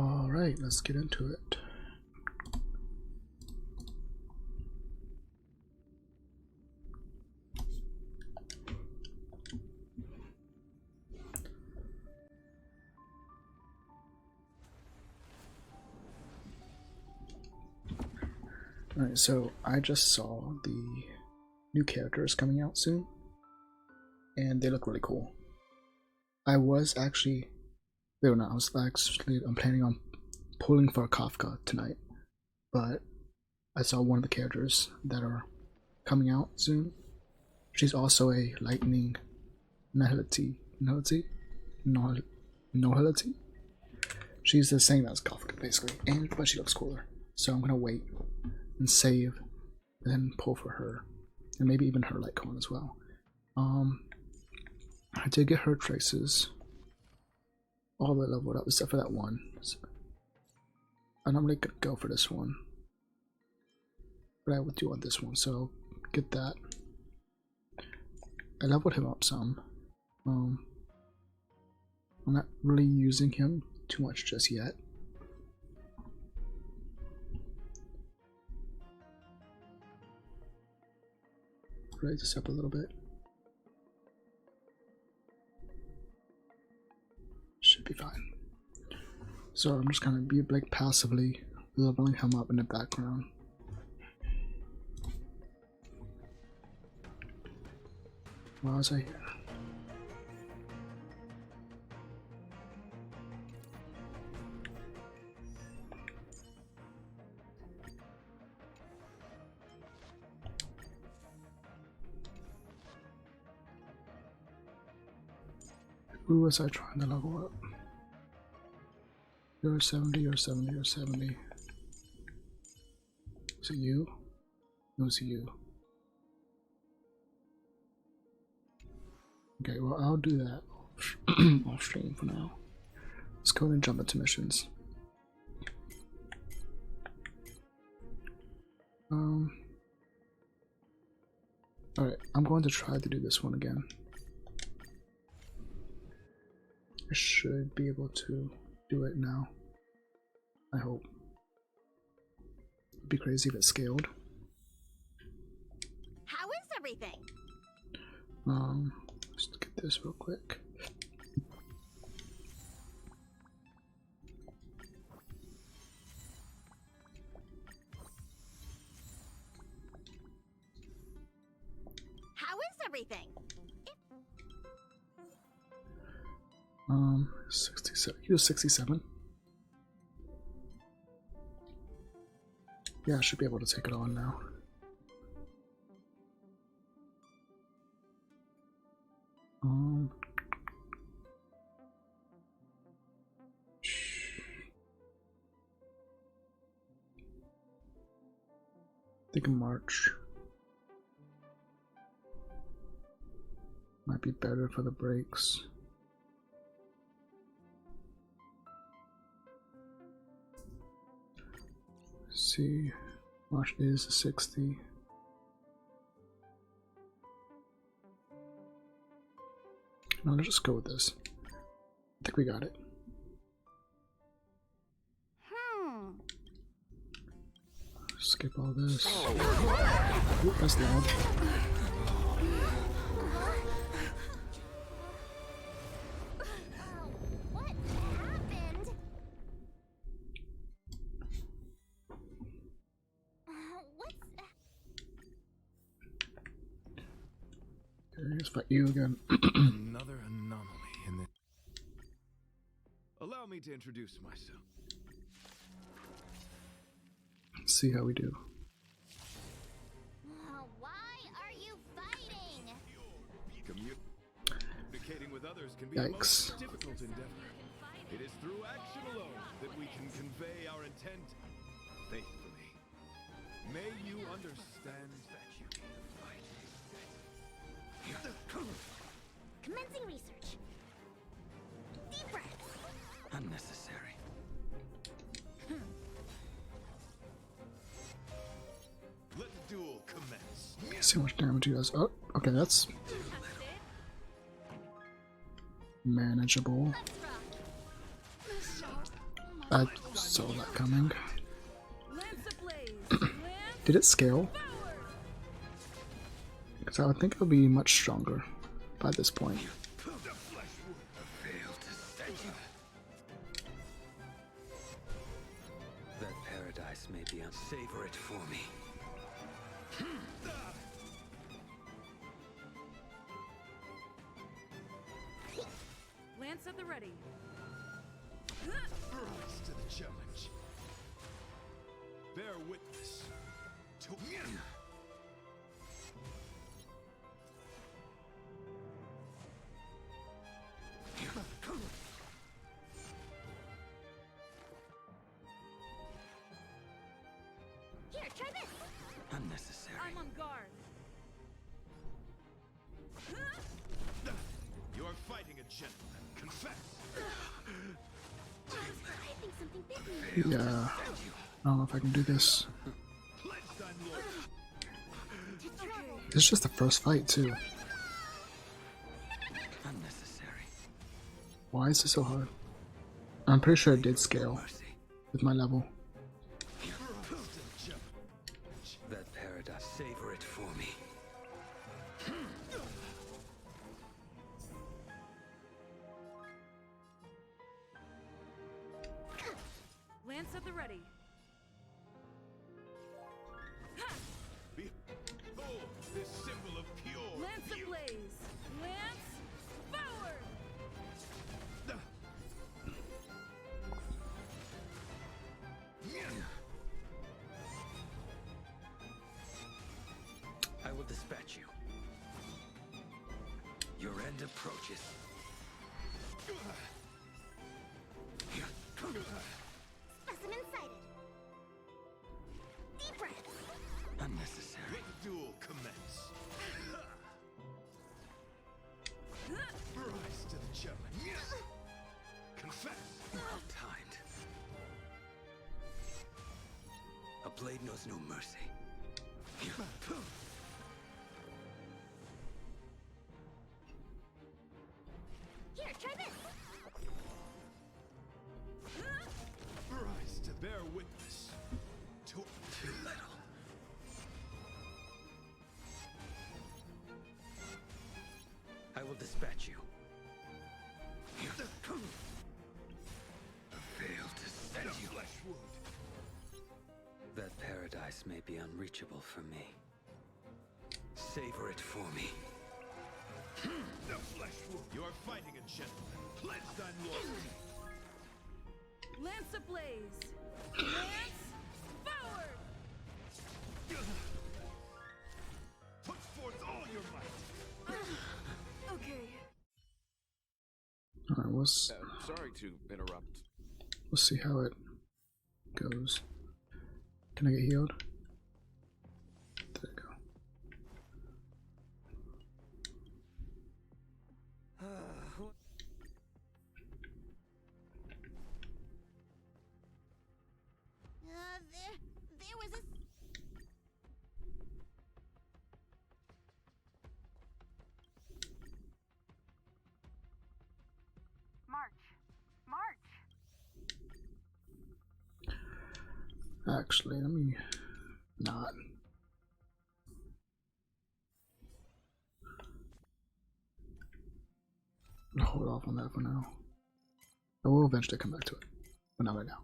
Alright, let's get into it. Alright, so I just saw the new characters coming out soon, and they look really cool. I was actually, I'm planning on pulling for Kafka tonight, but I saw one of the characters that are coming out soon. She's also a lightning nihility. She's the same as Kafka basically, but she looks cooler. So I'm gonna wait and save, and then pull for her, and maybe even her Litecoin as well. I did get her traces all the way leveled up except for that one. So I normally could go for this one, but I would do on this one, so get that. I leveled him up some. I'm not really using him too much just yet. Raise this up a little bit. Should be fine. So I'm just gonna be like passively leveling him up in the background. Why was I here? Who was I trying to level up? You're 70 or 70 or 70. Was it you? It was you. Okay, well I'll do that off stream for now. Let's go ahead and jump into missions. Alright, I'm going to try to do this one again. I should be able to do it now. I hope. It'd be crazy if it scaled. How is everything? Let's get this real quick. How is everything? 67. He was 67. Yeah, I should be able to take it on now. I think March might be better for the breaks. Let's see, March is 60. No, let's just go with this. I think we got it. Skip all this. Ooh, that's loud. What happened? Okay, let's fight you again. Another anomaly in the... Allow me to introduce myself. Let's see how we do. Why are you fighting? Communicating with others can be a Yikes. most difficult endeavor. It is through action alone that we can convey our intent faithfully. May you understand that you need to fight. Commencing research. Deep breaths. Unnecessary. Let the duel commence. Let me see how much damage he does. Oh, okay, that's manageable. Let's rock. I saw that coming. Lance ablaze. Lance Did it scale? forward. Because I would think it would be much stronger by this point. That paradise may be unsavor it for me. Lance at the ready. Rise to the challenge. Bear witness to Here, try this. Unnecessary. I'm on guard. You are fighting a gentleman. Confess. I think something bit me. Yeah. I don't know if I can do this. Pledge thine loyalty. To trouble. This is just the first fight, too. Unnecessary. Why is this so hard? I'm pretty sure it did scale Mercy. with my level. That paradise, savor it for me. Lance at the ready. Behold this symbol of pure Lance beauty. ablaze. Lance forward. I will dispatch you. Your end approaches. Specimen sighted. Deep breaths. Unnecessary. Let the duel commence. Rise to the challenge. Confess. Well timed. A blade knows no mercy. Here, try this. Rise to bear witness to Too little. I will dispatch you. Fail to send the you. flesh wound. That paradise may be unreachable for me. Savor it for me. The flesh wound. You are fighting a gentleman. Pledge thine loyalty. Lance ablaze. Lance forward. Put forth all your might. Okay. Alright, Sorry to interrupt. we'll see how it goes. Can I get healed? There we go. There was a. Actually, let me not. I'll hold off on that for now. I will eventually come back to it, but not right now.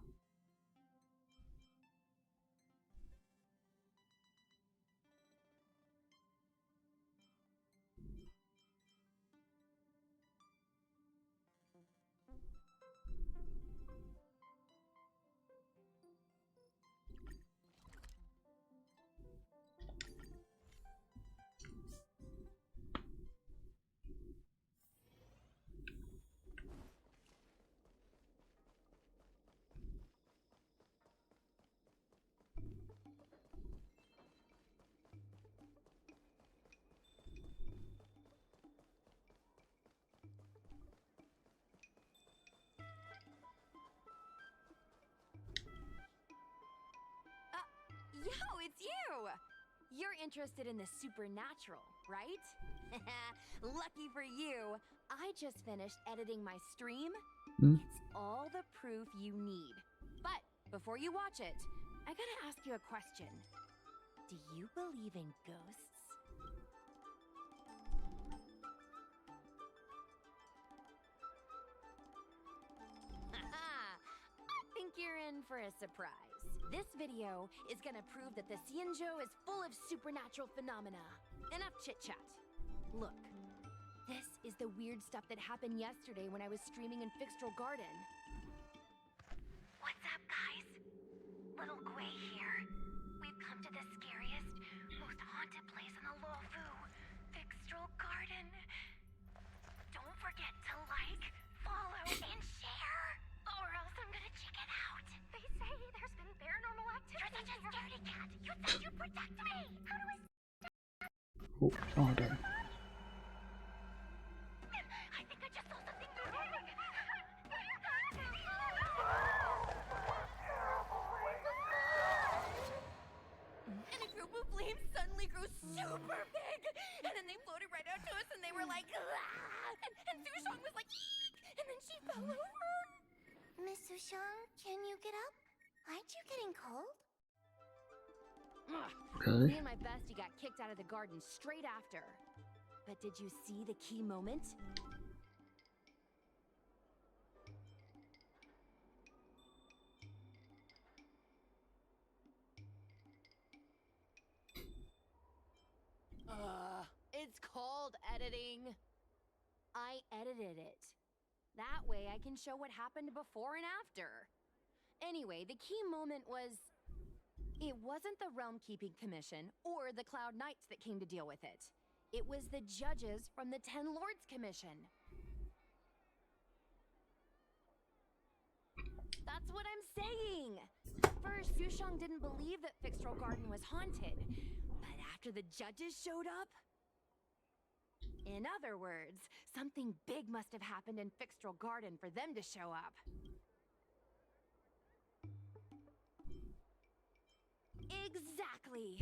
Yo, it's you! You're interested in the supernatural, right? Lucky for you, I just finished editing my stream. Hmm? It's all the proof you need. But before you watch it, I gotta ask you a question. Do you believe in ghosts? I think you're in for a surprise. This video is gonna prove that the Xianzhou is full of supernatural phenomena. Enough chit-chat. Look, this is the weird stuff that happened yesterday when I was streaming in Fixtral Garden. What's up, guys? Little Gui here. We've come to the scariest, most haunted place in the Luofu, Fixtral Garden. Don't forget to like, follow, and share, or else I'm gonna chicken out. They say there's been paranormal activity. You're such a scaredy cat. You said you'd protect me. How do I? Oh, oh damn. I think I just saw something moving. And a group of flames suddenly grew super big! And then they floated right out to us and they were like, "Ah!" And Sushong was like, "Eek!" And then she fell over. Miss Sushang, can you get up? Aren't you getting cold? Really? Me and my bestie got kicked out of the garden straight after. But did you see the key moment? It's called editing. I edited it. That way I can show what happened before and after. Anyway, the key moment was... It wasn't the Realm Keeping Commission or the Cloud Knights that came to deal with it. It was the judges from the Ten Lords Commission. That's what I'm saying! First, Sushang didn't believe that Fixtral Garden was haunted. But after the judges showed up... In other words, something big must have happened in Fixtral Garden for them to show up. Exactly!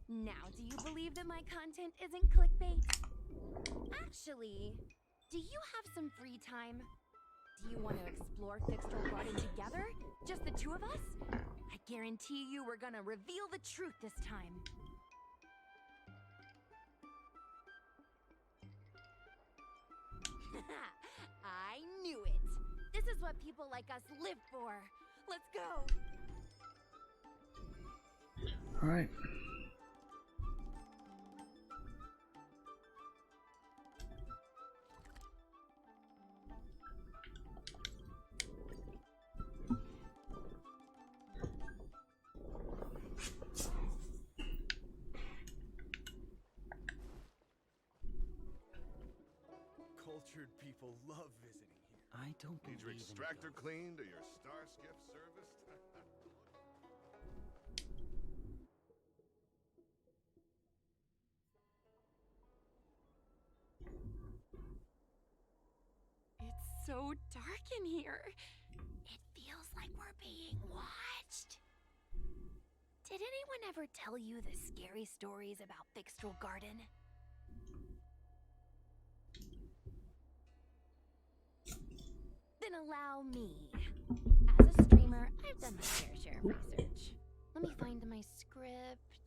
Now, do you believe that my content isn't clickbait? Actually, do you have some free time? Do you want to explore Fixtral Garden together? Just the two of us? I guarantee you we're gonna reveal the truth this time. I knew it! This is what people like us live for! Let's go! Alright. Cultured people love visiting here. I don't Need your believe in extractor ghosts. cleaned or your star skiff serviced? It's so dark in here. It feels like we're being watched. Did anyone ever tell you the scary stories about Fixtral Garden? Then allow me. As a streamer, I've done my fair share of research. Let me find my script.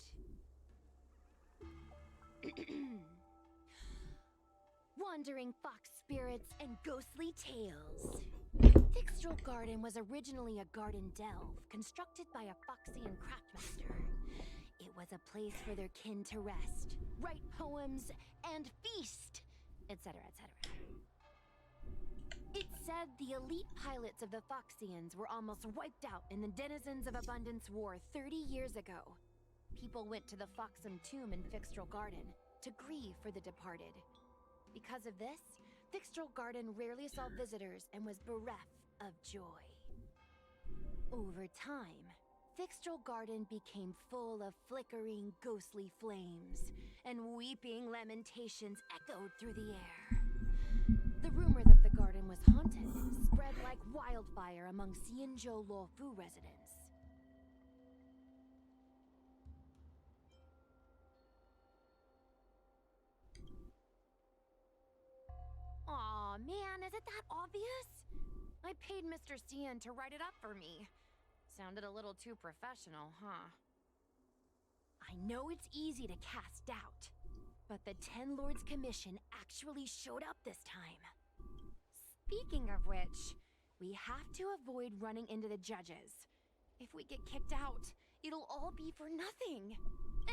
Wandering fox spirits and ghostly tales. Fixtral Garden was originally a garden delve constructed by a Foxian craftmaster. It was a place for their kin to rest, write poems, and feast, etc., etc. It's said the elite pilots of the Foxians were almost wiped out in the Denizens of Abundance War 30 years ago. People went to the Foxum tomb in Fixtral Garden to grieve for the departed. Because of this, Fixtral Garden rarely saw visitors and was bereft of joy. Over time, Fixtral Garden became full of flickering, ghostly flames, and weeping lamentations echoed through the air. The rumor that the garden was haunted spread like wildfire among Xianzhou Luofu residents. Aw, man, is it that obvious? I paid Mr. Xian to write it up for me. Sounded a little too professional, huh? I know it's easy to cast doubt, but the Ten Lords Commission actually showed up this time. Speaking of which, we have to avoid running into the judges. If we get kicked out, it'll all be for nothing.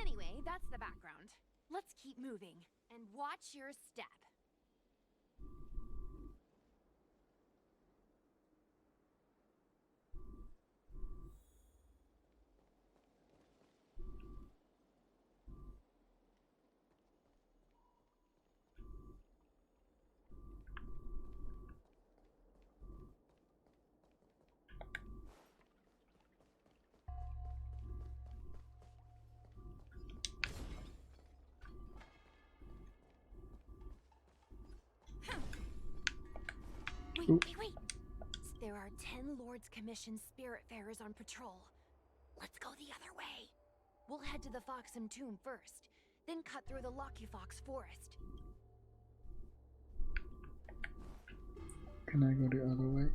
Anyway, that's the background. Let's keep moving, and watch your step. Wait. There are 10 Lords Commission Spiritfarers on patrol. Let's go the other way. We'll head to the Foxham Tomb first, then cut through the Lockyfox Forest. Can I go the other way?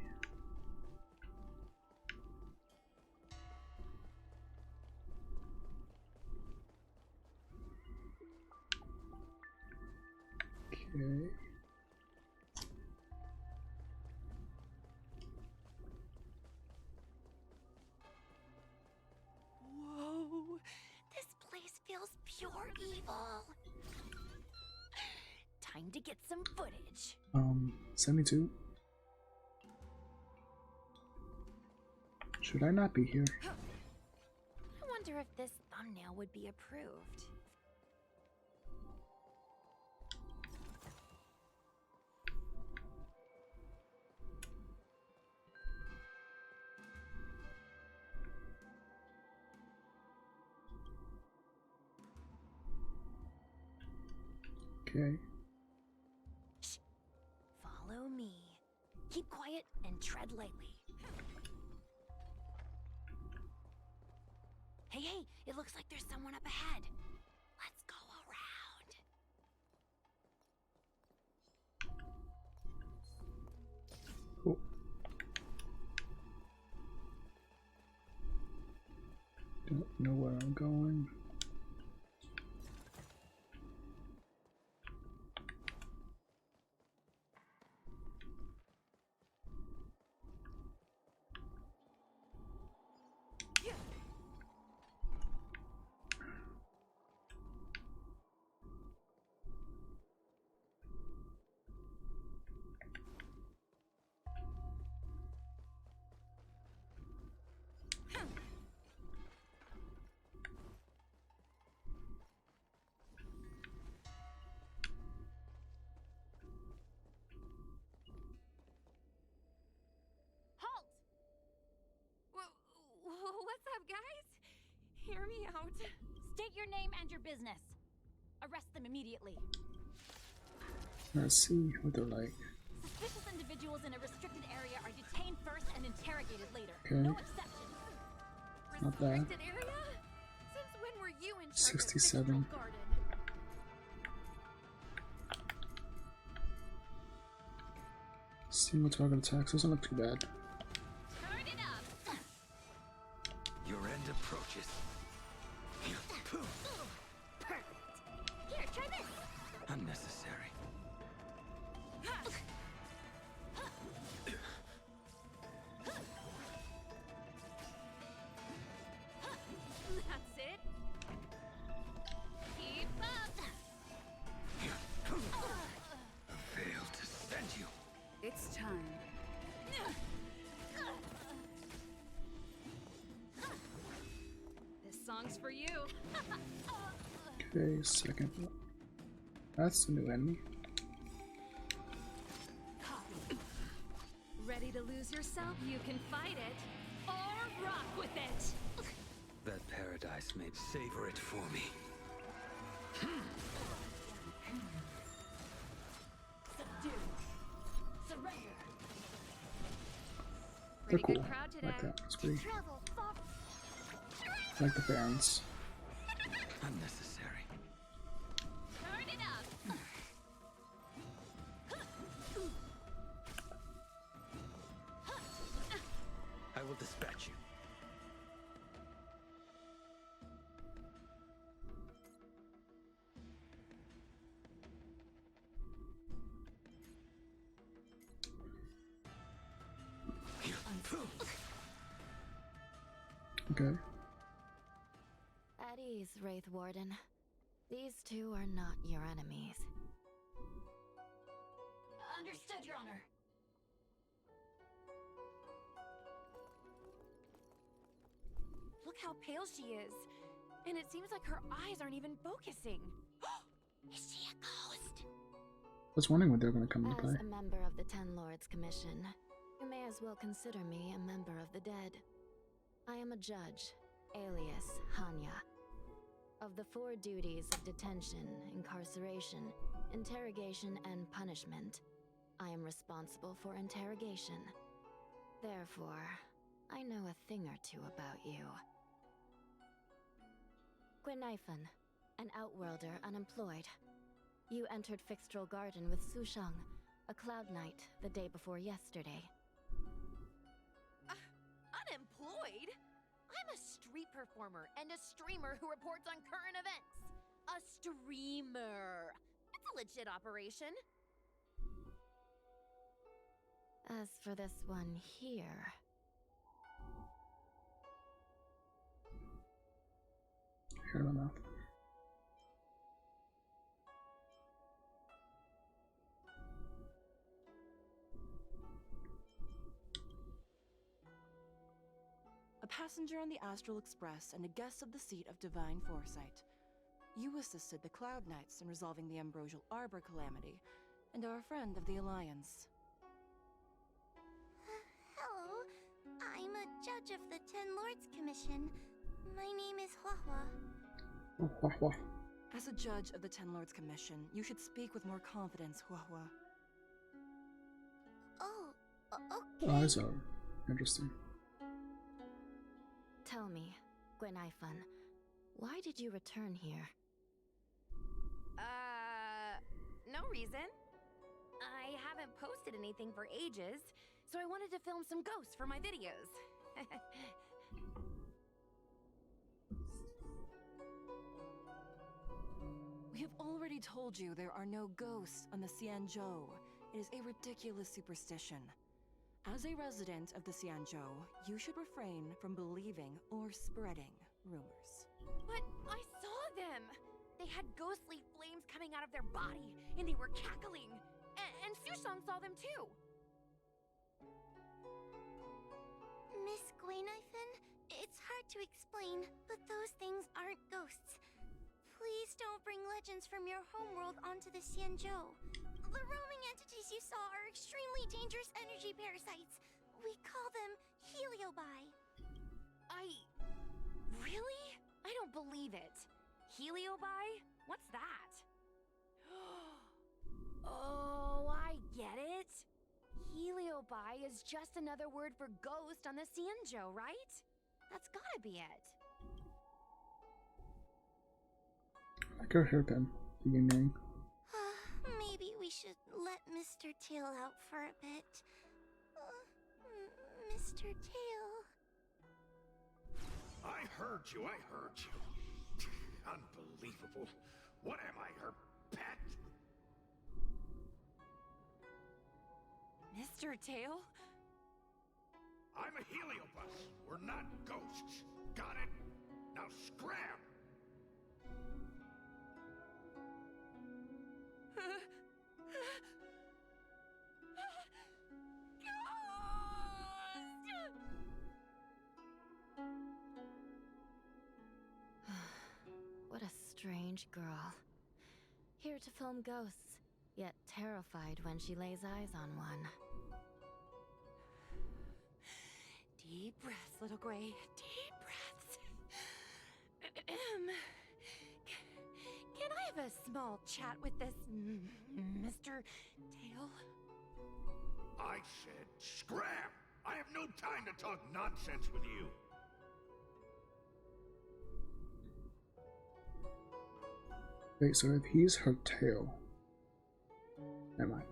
Okay. Whoa, this place feels pure evil. Time to get some footage. 72. Should I not be here? I wonder if this thumbnail would be approved. Okay. Shh. Follow me. Keep quiet and tread lightly. Hey, it looks like there's someone up ahead. Let's go around. Cool. Don't know where I'm going. Halt! What's up, guys? Hear me out. State your name and your business. Arrest them immediately. Let's see what they're like. Suspicious individuals in a restricted area are detained first and interrogated later. Okay. No exceptions. Not bad. Restricted area? Since when were you in charge 67. of Fixtral Garden? Single target attacks doesn't look too bad. Turn it up. Your end approaches. Perfect. Here, try this. Unnecessary. That's it. Keep up. Fail to send you. It's time. This song's for you. Okay, second. That's the new enemy. Copy. Ready to lose yourself? You can fight it or rock with it. That paradise may savor it for me. Subdue. Surrender. They're Pretty good cool. crowd today. Like that. It's pretty. Travel Fox. Like the fans. Unnecessary. Turn it up. I will dispatch you. Okay. At ease, Wraith Warden. These two are not your enemies. Understood, Your Honor. Look how pale she is. And it seems like her eyes aren't even focusing. Is she a ghost? I was wondering when they were going to come into play. As a member of the Ten Lords Commission, you may as well consider me a member of the dead. I am a judge, alias Hanya. Of the 4 duties of detention, incarceration, interrogation, and punishment, I am responsible for interrogation. Therefore, I know a thing or two about you. Gwenaifen, an outworlder unemployed. You entered Fixtral Garden with Sushang, a cloud knight, the day before yesterday. Unemployed? I'm a street performer and a streamer who reports on current events. A streamer. That's a legit operation. As for this one here... Hair in my mouth. A passenger on the Astral Express and a guest of the seat of Divine Foresight. You assisted the Cloud Knights in resolving the Ambrosial Arbor calamity, and are a friend of the Alliance. Hello. I'm a judge of the Ten Lords Commission. My name is Huahua. Oh, wah, wah. As a judge of the Ten Lords Commission, you should speak with more confidence, Huahua. Oh, Oh, eyes are interesting. Tell me, Gwenaifen, why did you return here? No reason. I haven't posted anything for ages, so I wanted to film some ghosts for my videos. We have already told you there are no ghosts on the Xianzhou. It is a ridiculous superstition. As a resident of the Xianzhou, you should refrain from believing or spreading rumors. But I saw them! They had ghostly flames coming out of their body, and they were cackling. And Sushang saw them too! Miss Gwenaifen, it's hard to explain, but those things aren't ghosts. Please don't bring legends from your homeworld onto the Xianzhou. The roaming entities you saw are extremely dangerous energy parasites. We call them Heliobi. Really? I don't believe it. Heliobi? What's that? Oh, I get it. Heliobi is just another word for ghost on the Xianzhou, right? That's gotta be it. I like her hairpin. The yin yang. Maybe we should let Mr. Tail out for a bit. Mr. Tail. I heard you. Unbelievable. What am I, her pet? Mr. Tail? I'm a Heliobus. We're not ghosts. Got it? Now scram! What a strange girl. Here to film ghosts, yet terrified when she lays eyes on one. Deep breaths, little Gray. Deep breaths. Can I have a small chat with this Mr. Tail? I said scram! I have no time to talk nonsense with you. Wait, so if he's her tail... Never mind.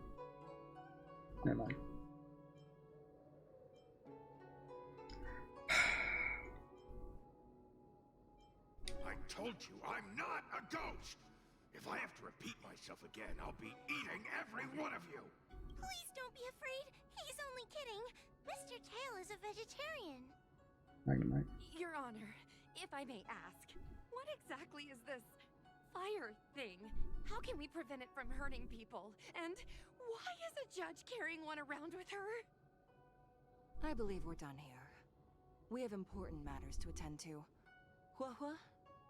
I told you, I'm not a ghost! If I have to repeat myself again, I'll be eating every one of you! Please don't be afraid. He's only kidding. Mr. Tail is a vegetarian. Magnemite. Your Honor. Honor, if I may ask, what exactly is this fire thing? How can we prevent it from hurting people? And why is a judge carrying one around with her? I believe we're done here. We have important matters to attend to. Huahua,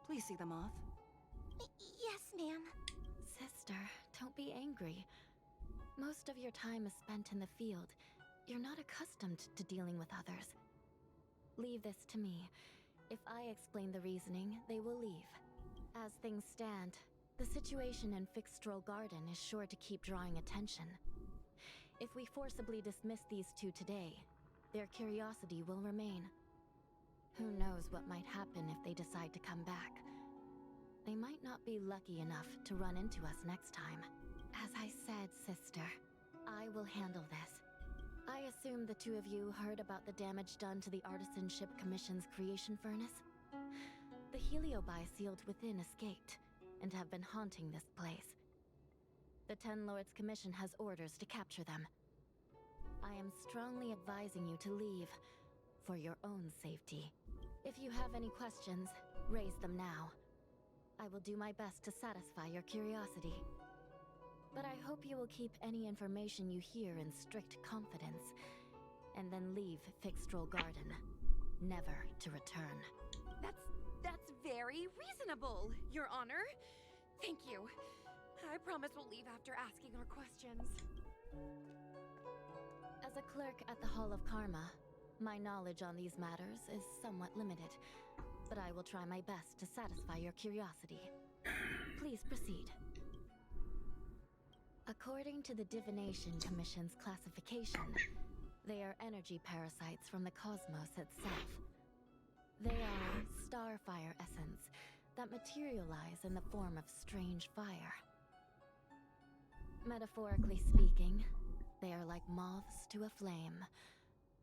please see the moth. Yes, ma'am. Sister, don't be angry. Most of your time is spent in the field. You're not accustomed to dealing with others. Leave this to me. If I explain the reasoning, they will leave. As things stand, the situation in Fixstrol Garden is sure to keep drawing attention. If we forcibly dismiss these two today, their curiosity will remain. Who knows what might happen if they decide to come back. They might not be lucky enough to run into us next time. As I said, sister, I will handle this. I assume the two of you heard about the damage done to the Artisanship Commission's creation furnace? The Heliobi sealed within escaped, and have been haunting this place. The Ten Lords Commission has orders to capture them. I am strongly advising you to leave, for your own safety. If you have any questions, raise them now. I will do my best to satisfy your curiosity. But I hope you will keep any information you hear in strict confidence, and then leave Fixstrol Garden, never to return. That's very reasonable, Your Honor. Thank you. I promise we'll leave after asking our questions. As a clerk at the Hall of Karma, my knowledge on these matters is somewhat limited, but I will try my best to satisfy your curiosity. Please proceed. According to the Divination Commission's classification, they are energy parasites from the cosmos itself. They are starfire essence that materialize in the form of strange fire. Metaphorically speaking, they are like moths to a flame,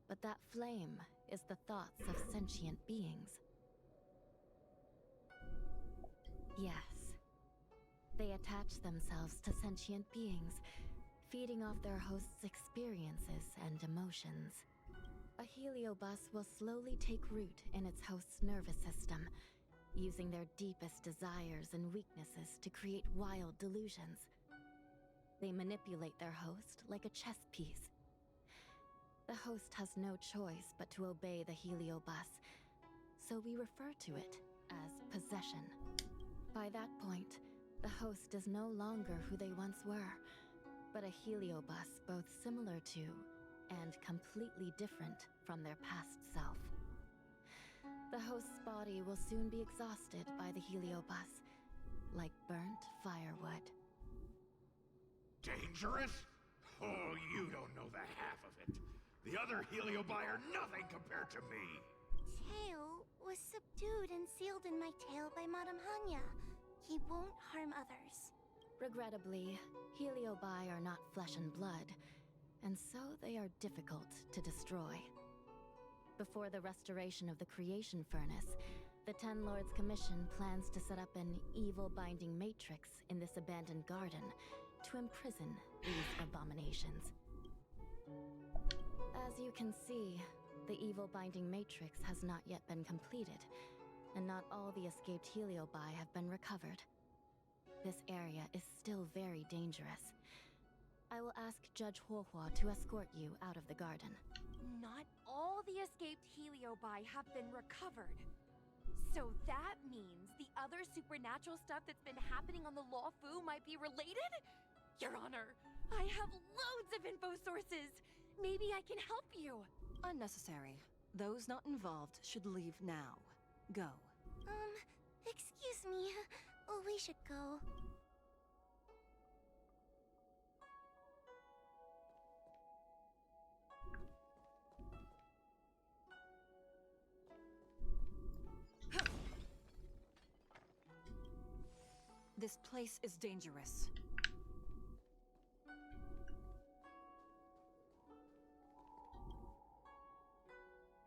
but that flame is the thoughts of sentient beings. Yes. They attach themselves to sentient beings, feeding off their host's experiences and emotions. A heliobus will slowly take root in its host's nervous system, using their deepest desires and weaknesses to create wild delusions. They manipulate their host like a chess piece. The host has no choice but to obey the heliobus, so we refer to it as possession. By that point, the host is no longer who they once were, but a heliobus both similar to and completely different from their past self. The host's body will soon be exhausted by the heliobus, like burnt firewood. Dangerous? Oh, you don't know the half of it. The other Heliobi are nothing compared to me. Teo was subdued and sealed in my tail by Madame Hanya. He won't harm others. Regrettably, Heliobi are not flesh and blood, and so they are difficult to destroy. Before the restoration of the creation furnace, the Ten Lords Commission plans to set up an evil binding matrix in this abandoned garden to imprison these abominations. As you can see, the evil binding matrix has not yet been completed, and not all the escaped Heliobi have been recovered. This area is still very dangerous. I will ask Judge Huohua to escort you out of the garden. Not all the escaped Heliobi have been recovered. So that means the other supernatural stuff that's been happening on the Law Fu might be related? Your Honor, I have loads of info sources. Maybe I can help you. Unnecessary. Those not involved should leave now. Go. Excuse me. We should go. This place is dangerous.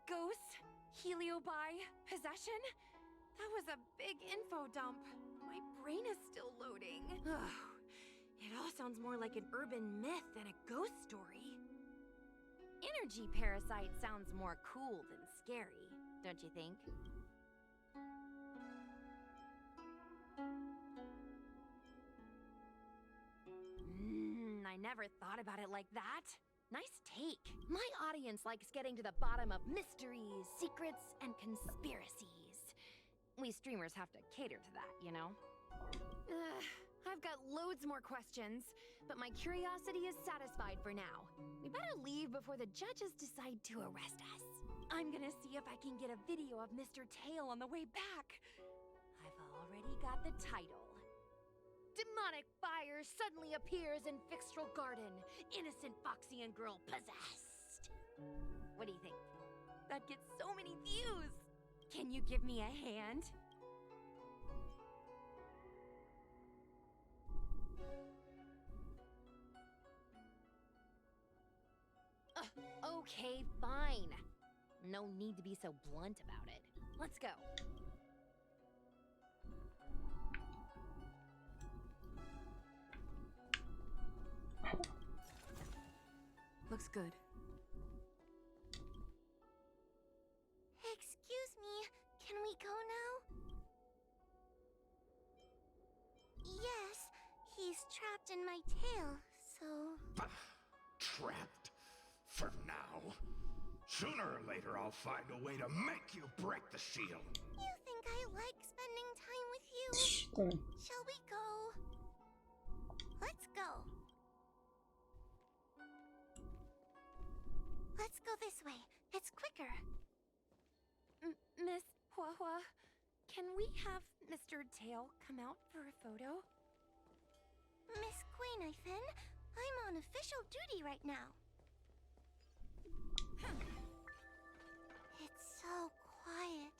Ghosts? Heliobi? Possession? That was a big info dump. My brain is still loading. It all sounds more like an urban myth than a ghost story. Energy parasite sounds more cool than scary, don't you think? I never thought about it like that. Nice take. My audience likes getting to the bottom of mysteries, secrets, and conspiracies. We streamers have to cater to that, you know? I've got loads more questions, but my curiosity is satisfied for now. We better leave before the judges decide to arrest us. I'm gonna see if I can get a video of Mr. Tail on the way back. I've already got the title. Demonic fire suddenly appears in Fixtral Garden. Innocent Foxian girl possessed. What do you think? That gets so many views. Can you give me a hand? Okay, fine. No need to be so blunt about it. Let's go. Looks good. Excuse me, can we go now? Yes, he's trapped in my tail, so... Trapped? For now? Sooner or later I'll find a way to make you break the shield. You think I like spending time with you? Shall we go? Let's go. Let's go this way. It's quicker. Miss Huahua, can we have Mr. Tail come out for a photo? Miss Guinevere, I'm on official duty right now. It's so quiet.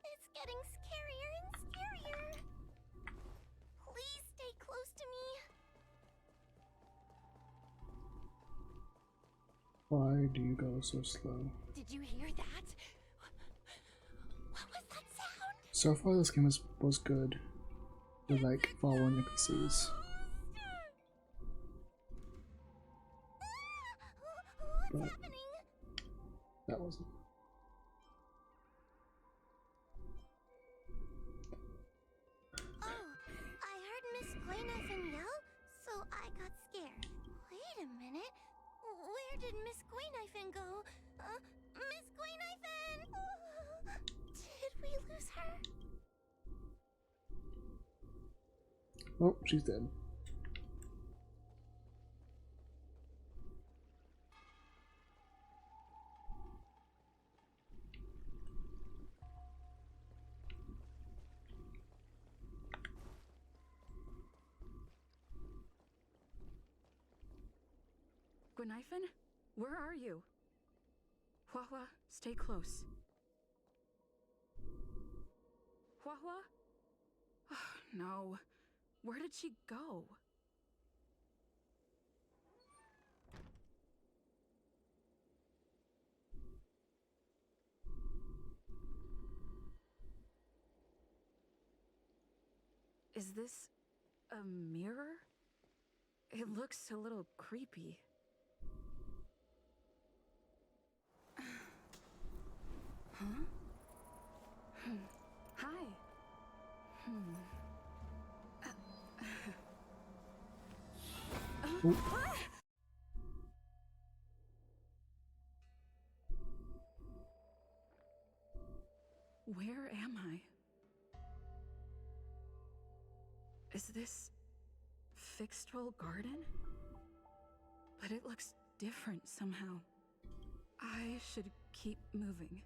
It's getting scarier and scarier. Please stay close to me. Why do you go so slow? Did you hear that? What was that sound? So far this game was good. With like following NPCs. What's But happening? that wasn't. Oh, I heard Miss Guinevere yell, so I got scared. Wait a minute. Where did Miss Guinevere go? Miss Guinevere! Did we lose her? Oh, she's dead. Guinevere, where are you? Huahua, stay close. Huahua? Oh, no. Where did she go? Is this a mirror? It looks a little creepy. Huh? Hi. Where am I? Is this Fixtral Garden? But it looks different somehow. I should keep moving.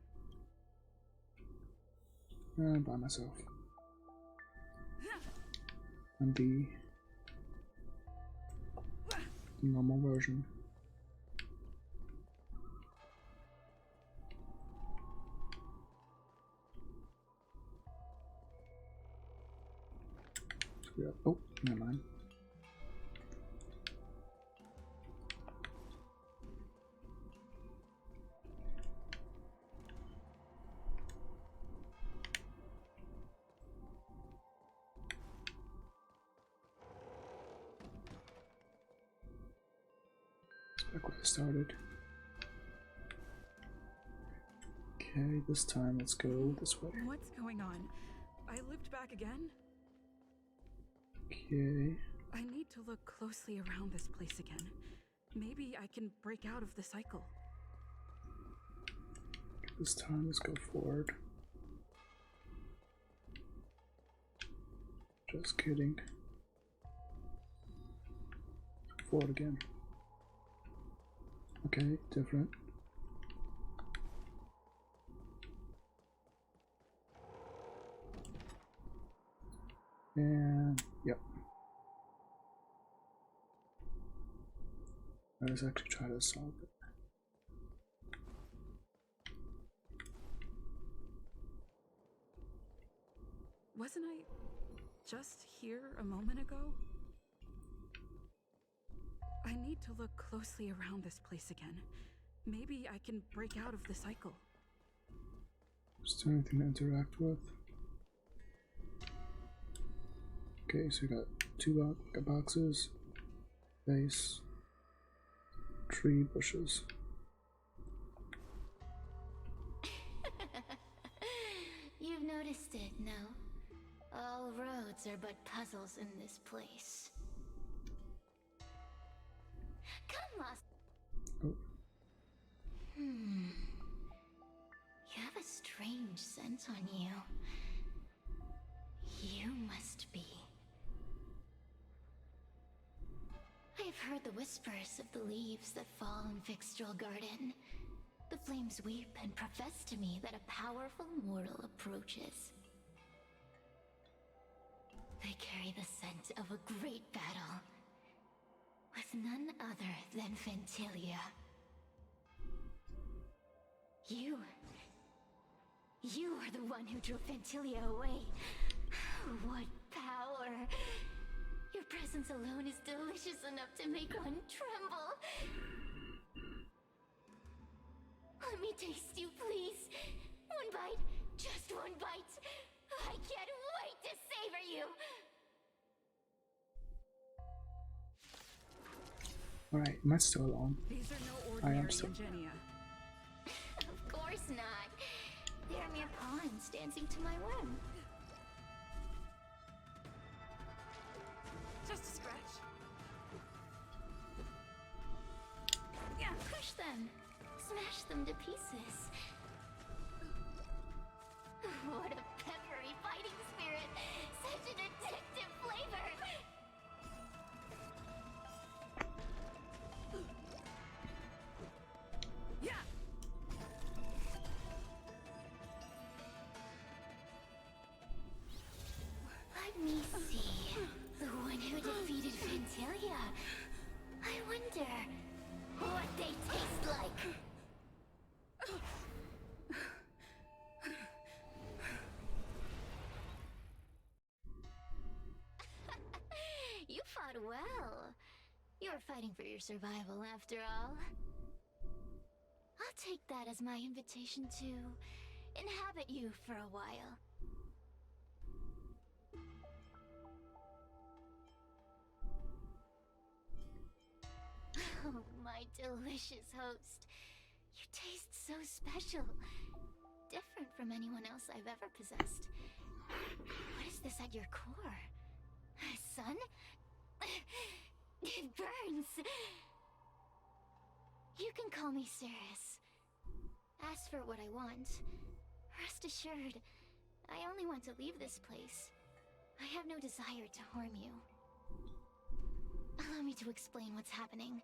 I'm by myself. I'm the normal version. Yeah. Oh, never mind. Back where I started. Okay, this time let's go this way. What's going on? I lived back again? Okay. I need to look closely around this place again. Maybe I can break out of the cycle. This time let's go forward. Just kidding. Forward again. Okay, different. And yep. Let's actually try to solve it. Wasn't I just here a moment ago? I need to look closely around this place again. Maybe I can break out of the cycle. Is there anything to interact with? Okay, so we got two boxes, base, tree, bushes. You've noticed it, no? All roads are but puzzles in this place. Come, Lost. Oh. You have a strange scent on you. You must be. I've heard the whispers of the leaves that fall in Fixtral Garden. The flames weep and profess to me that a powerful mortal approaches. They carry the scent of a great battle, with none other than Ventilia. You are the one who drove Ventilia away. What power! Your presence alone is delicious enough to make one tremble. Let me taste you, please. One bite, just one bite. I can't wait to savor you. Alright, am I still alone? These are no I ordinary am still. Ingenia. Of course not. They're mere pawns dancing to my whim. Just a scratch. Yeah, crush them. Smash them to pieces. What a peppery fighting spirit. Such an addictive flavor. Yeah. Let me see. The one who defeated Ventilia. I wonder what they taste like. You fought well. You were fighting for your survival after all. I'll take that as my invitation to inhabit you for a while. Oh, my delicious host. You taste so special. Different from anyone else I've ever possessed. What is this at your core? Sun? It burns. You can call me Cirrus. Ask for what I want. Rest assured, I only want to leave this place. I have no desire to harm you. Allow me to explain what's happening.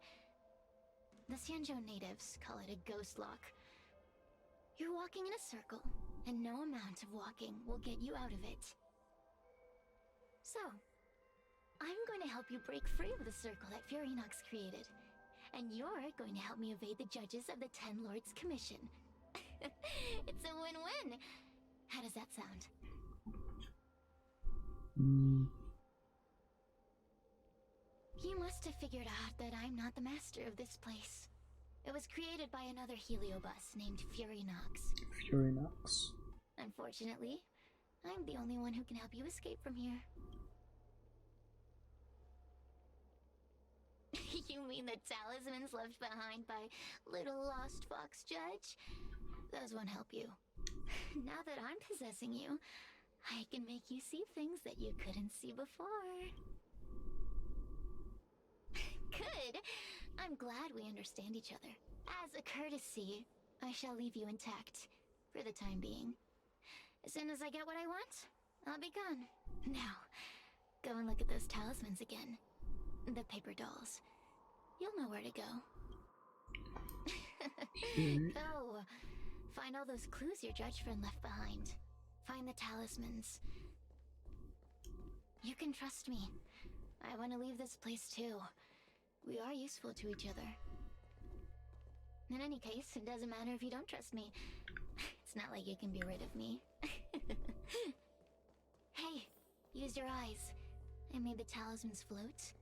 The Xianzhou natives call it a ghost lock. You're walking in a circle, and no amount of walking will get you out of it. So, I'm going to help you break free of the circle that Furinox created. And you're going to help me evade the judges of the Ten Lords Commission. It's a win-win. How does that sound? You must have figured out that I'm not the master of this place. It was created by another Heliobus named Furinox. Furinox. Unfortunately, I'm the only one who can help you escape from here. You mean the talismans left behind by little lost fox judge? those won't help you. Now that I'm possessing you, I can make you see things that you couldn't see before. Good. I'm glad we understand each other. As a courtesy, I shall leave you intact, for the time being. As soon as I get what I want, I'll be gone. Now, go and look at those talismans again. The paper dolls. You'll know where to go. Go. Find all those clues your judge friend left behind. Find the talismans. You can trust me. I want to leave this place too. We are useful to each other. In any case, it doesn't matter if you don't trust me. It's not like you can be rid of me. Hey, use your eyes. I made the talismans float.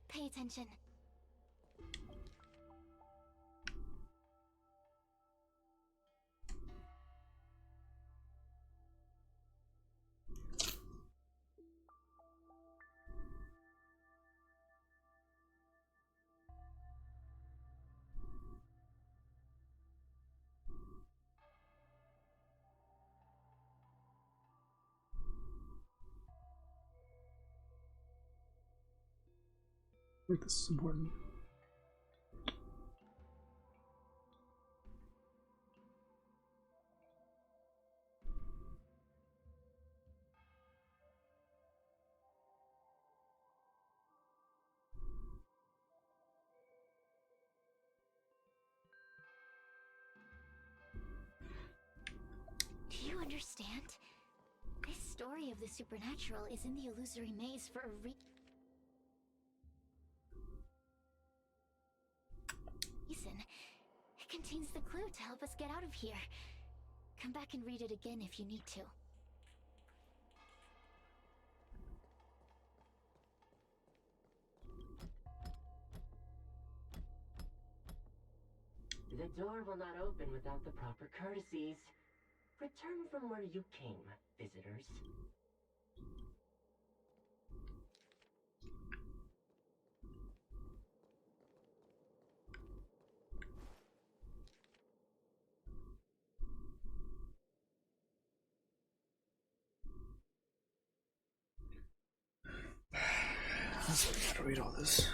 Pay attention. Wait, this is important. Do you understand? This story of the supernatural is in the illusory maze for a reason. It contains the clue to help us get out of here. Come back and read it again if you need to. The door will not open without the proper courtesies. Return from where you came, visitors. That's why I gotta read all this.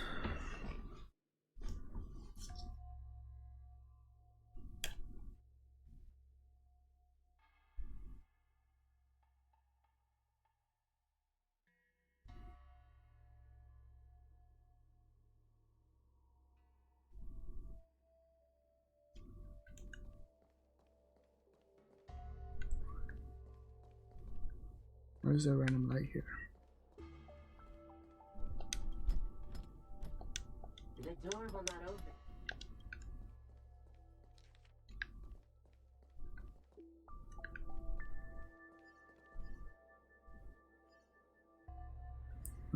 Why is there a random light here? The door will not open.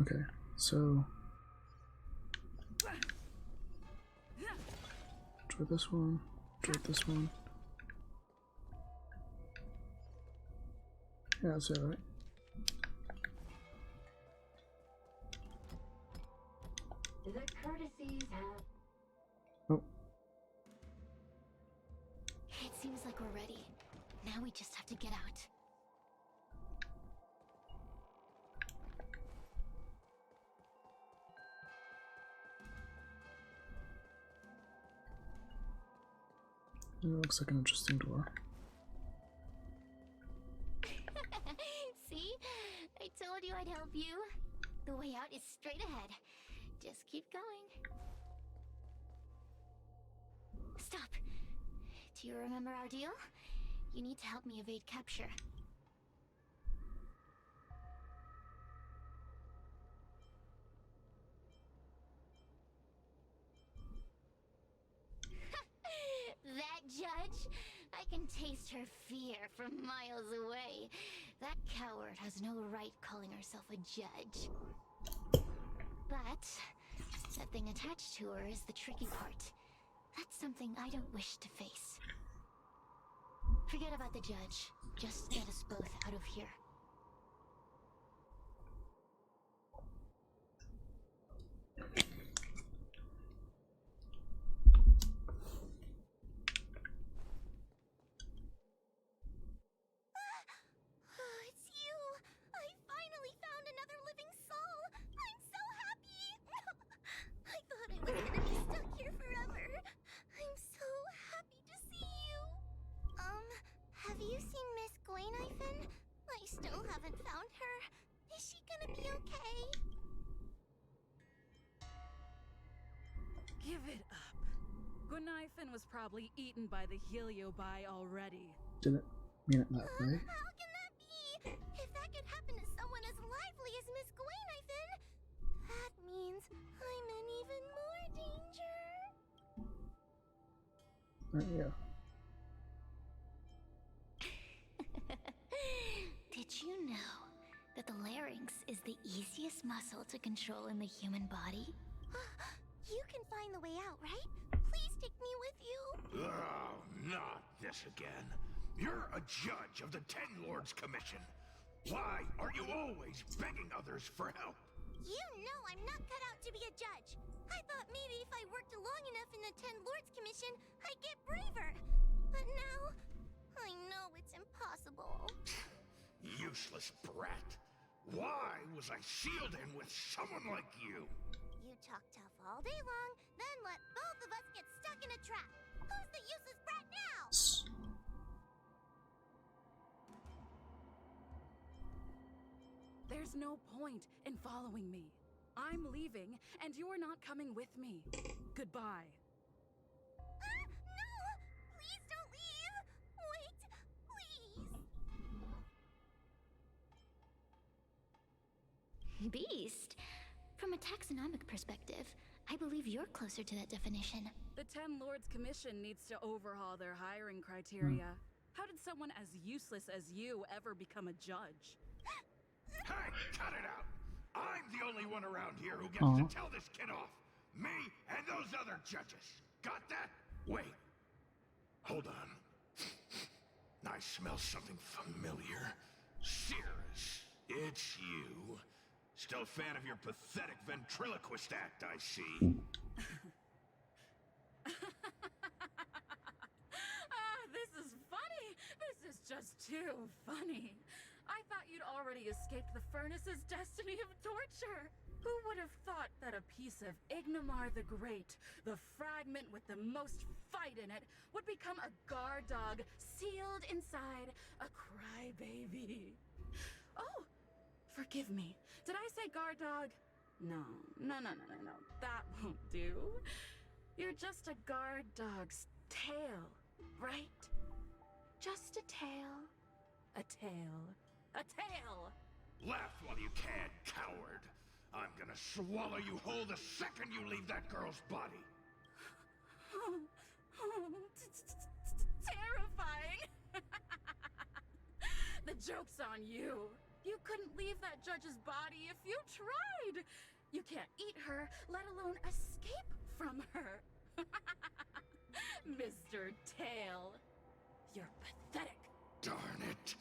Okay, so try this one, try this one. Yeah, that's it, right? The courtesies have... Oh. It seems like we're ready. Now we just have to get out. It looks like an interesting door. See? I told you I'd help you. The way out is straight ahead. Just keep going. Stop. Do you remember our deal? You need to help me evade capture. That judge? I can taste her fear from miles away. That coward has no right calling herself a judge. But that thing attached to her is the tricky part. That's something I don't wish to face. Forget about the judge. Just get us both out of here. Knifen was probably eaten by the Heliobi already. Didn't mean it that way. How can that be? If that could happen to someone as lively as Miss Gwaynithin, that means I'm in even more danger. Yeah. Did you know that the larynx is the easiest muscle to control in the human body? You can find the way out, right? Please take me with you. Oh, not this again. You're a judge of the Ten Lords Commission. Why are you always begging others for help? You know I'm not cut out to be a judge. I thought maybe if I worked long enough in the Ten Lords Commission, I'd get braver. But now, I know it's impossible. Useless brat. Why was I sealed in with someone like you? You talk tough all day long, then let both of us get stuck in a trap. Who's the useless brat now? There's no point in following me. I'm leaving, and you're not coming with me. Goodbye. No! Please don't leave! Wait, please! Beast? From a taxonomic perspective, I believe you're closer to that definition. The Ten Lords Commission needs to overhaul their hiring criteria. How did someone as useless as you ever become a judge? Hey, cut it out! I'm the only one around here who gets to tell this kid off. Me and those other judges. Got that? Wait. Hold on. I smell something familiar. Cirrus, it's you. Still a fan of your pathetic ventriloquist act, I see. This is funny. This is just too funny. I thought you'd already escaped the furnace's destiny of torture. Who would have thought that a piece of Ignomar the Great, the fragment with the most fight in it, would become a guard dog sealed inside a crybaby? Oh, forgive me. Did I say guard dog? No. That won't do. You're just a guard dog's tail, right? Just a tail. A tail. A tail! Laugh while you can, coward. I'm gonna swallow you whole the second you leave that girl's body. Terrifying! The joke's on you. You couldn't leave that judge's body if you tried. You can't eat her, let alone escape from her. Mr. Tail, you're pathetic. Darn it.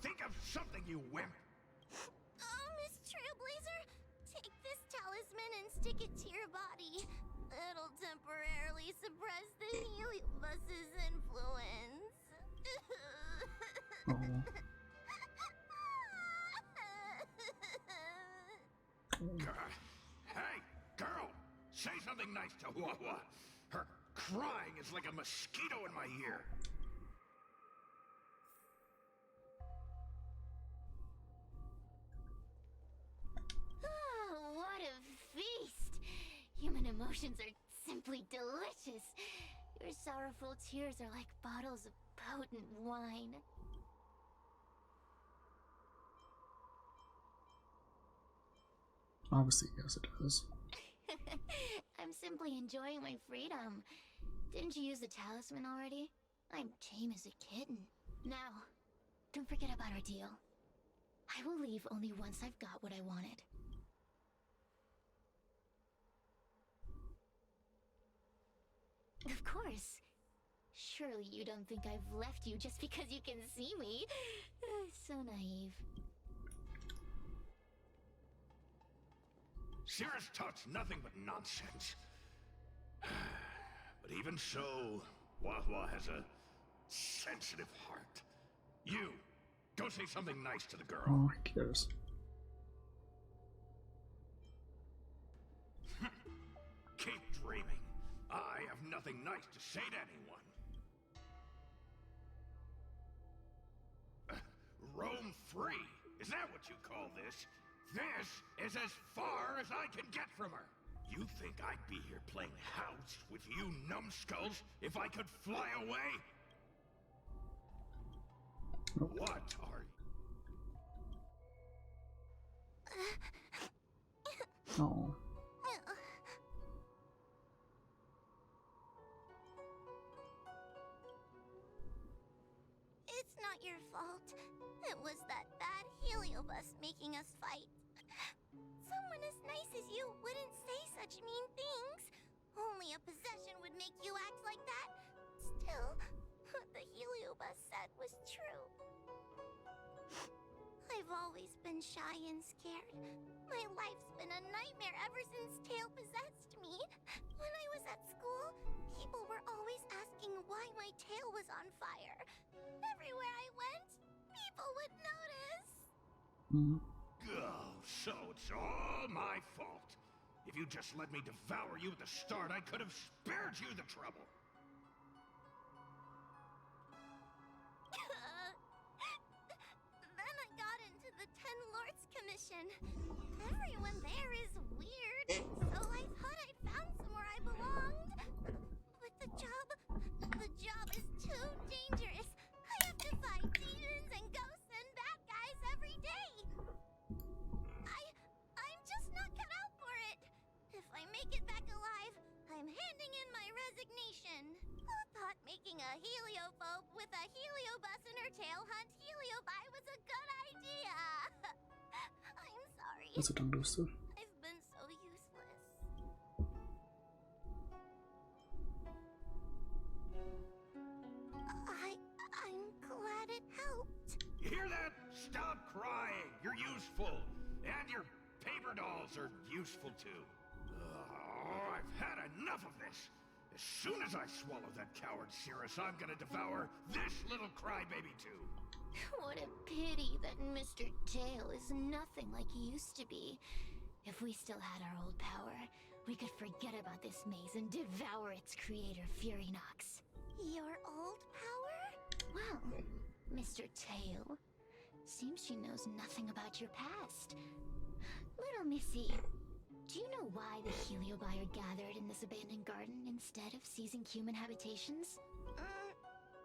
Think of something, you wimp. Oh, Miss Trailblazer, take this talisman and stick it to your body. It'll temporarily suppress the Heliobus's influence. Hey, girl! Say something nice to Huahua. Her crying is like a mosquito in my ear. Oh, what a feast! Human emotions are simply delicious. Your sorrowful tears are like bottles of potent wine. Obviously, yes, it does. I'm simply enjoying my freedom. Didn't you use the talisman already? I'm tame as a kitten. Now, don't forget about our deal. I will leave only once I've got what I wanted. Of course. Surely you don't think I've left you just because you can see me. So naive. Cirrus talks nothing but nonsense. But even so, Huahua has a sensitive heart. You, go say something nice to the girl. Oh, who cares? Keep dreaming. I have nothing nice to say to anyone. Roam free. Is that what you call this? This is as far as I can get from her. You think I'd be here playing house with you numbskulls if I could fly away? What are you? Oh. It's not your fault. It was that bad Heliobus making us fight. Someone as nice as you wouldn't say such mean things. Only a possession would make you act like that. Still, what the Heliobus said was true. I've always been shy and scared. My life's been a nightmare ever since Tail possessed me. When I was at school, people were always asking why my tail was on fire. Everywhere I went, people would notice. Oh, so it's all my fault. If you just let me devour you at the start, I could have spared you the trouble. Then I got into the Ten Lords Commission. Everyone there is weird, so I thought I'd found somewhere I belonged. But the job is too dangerous. I have to fight demons and ghosts and bad guys every day. I'm just not cut out for it. If I make it back alive, I'm handing in my resignation. Who thought making a heliophobe with a heliobus in her tail hunt heliobi was a good idea? I'm sorry. That's a tongue twister. I've been so useless. I'm glad it helped. You hear that? Stop crying. You're useful. And your paper dolls are useful too. Oh, I've had enough of this. As soon as I swallow that coward Cirrus, I'm gonna devour this little crybaby too. What a pity that Mr. Tail is nothing like he used to be. If we still had our old power, we could forget about this maze and devour its creator, Furynox. Your old power? Well, Mr. Tail, seems she knows nothing about your past. Little Missy, do you know why the Heliobi are gathered in this abandoned garden instead of seizing human habitations?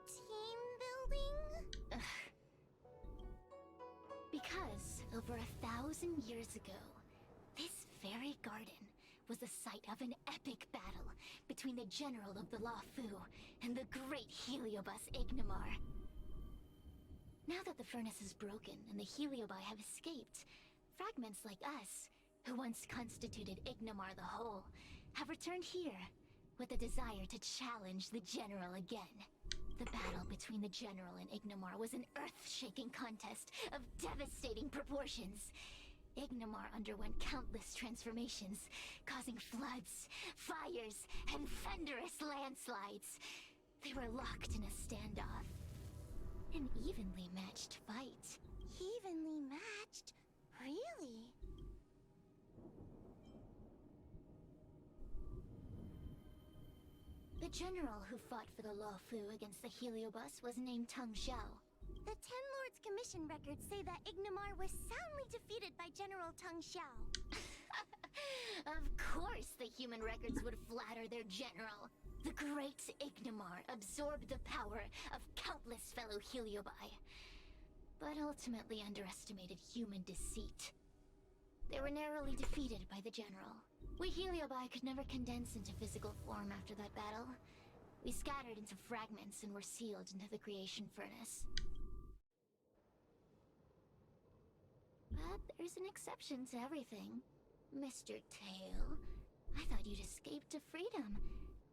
Team building? Ugh. Because over 1,000 years ago, this very garden was the site of an epic battle between the general of the Luofu and the great Heliobus Ignimar. Now that the furnace is broken and the Heliobi have escaped, fragments like us, who once constituted Ignimar the Whole, have returned here with a desire to challenge the general again. The battle between the general and Ignimar was an earth-shaking contest of devastating proportions. Ignimar underwent countless transformations, causing floods, fires, and thunderous landslides. They were locked in a standoff. An evenly matched fight. Evenly matched? Really? The general who fought for the Luofu against the Heliobus was named Tang Xiao. The Ten Lords Commission records say that Ignimar was soundly defeated by General Tang Xiao. Of course the human records would flatter their general. The great Ignimar absorbed the power of countless fellow Heliobi, but ultimately underestimated human deceit. They were narrowly defeated by the general. We Heliobi could never condense into physical form after that battle. We scattered into fragments and were sealed into the creation furnace. But there's an exception to everything. Mr. Tail, I thought you'd escaped to freedom.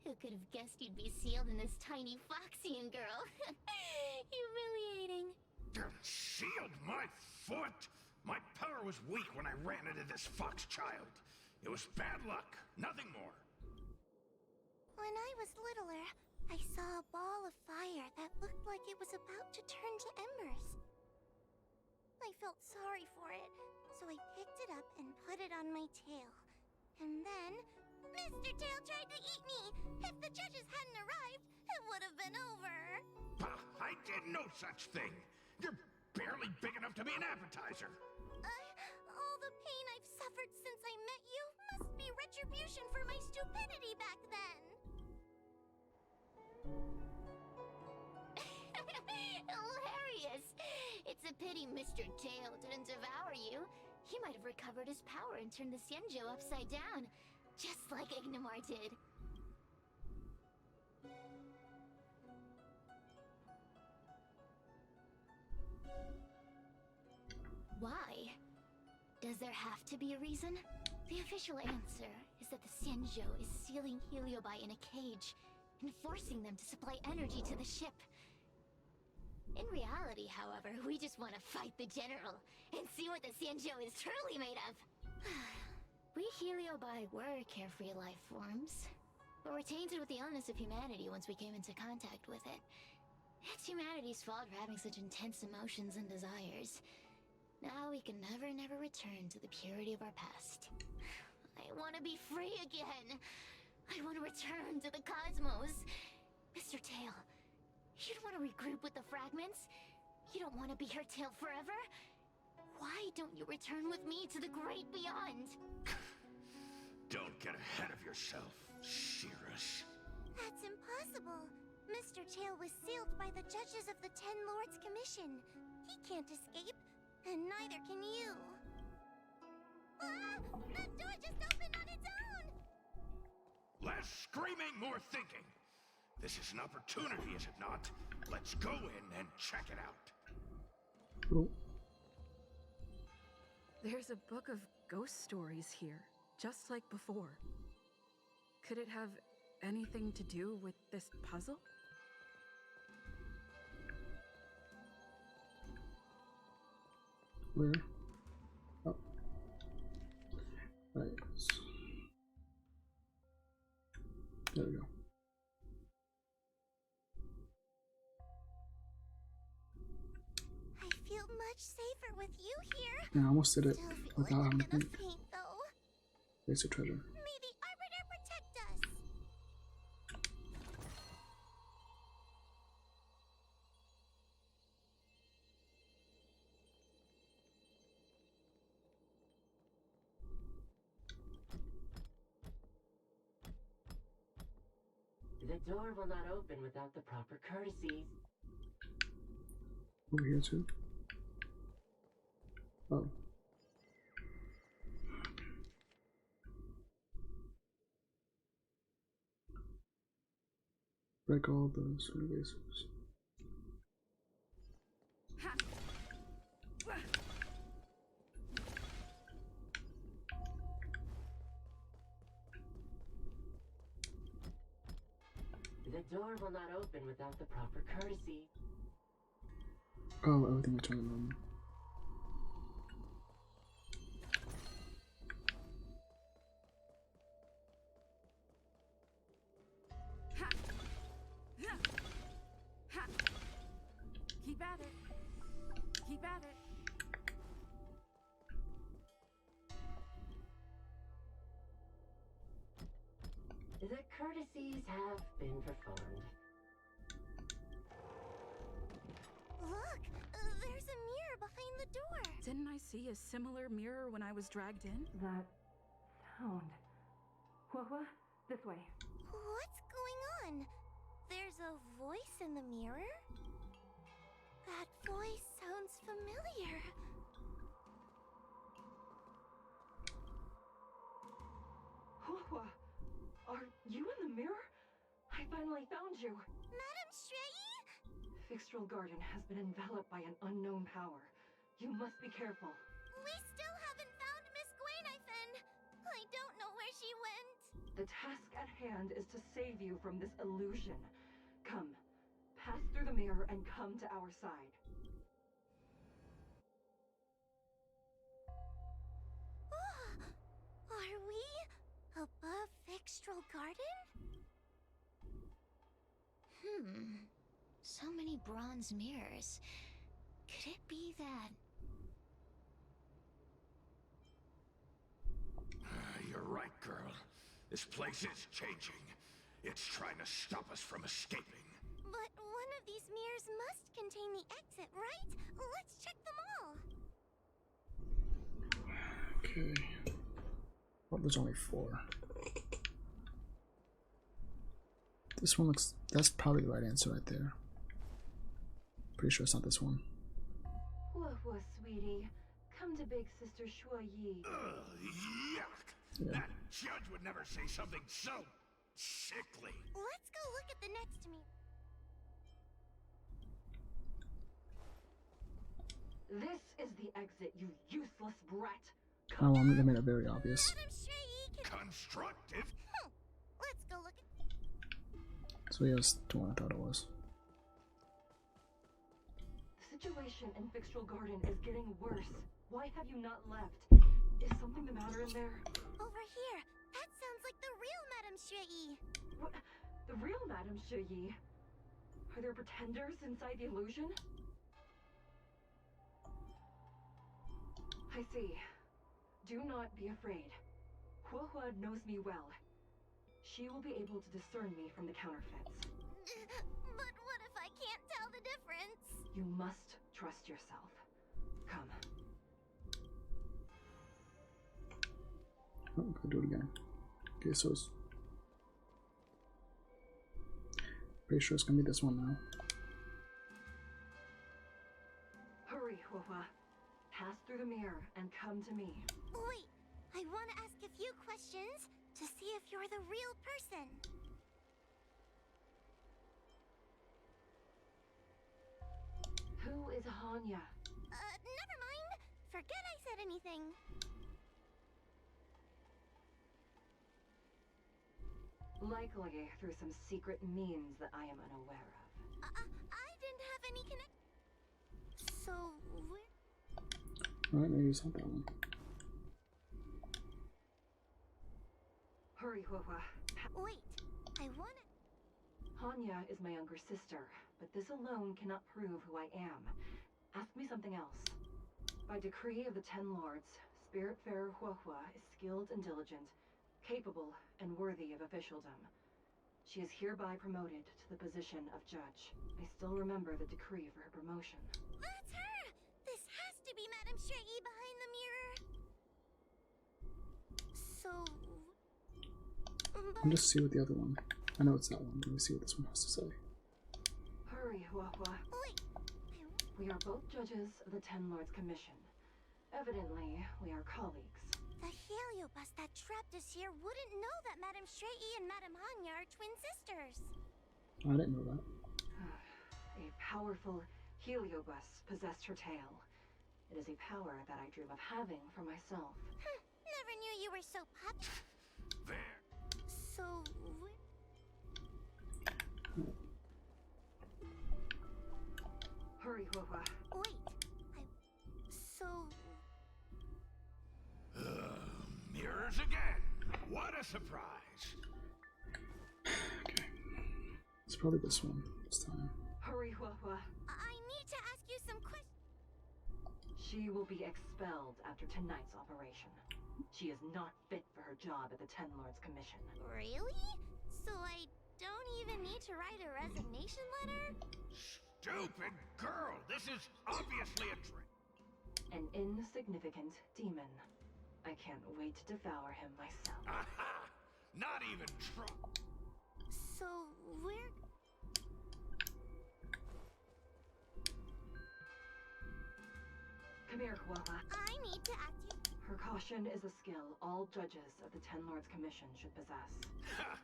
Who could have guessed you'd be sealed in this tiny Foxian girl? Humiliating. Sealed my foot? My power was weak when I ran into this fox child. It was bad luck, nothing more. When I was littler, I saw a ball of fire that looked like it was about to turn to embers. I felt sorry for it, so I picked it up and put it on my tail. And then, Mr. Tail tried to eat me! If the judges hadn't arrived, it would have been over! Bah, I did no such thing! You're barely big enough to be an appetizer! Oh, All the pain I've suffered since I met you must be retribution for my stupidity back then. Hilarious! It's a pity Mr. Tail didn't devour you. He might have recovered his power and turned the Xianzhou upside down, just like Ignimar did. Why? Does there have to be a reason? The official answer is that the Xianzhou is sealing Heliobi in a cage and forcing them to supply energy to the ship. In reality, however, we just want to fight the General and see what the Xianzhou is truly made of. We Heliobi were carefree life forms, but were tainted with the illness of humanity once we came into contact with it. It's humanity's fault for having such intense emotions and desires. Now we can never return to the purity of our past. I want to be free again. I want to return to the cosmos. Mr. Tail, you don't want to regroup with the fragments? You don't want to be her tail forever? Why don't you return with me to the great beyond? Don't get ahead of yourself, Cirrus. That's impossible. Mr. Tail was sealed by the judges of the Ten Lords Commission. He can't escape, and neither can you. Ah! The door just opened on its own! Less screaming, more thinking. This is an opportunity, is it not? Let's go in and check it out. Oh. There's a book of ghost stories here, just like before. Could it have anything to do with this puzzle? Where? Oh. Right. There we go. I feel much safer with you here. Yeah, I almost did it Still feel without like having to I'm gonna think. faint, though. There's a treasure. May the Arbiter protect us. The door will not open without the proper courtesies. Over here too. Oh. Break all the sort of bases. The door will not open without the proper courtesy. Oh, everything I turned on. Keep at it. Keep at it. The courtesies have been performed. Look, there's a mirror behind the door. Didn't I see a similar mirror when I was dragged in? That sound. What? This way. What's going on? There's a voice in the mirror? That voice sounds familiar. Hua, are you in the mirror? I finally found you. Madam Shrei? Fixtral Garden has been enveloped by an unknown power. You must be careful. We still haven't found Miss Gwainifin. I don't know where she went. The task at hand is to save you from this illusion. Come, pass through the mirror and come to our side. Are we above Fixtral Garden? So many bronze mirrors. Could it be that... You're right, girl. This place is changing. It's trying to stop us from escaping. But one of these mirrors must contain the exit, right? Let's check them all. Okay. Well, there's only 4. This one looks... That's probably the right answer right there. Pretty sure it's not this one. Whoa, sweetie. Come to Big Sister Shuo Yi. Yuck! Yeah. That judge would never say something so sickly. Let's go look at the next mirror. This is the exit, you useless brat. Oh, well, they made it very obvious. Madam Shui can... Constructive? Let's go look at... So yeah, it's the one I thought it was. The situation in Fixtral Garden is getting worse. Why have you not left? Is something the matter in there? Over here. That sounds like the real Madam Shui. What? The real Madame Shui? Are there pretenders inside the illusion? I see. Do not be afraid. Huohua knows me well. She will be able to discern me from the counterfeits. But what if I can't tell the difference? You must trust yourself. Come. Oh, go do it again. Okay, so it's... Pretty sure it's gonna be this one now. Hurry, Huohua. Pass through the mirror and come to me. Wait, I want to ask a few questions to see if you're the real person. Who is Hanya? Never mind. Forget I said anything. Likely through some secret means that I am unaware of. I didn't have any connect. So, where? Alright, maybe it's not that one. Hurry, Huohua. Wait, I wanna... Hanya is my younger sister, but this alone cannot prove who I am. Ask me something else. By decree of the Ten Lords, Spiritfarer Huohua is skilled and diligent, capable and worthy of officialdom. She is hereby promoted to the position of judge. I still remember the decree for her promotion. That's her! This has to be Madame Shui behind the mirror. So... I'll just see what the other one... I know it's that one. Let me see what this one has to say. Hurry, Huohua. Wait! We are both judges of the Ten Lords Commission. Evidently, we are colleagues. The Heliobus that trapped us here wouldn't know that Madame Shui and Madame Hanya are twin sisters. I didn't know that. A powerful Heliobus possessed her tail. It is a power that I dream of having for myself. Never knew you were so popular. There. So... Hurry, Huohua. Wait, So... Mirrors again. What a surprise. Okay. It's probably this one this time. Hurry, Huohua. I need to ask you some questions. She will be expelled after tonight's operation. She is not fit for her job at the Ten Lords Commission. Really? So I don't even need to write a resignation letter? Stupid girl! This is obviously a trick. An insignificant demon. I can't wait to devour him myself. Aha! Not even try. So, we're... Come here, Huohua. I need to act you... Her caution is a skill all judges of the Ten Lords Commission should possess. Ha!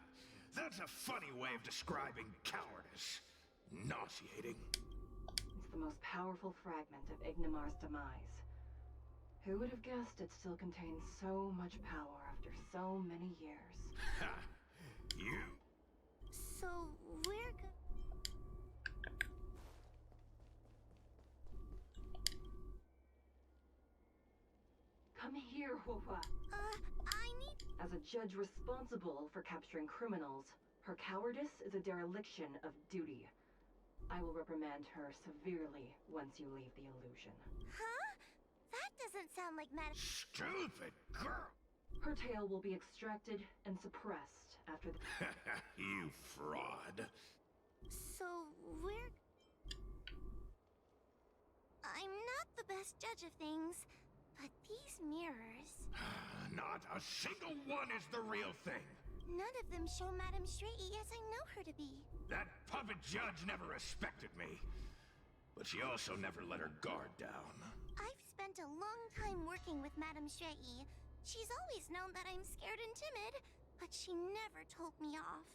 That's a funny way of describing cowardice. Nauseating. It's the most powerful fragment of Ignimar's demise. Who would have guessed it still contains so much power after so many years? Ha! You... So, we're... Come here, Huohua. I need... As a judge responsible for capturing criminals, her cowardice is a dereliction of duty. I will reprimand her severely once you leave the illusion. Huh? That doesn't sound like Madame... Stupid girl! Her tail will be extracted and suppressed after the... You fraud. So, we're... I'm not the best judge of things, But these mirrors... Not a single one is the real thing. None of them show Madame Straighty as I know her to be. That puppet judge never respected me. But she also never let her guard down. I've spent a long time working with Madame Straighty. She's always known that I'm scared and timid, but she never told me off.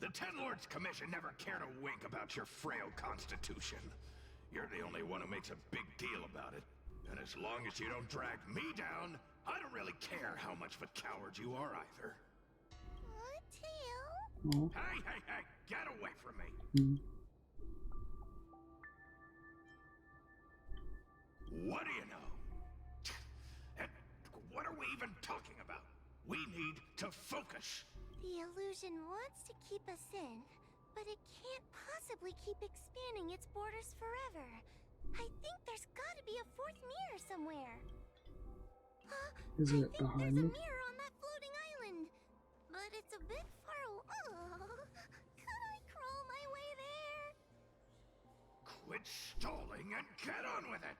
The Ten Lords Commission never cared a wink about your frail constitution. You're the only one who makes a big deal about it. And as long as you don't drag me down, I don't really care how much of a coward you are either. What, Tail? Oh. Hey, get away from me! What do you know? And what are we even talking about? We need to focus. The illusion wants to keep us in, but it can't possibly keep expanding its borders forever. I think there's gotta be a fourth mirror somewhere. Is it I think behind there's me? a mirror on that floating island, but it's a bit far away. Could I crawl my way there? Quit stalling and get on with it!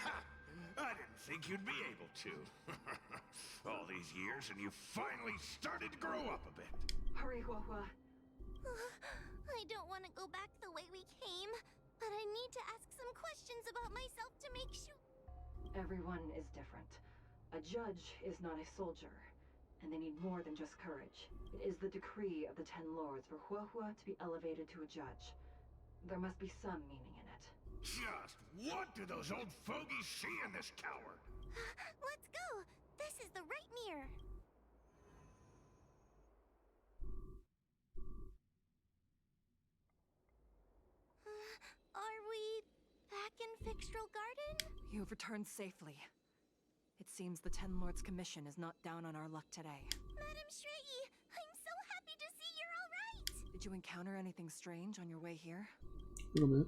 Ha! I didn't think you'd be able to. All these years and you finally started to grow up a bit. Hurry, Huahua. I don't want to go back the way we came, but I need to ask some questions about myself to make sure. Everyone is different. A judge is not a soldier, and they need more than just courage. It is the decree of the Ten Lords for Huahua to be elevated to a judge. There must be some meaning in it. Just what do those old fogies see in this coward? Let's go! This is the right mirror. Are we back in Fixtral Garden? You have returned safely. It seems the Ten Lords Commission is not down on our luck today. Madame Straighty, I'm so happy to see you're all right! Did you encounter anything strange on your way here? A little bit.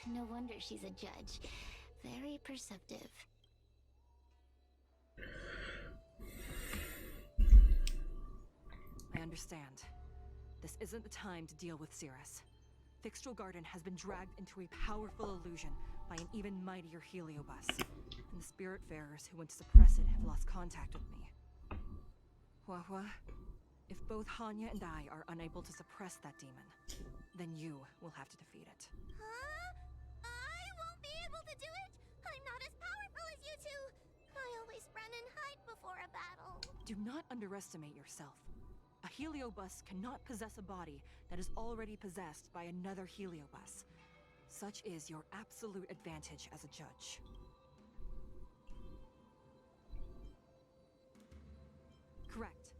No wonder she's a judge. Very perceptive. I understand. This isn't the time to deal with Cirrus. Fixtral Garden has been dragged into a powerful illusion by an even mightier Heliobus, and the Spiritfarers who went to suppress it have lost contact with me. Huahua, if both Hanya and I are unable to suppress that demon, then you will have to defeat it. Huh? I won't be able to do it! I'm not as powerful as you two! I always run and hide before a battle. Do not underestimate yourself. A Heliobus cannot possess a body that is already possessed by another Heliobus. Such is your absolute advantage as a judge. Correct.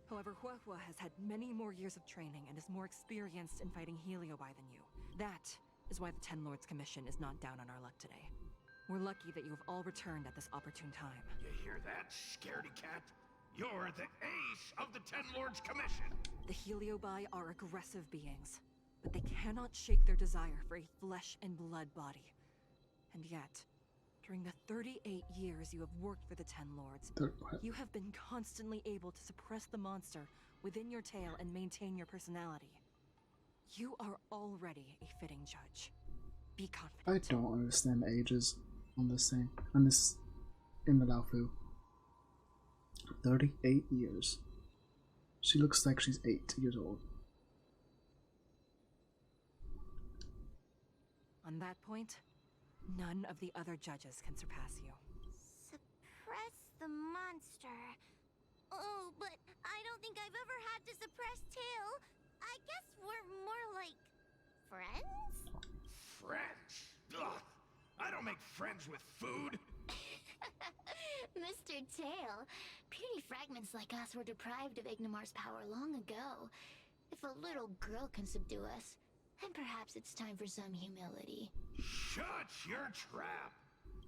However, Huahua has had many more years of training and is more experienced in fighting Heliobi than you. That is why the Ten Lords Commission is not down on our luck today. We're lucky that you have all returned at this opportune time. You hear that, scaredy cat? You're the ace of the Ten Lords Commission! The Heliobi are aggressive beings, but they cannot shake their desire for a flesh and blood body. And yet, during the 38 years you have worked for the Ten Lords, you have been constantly able to suppress the monster within your tail and maintain your personality. You are already a fitting judge. Be confident. I don't understand ages on this thing. On this in the Laofu. 38 years. She looks like she's 8 years old. On that point, none of the other judges can surpass you. Suppress the monster. Oh, but I don't think I've ever had to suppress Tail. I guess we're more like friends? Friends? Ugh! I don't make friends with food! Mr. Tail, puny fragments like us were deprived of Ignimar's power long ago. If a little girl can subdue us, then perhaps it's time for some humility. Shut your trap!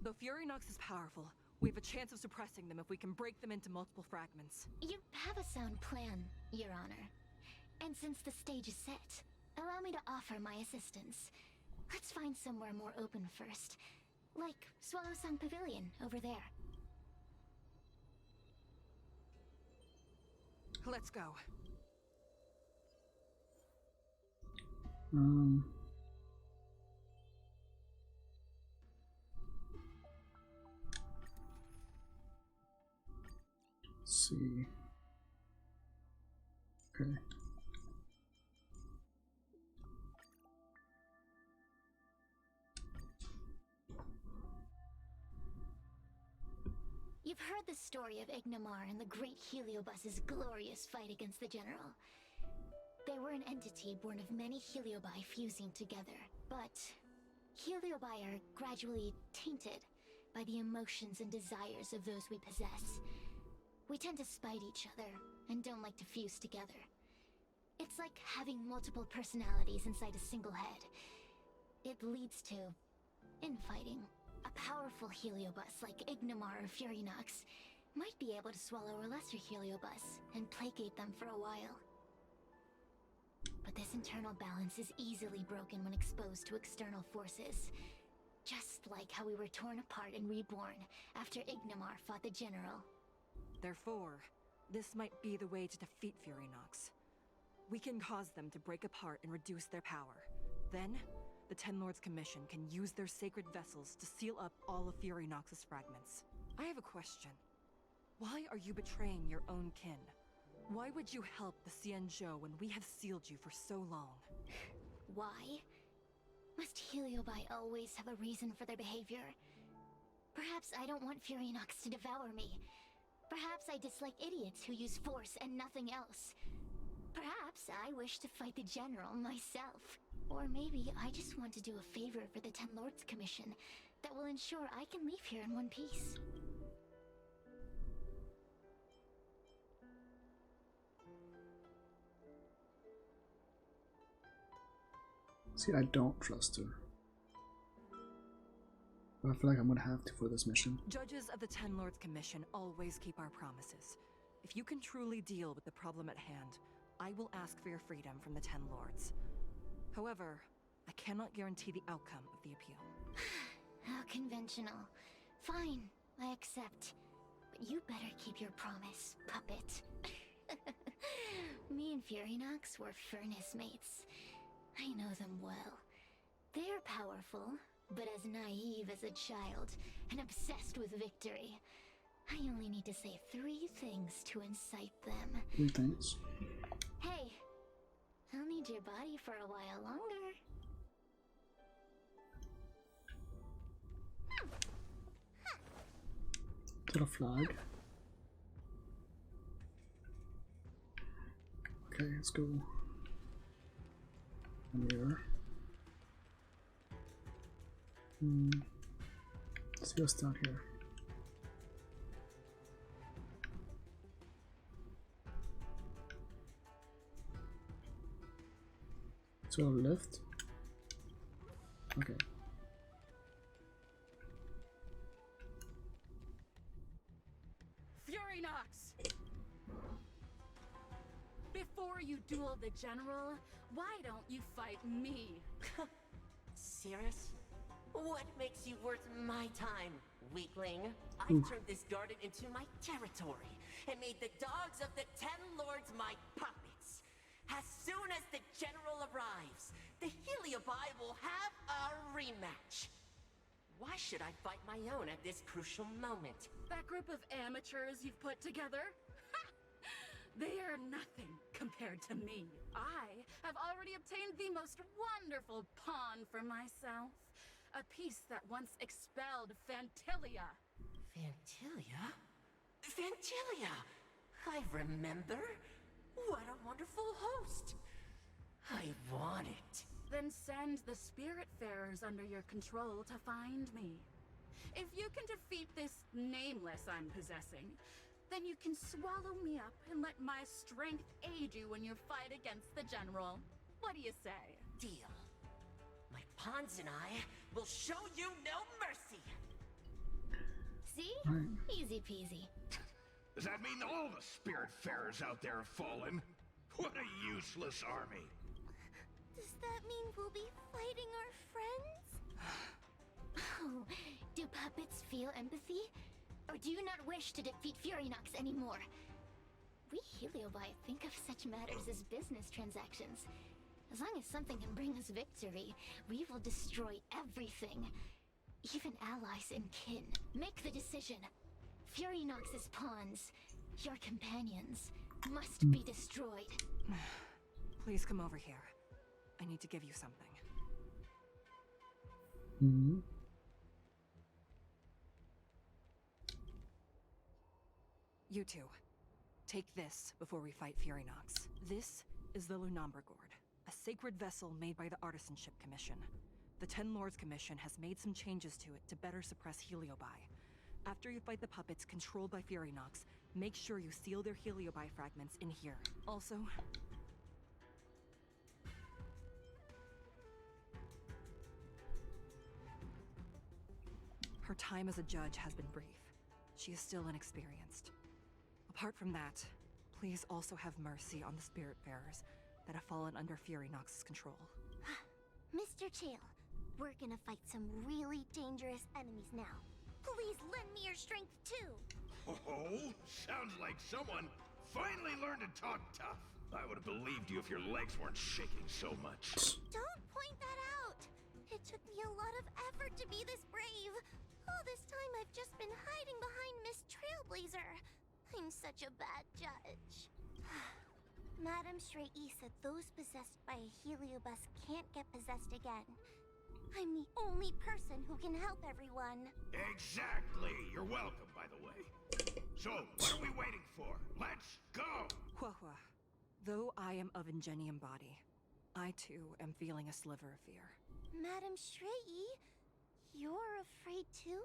Though Furynox is powerful, we have a chance of suppressing them if we can break them into multiple fragments. You have a sound plan, Your Honor. And since the stage is set, allow me to offer my assistance. Let's find somewhere more open first. Like Swallowsong Pavilion, over there. Let's go. Let's see. Okay. You've heard the story of Ignomar and the great Heliobus's glorious fight against the General. They were an entity born of many Heliobi fusing together, but Heliobi are gradually tainted by the emotions and desires of those we possess. We tend to spite each other and don't like to fuse together. It's like having multiple personalities inside a single head. It leads to infighting. A powerful Heliobus like Ignomar or Furinox might be able to swallow a lesser Heliobus and placate them for a while. But this internal balance is easily broken when exposed to external forces. Just like how we were torn apart and reborn after Ignomar fought the General. Therefore, this might be the way to defeat Furinox. We can cause them to break apart and reduce their power. Then, the Ten Lords Commission can use their sacred vessels to seal up all of Furinox's fragments. I have a question. Why are you betraying your own kin? Why would you help the Xianzhou when we have sealed you for so long? Why? Must Heliobi always have a reason for their behavior? Perhaps I don't want Furinox to devour me. Perhaps I dislike idiots who use force and nothing else. Perhaps I wish to fight the General myself. Or maybe I just want to do a favor for the Ten Lords Commission that will ensure I can leave here in one piece. See, I don't trust her. But I feel like I'm gonna have to for this mission. Judges of the Ten Lords Commission always keep our promises. If you can truly deal with the problem at hand, I will ask for your freedom from the Ten Lords. However, I cannot guarantee the outcome of the appeal. How conventional. Fine, I accept. But you better keep your promise, puppet. Me and Furinox were furnace mates. I know them well. They're powerful, but as naive as a child, and obsessed with victory. I only need to say 3 things to incite them. 3 things. Hey, I'll need your body for a while longer. To the flag. Okay, let's go. Here. Let's see what's down here. So left. Okay. Furinox! Before you duel the General, why don't you fight me? Cirrus? What makes you worth my time, weakling? I've turned this garden into my territory and made the dogs of the Ten Lords my puppets. As soon as the General arrives, the Heliobi will have a rematch. Why should I fight my own at this crucial moment? That group of amateurs you've put together? They are nothing compared to me. I have already obtained the most wonderful pawn for myself. A piece that once expelled Phantilia. Phantilia? Phantilia! I remember. What a wonderful host. I want it. Then send the Spiritfarers under your control to find me. If you can defeat this nameless I'm possessing, then you can swallow me up and let my strength aid you in your fight against the General. What do you say? Deal. My pawns and I will show you no mercy. See? Easy peasy. Does that mean all the Spiritfarers out there have fallen? What a useless army. Does that mean we'll be fighting our friends? Oh, do puppets feel empathy? Or do you not wish to defeat Furinox anymore? We Heliobi think of such matters as business transactions. As long as something can bring us victory, we will destroy everything. Even allies and kin. Make the decision. Furynox's pawns, your companions, must be destroyed. Please come over here. I need to give you something. You two, take this before we fight Furynox. This is the Lunamber Gourd, a sacred vessel made by the Artisanship Commission. The Ten Lords Commission has made some changes to it to better suppress Heliobi. After you fight the puppets controlled by Furynox, make sure you seal their Heliobi fragments in here. Also, her time as a judge has been brief. She is still inexperienced. Apart from that, please also have mercy on the Spiritfarers that have fallen under Furynox's control. Mr. Chill, we're gonna fight some really dangerous enemies now. Please lend me your strength too. Oh, sounds like someone finally learned to talk tough. I would have believed you if your legs weren't shaking so much. Don't point that out. It took me a lot of effort to be this brave. All this time I've just been hiding behind Miss Trailblazer. I'm such a bad judge. Madame Shrey said those possessed by a Heliobus can't get possessed again. I'm the only person who can help everyone. Exactly. You're welcome, by the way. So, what are we waiting for? Let's go! Huahua, though I am of Ingenium body, I too am feeling a sliver of fear. Madame Shrey, you're afraid too?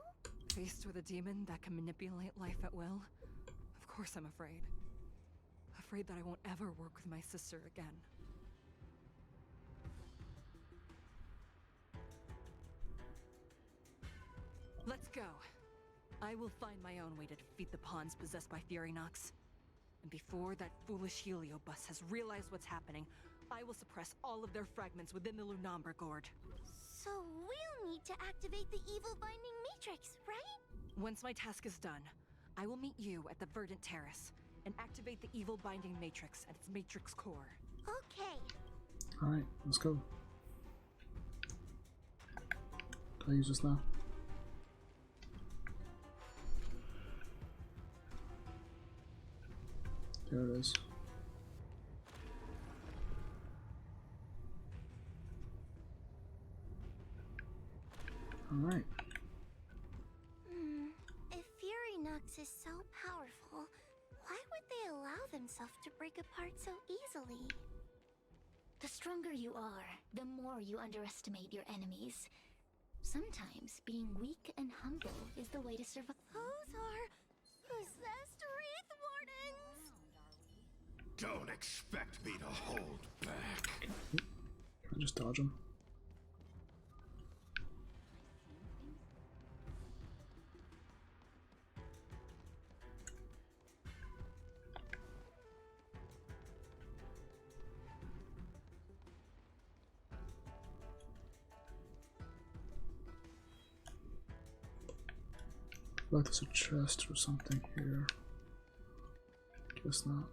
Faced with a demon that can manipulate life at will, of course I'm afraid. Afraid that I won't ever work with my sister again. Let's go. I will find my own way to defeat the pawns possessed by Furynox. And before that foolish Heliobus has realized what's happening, I will suppress all of their fragments within the Lunamber Gourd. So we'll need to activate the evil binding matrix, right? Once my task is done, I will meet you at the Verdant Terrace and activate the evil binding matrix at its matrix core. Okay. Alright, let's go. Can I use this now? There it is. Alright. If Furynox is so powerful, why would they allow themselves to break apart so easily? The stronger you are, the more you underestimate your enemies. Sometimes being weak and humble is the way to survive. Those are possessed Wraith Wardens! Don't expect me to hold back. Can I just dodge him? Like there's a chest or something here. Guess not.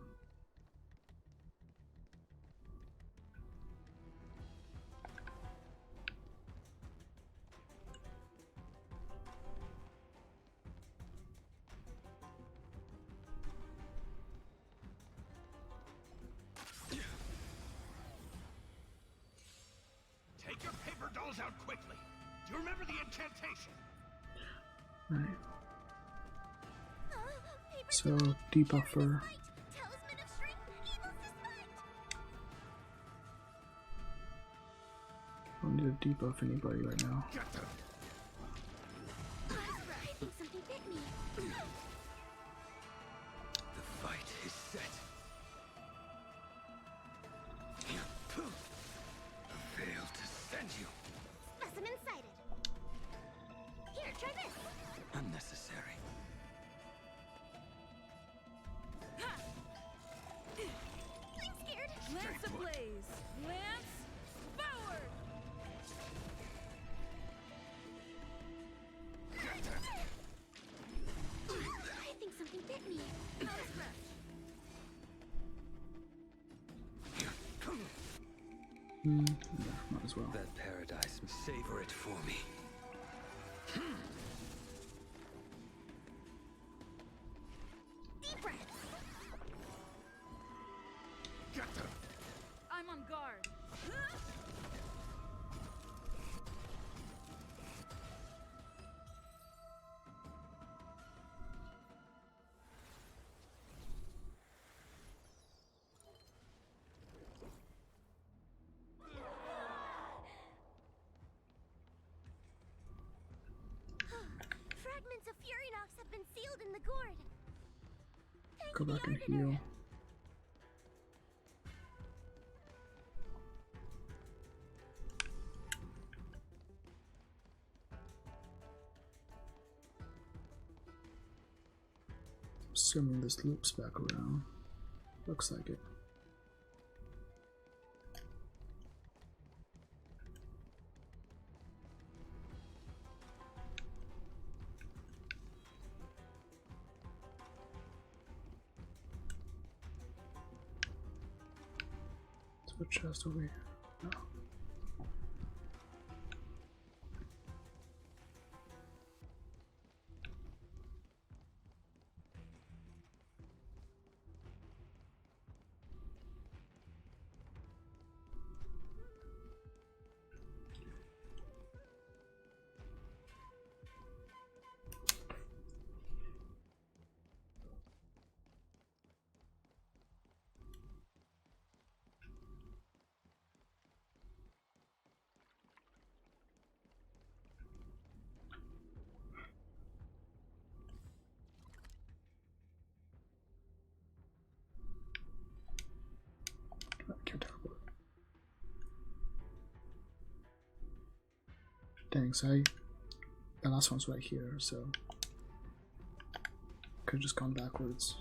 Take your paper dolls out quickly. Do you remember the incantation? Right. So, debuffer. Talisman of Strength, Evil's Despite! I don't need to debuff anybody right now. I think something bit me. The fight is set. Failed to send you. Specimen sighted. Here, try this. Unnecessary. I'm scared. Lance ablaze! Lance forward! Yeah, might as well. That paradise, savor it for me. Deep breath. Get them. I'm on guard. Fragments of Furinox have been sealed in the gourd. Thank Go the back and Arbiter. heal. Assuming this loops back around. Looks like it. Is there a chest over here? No. I can't teleport. Dang, so the last one's right here, so could have just gone backwards.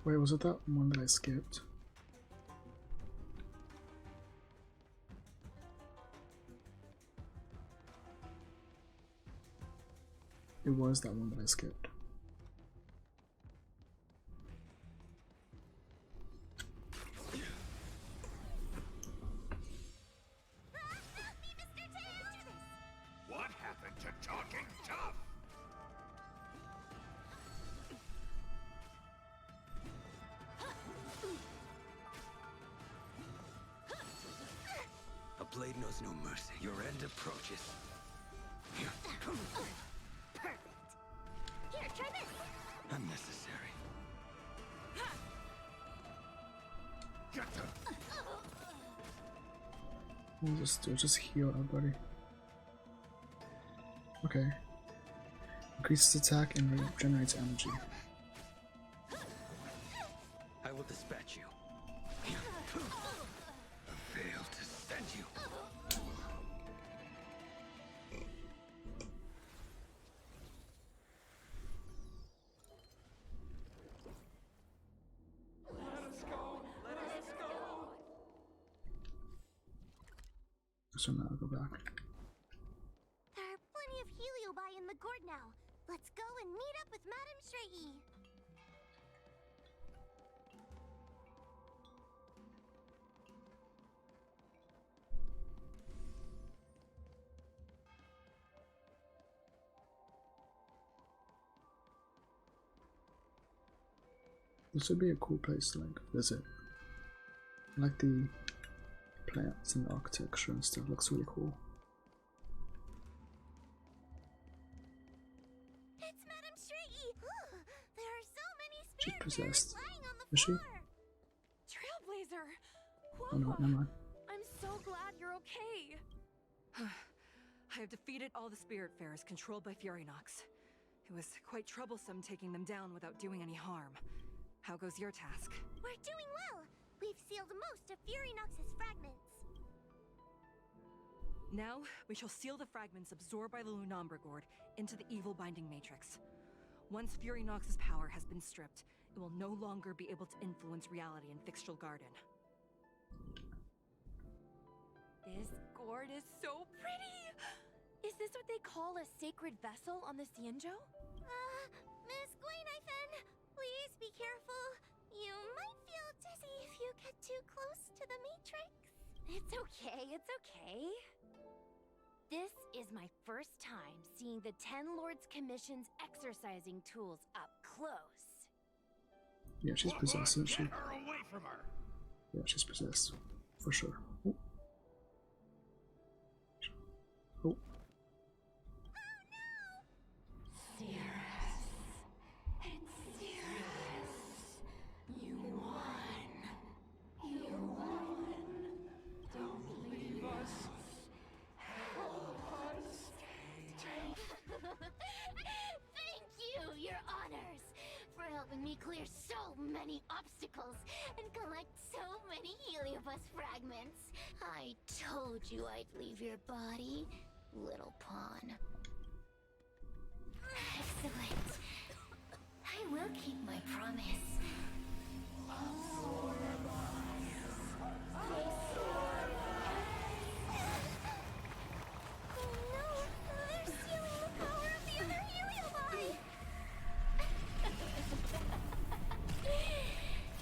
Wait, was it that one that I skipped? It was that one that I skipped. What happened to talking tough? A blade knows no mercy. Your end approaches. Perfect. Here, try this. Unnecessary. Get them. We'll just heal everybody. Okay. Increases attack and regenerates energy. I will dispatch you. Fail to send you. So now I'll go back. There are plenty of heliobi in the gourd now. Let's go and meet up with Madame Shrey. This would be a cool place to like visit. I like the plants and the architecture and stuff. Looks really cool. It's Madame Shrey. There are so many She's spirit possessed. lying on the Is she? floor. Trailblazer! Oh no, never mind. I'm so glad you're okay. I have defeated all the Spiritfarers controlled by Furinox. It was quite troublesome taking them down without doing any harm. How goes your task? We're doing well. We've sealed most of Furinox's fragments. Now, we shall seal the fragments absorbed by the Lunambra Gourd into the evil binding matrix. Once Furinox's power has been stripped, it will no longer be able to influence reality in Fixtral Garden. This gourd is so pretty! Is this what they call a sacred vessel on the Xianzhou? Miss Guinevere, please be careful. You might feel dizzy if you get too close to the Matrix. It's okay, it's okay. This is my first time seeing the Ten Lords Commission's exercising tools up close. Yeah, she's possessed, isn't she? Get her away from her! Yeah, she's possessed. For sure. Oh. Oh. Cirrus. It's Cirrus. You won. You won. Don't leave us. Help us. Thank you, Your Honors, for helping me clear so many obstacles and collect so many Heliobus fragments. I told you I'd leave your body, little pawn. Excellent. I will keep my promise. Oh no, they're stealing the power of the other Heliobi!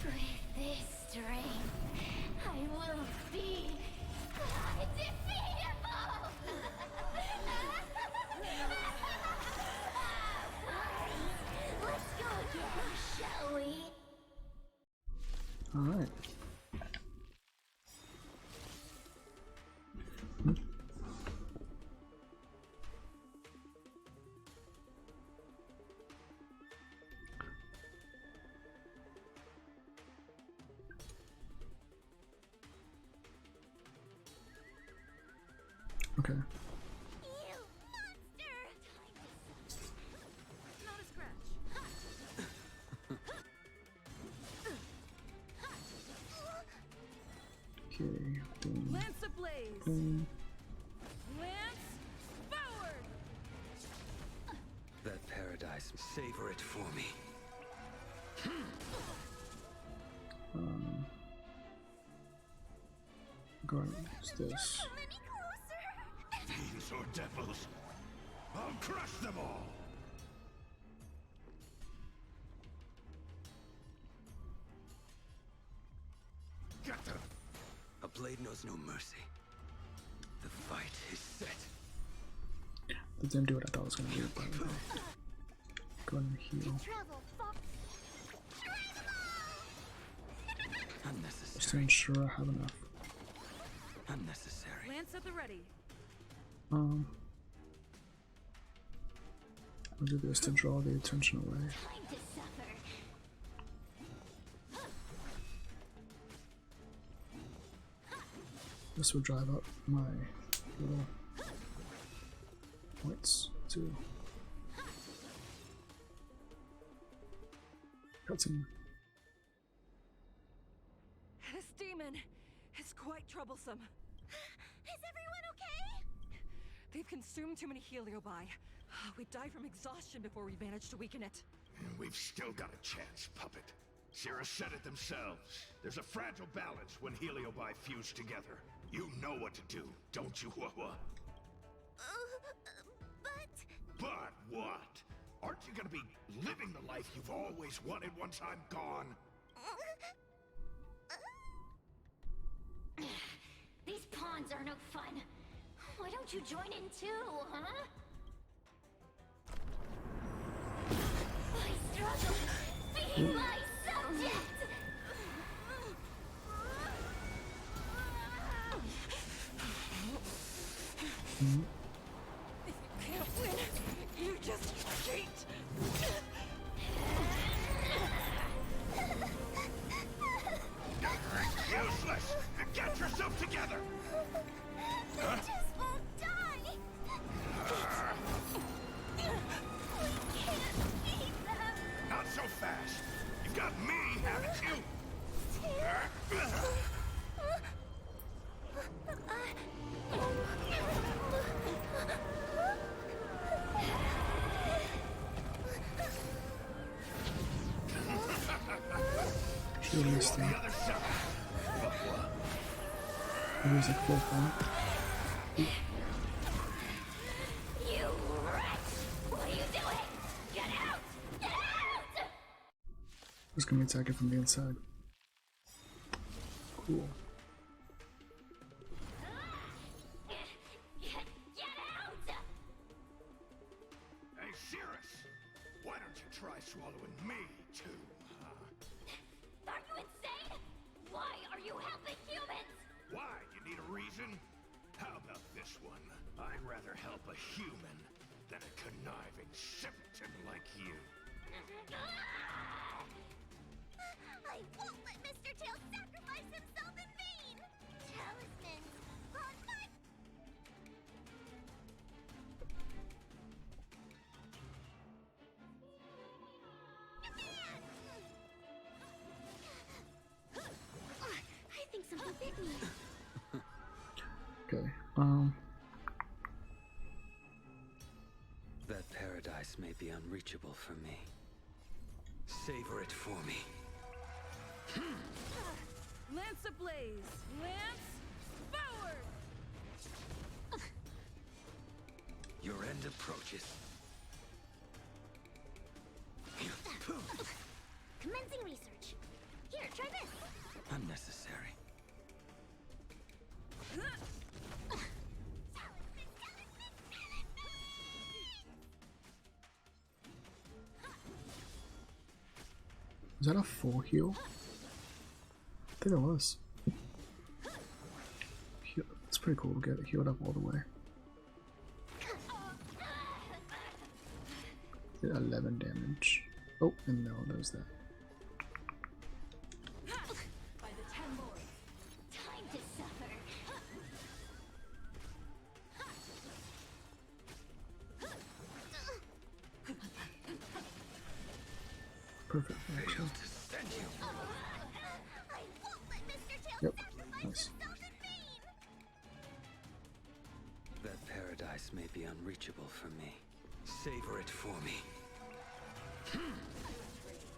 With this strength, I will be undefeatable! Let's go again, shall we? Alright. Okay. You monster! Not a scratch. Okay. Boom. Lance ablaze. Boom. Lance forward. That paradise, savor it for me. Go ahead and use this. Many closer! Fiends or devils, I'll crush them all! Get them! A blade knows no mercy. The fight is set. That didn't do what I thought it was gonna do, by the way. Go ahead and heal. Travel, Fox! Just to Unnecessary. ensure I have enough. Unnecessary. Lance at the ready. I'll do this to draw the attention away. Time to suffer. This will drive up my little points too. Cutscene. This demon is quite troublesome. Is everyone okay? They've consumed too many Heliobi. We'd die from exhaustion before we managed to weaken it. And we've still got a chance, Puppet. Cirrus said it themselves. There's a fragile balance when Heliobi fuse together. You know what to do, don't you, Huahua? But what? Aren't you gonna be living the life you've always wanted once I'm gone? These pawns are no fun. Why don't you join in too, huh? I struggle. Be my subject! If you can't win, you just cheat! Useless! Get yourself together! They just won't die! We can't beat them! Not so fast! You've got me, haven't you? Kill this thing. It was like 4 point. You wretch! What are you doing? Get out! Get out! Who's gonna attack it from the inside? Cool. Get out! Hey, Cirrus! Why don't you try swallowing me, too, huh? Are you insane? Why are you helping humans? Why? You need a reason? How about this one? I'd rather help a human than a conniving simpleton like you. I won't let Mr. Tail sacrifice himself in vain! Talismans on my... I think something bit me. Okay, That paradise may be unreachable for me. Savor it for me. Lance ablaze! Lance forward! Your end approaches. Commencing research. Here, try this. Unnecessary. is that a full heal? I think it was. It's pretty cool to get it healed up all the way. Did 11 damage. Oh, and no, there's that. By the Ten Lords. Time to suffer. Perfect. Actually. I won't let Mr. Tail Yep. sacrifice Nice. himself in vain! That paradise may be unreachable for me. Savor it for me.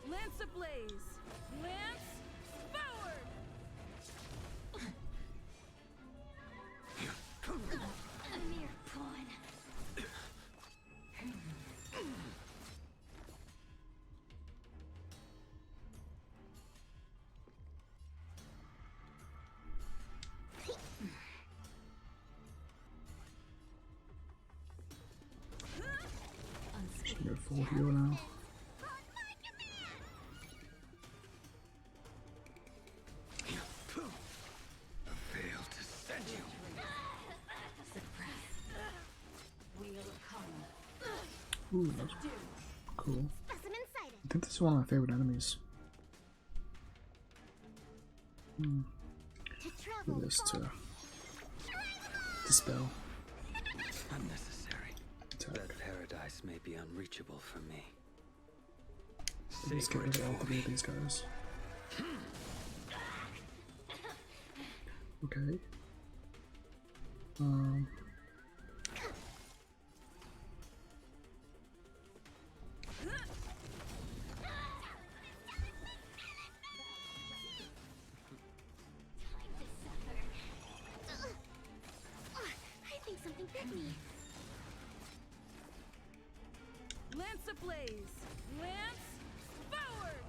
Lance ablaze! Lance forward! A mere pawn. Should get full heal now. Fail to send you. Ooh, that's cool. Specimen sighted. I think this is one of my favorite enemies. To Do travel this far. to dispel. Unnecessary. Attack. That paradise may be unreachable for me. Let's get Savor rid it of all for 3 me. of these guys. Okay. Time to suffer. I think something bit me. Lance ablaze! Lance forward!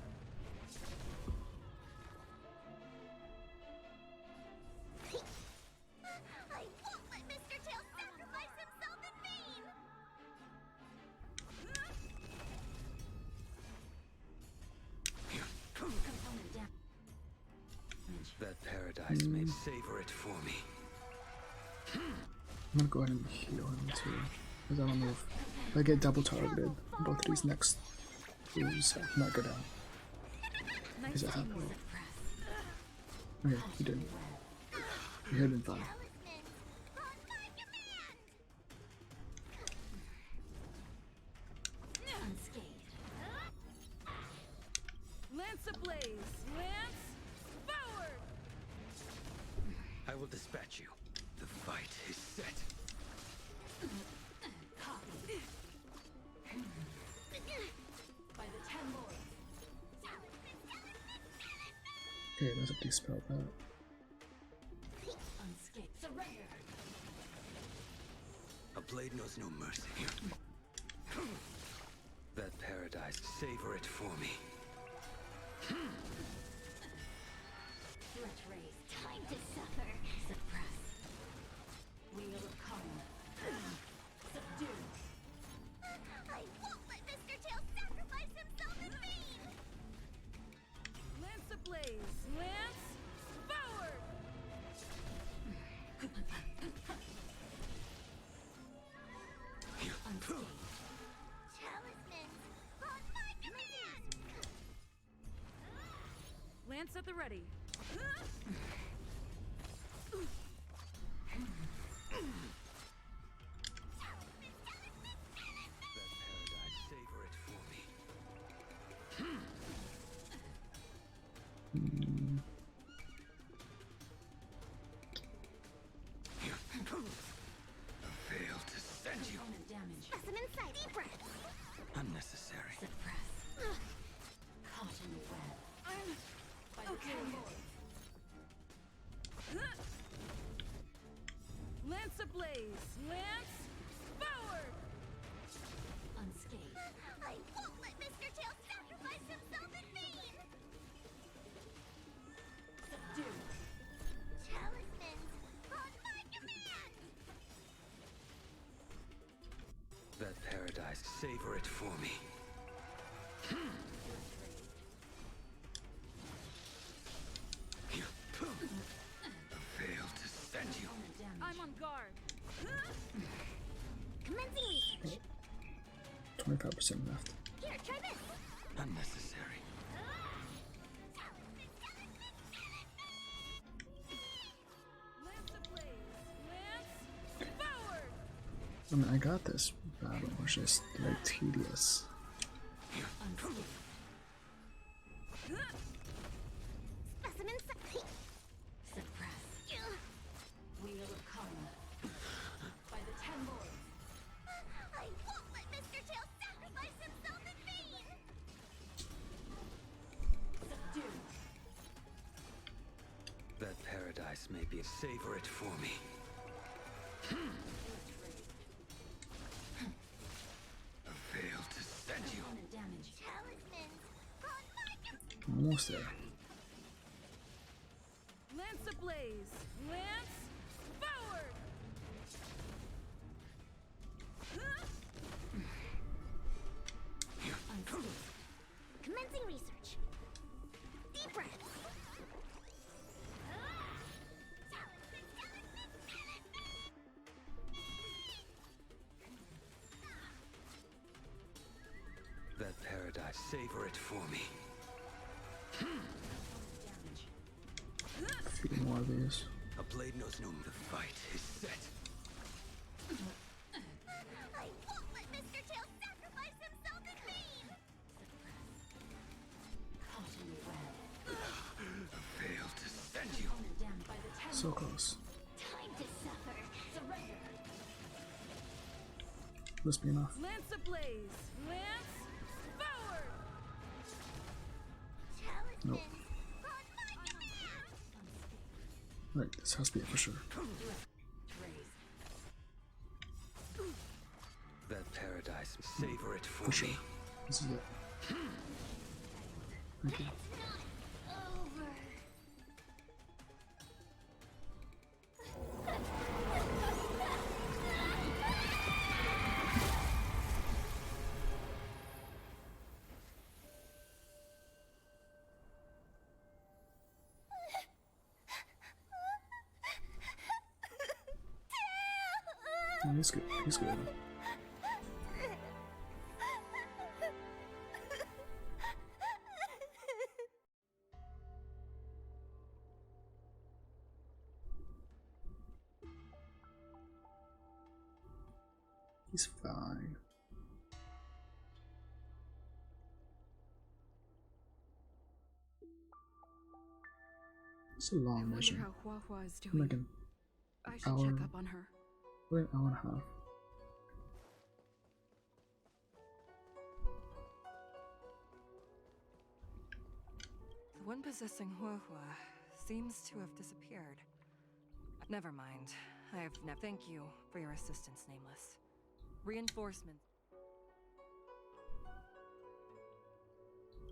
I won't let Mr. Tail sacrifice himself in vain! That paradise may savor it for me. I'm gonna go ahead and heal him too. Because I don't know if I get double targeted on both of these next moves, I might go down. Is that happening? Okay, he didn't. He had been fine. Talismans on my command! Unscathed. Lance ablaze! Lance forward! I will dispatch you. The fight is set. Copy. By the Ten Lords. Okay, let's dispel that. Unscathed. Surrender. A blade knows no mercy. That paradise, savor it for me. Threat raised. Time to suffer. Suppress. Wheel of karma. Subdue. I won't let Mr. Tail sacrifice himself in vain! Lance ablaze! Lance forward! Talismans, on my command! Lance at the ready. Savor it for me. Fail to send you. Opponent damage. Specimen sight, deep breath. Unnecessary. Suppress. Caught in the web. By the Tailor. Lance ablaze! Lance forward! Unscathed. I won't let Mr. Tail sacrifice himself in vain! Subdue. Talismans, on my command! That paradise, savor it for me. Fail to send you. Opponent damage. I'm on guard. Commencing research. 25% left. Here, try this! Unnecessary. Lance ablaze! Lance forward! I mean, I got this battle. It's just like tedious. Unscathed. Specimen sight. Suppress. Wheel of karma. By the Ten Lords. I won't let Mr. Tail sacrifice himself in vain! Subdue. That paradise may be. Savor it for me. Fail to send you. Opponent damage. Talismans, on my command! Almost there. Lance ablaze! Lance forward! Unscathed. Commencing research. Deep breath. That paradise, savor it for me. Damage. A few more of these. A blade knows no. The fight is set. I won't let Mr. Tail sacrifice himself in vain! Caught in the web. Fail to send you. Opponent damaged by the Ten So Lords. close. Time to suffer. Surrender. Must be enough. Lance ablaze! Lance forward! Talismans, Nope. on my command! Right, this has to be it for sure. Raise. That paradise, savor it for For sure. me. This is it. Thank you. Over. Oh, he's good. He's good. He's fine. It's a I long wonder mission. how Hua Hua is I'm doing. like an I should hour- check up on her. we're an hour and a half. one possessing Huohua seems to have disappeared. Never mind. Thank you for your assistance, Nameless. Reinforcements.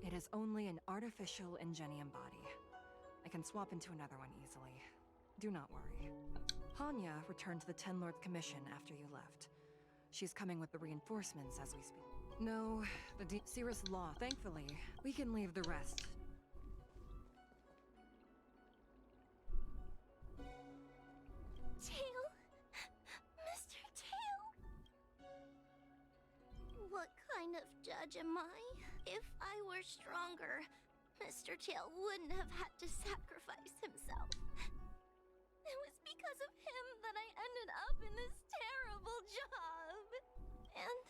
It is only an artificial Ingenium body. I can swap into another one easily. Do not worry. Hanya returned to the Ten Lords Commission after you left. She's coming with the reinforcements as we speak. No, the Cirrus Law. Thankfully, we can leave the rest. Tail? Mr. Tail? What kind of judge am I? If I were stronger, Mr. Tail wouldn't have had to sacrifice himself. It was because of him that I ended up in this terrible job. And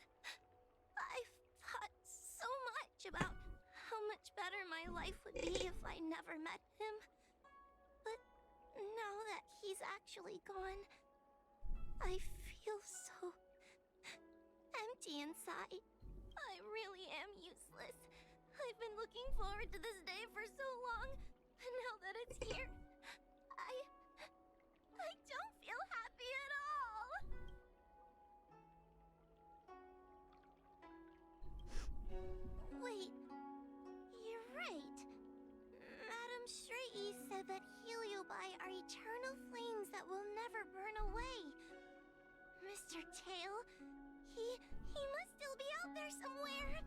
I've thought so much about how much better my life would be if I never met him. But now that he's actually gone, I feel so empty inside. I really am useless. I've been looking forward to this day for so long, and now that it's here, I don't feel happy at all. Wait, you're right. Madame Straighty said that Heliobi are eternal flames that will never burn away. Mr. Tail, he must still be out there somewhere.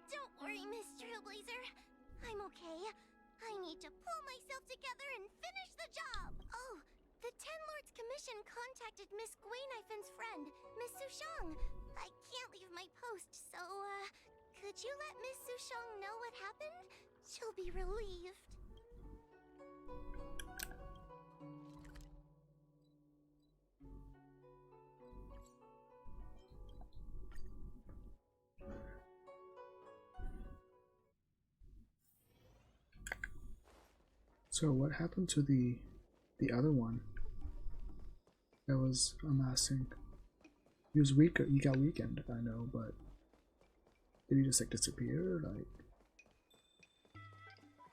Don't worry, Miss Trailblazer. I'm okay. I need to pull myself together and finish the job. Oh, the Ten Lords Commission contacted Miss Guinaifin's friend, Miss Sushang. I can't leave my post, so, could you let Miss Sushang know what happened? She'll be relieved. So what happened to the other one? That was amassing. He was weaker. He got weakened, I know, but did he just like disappear? Like,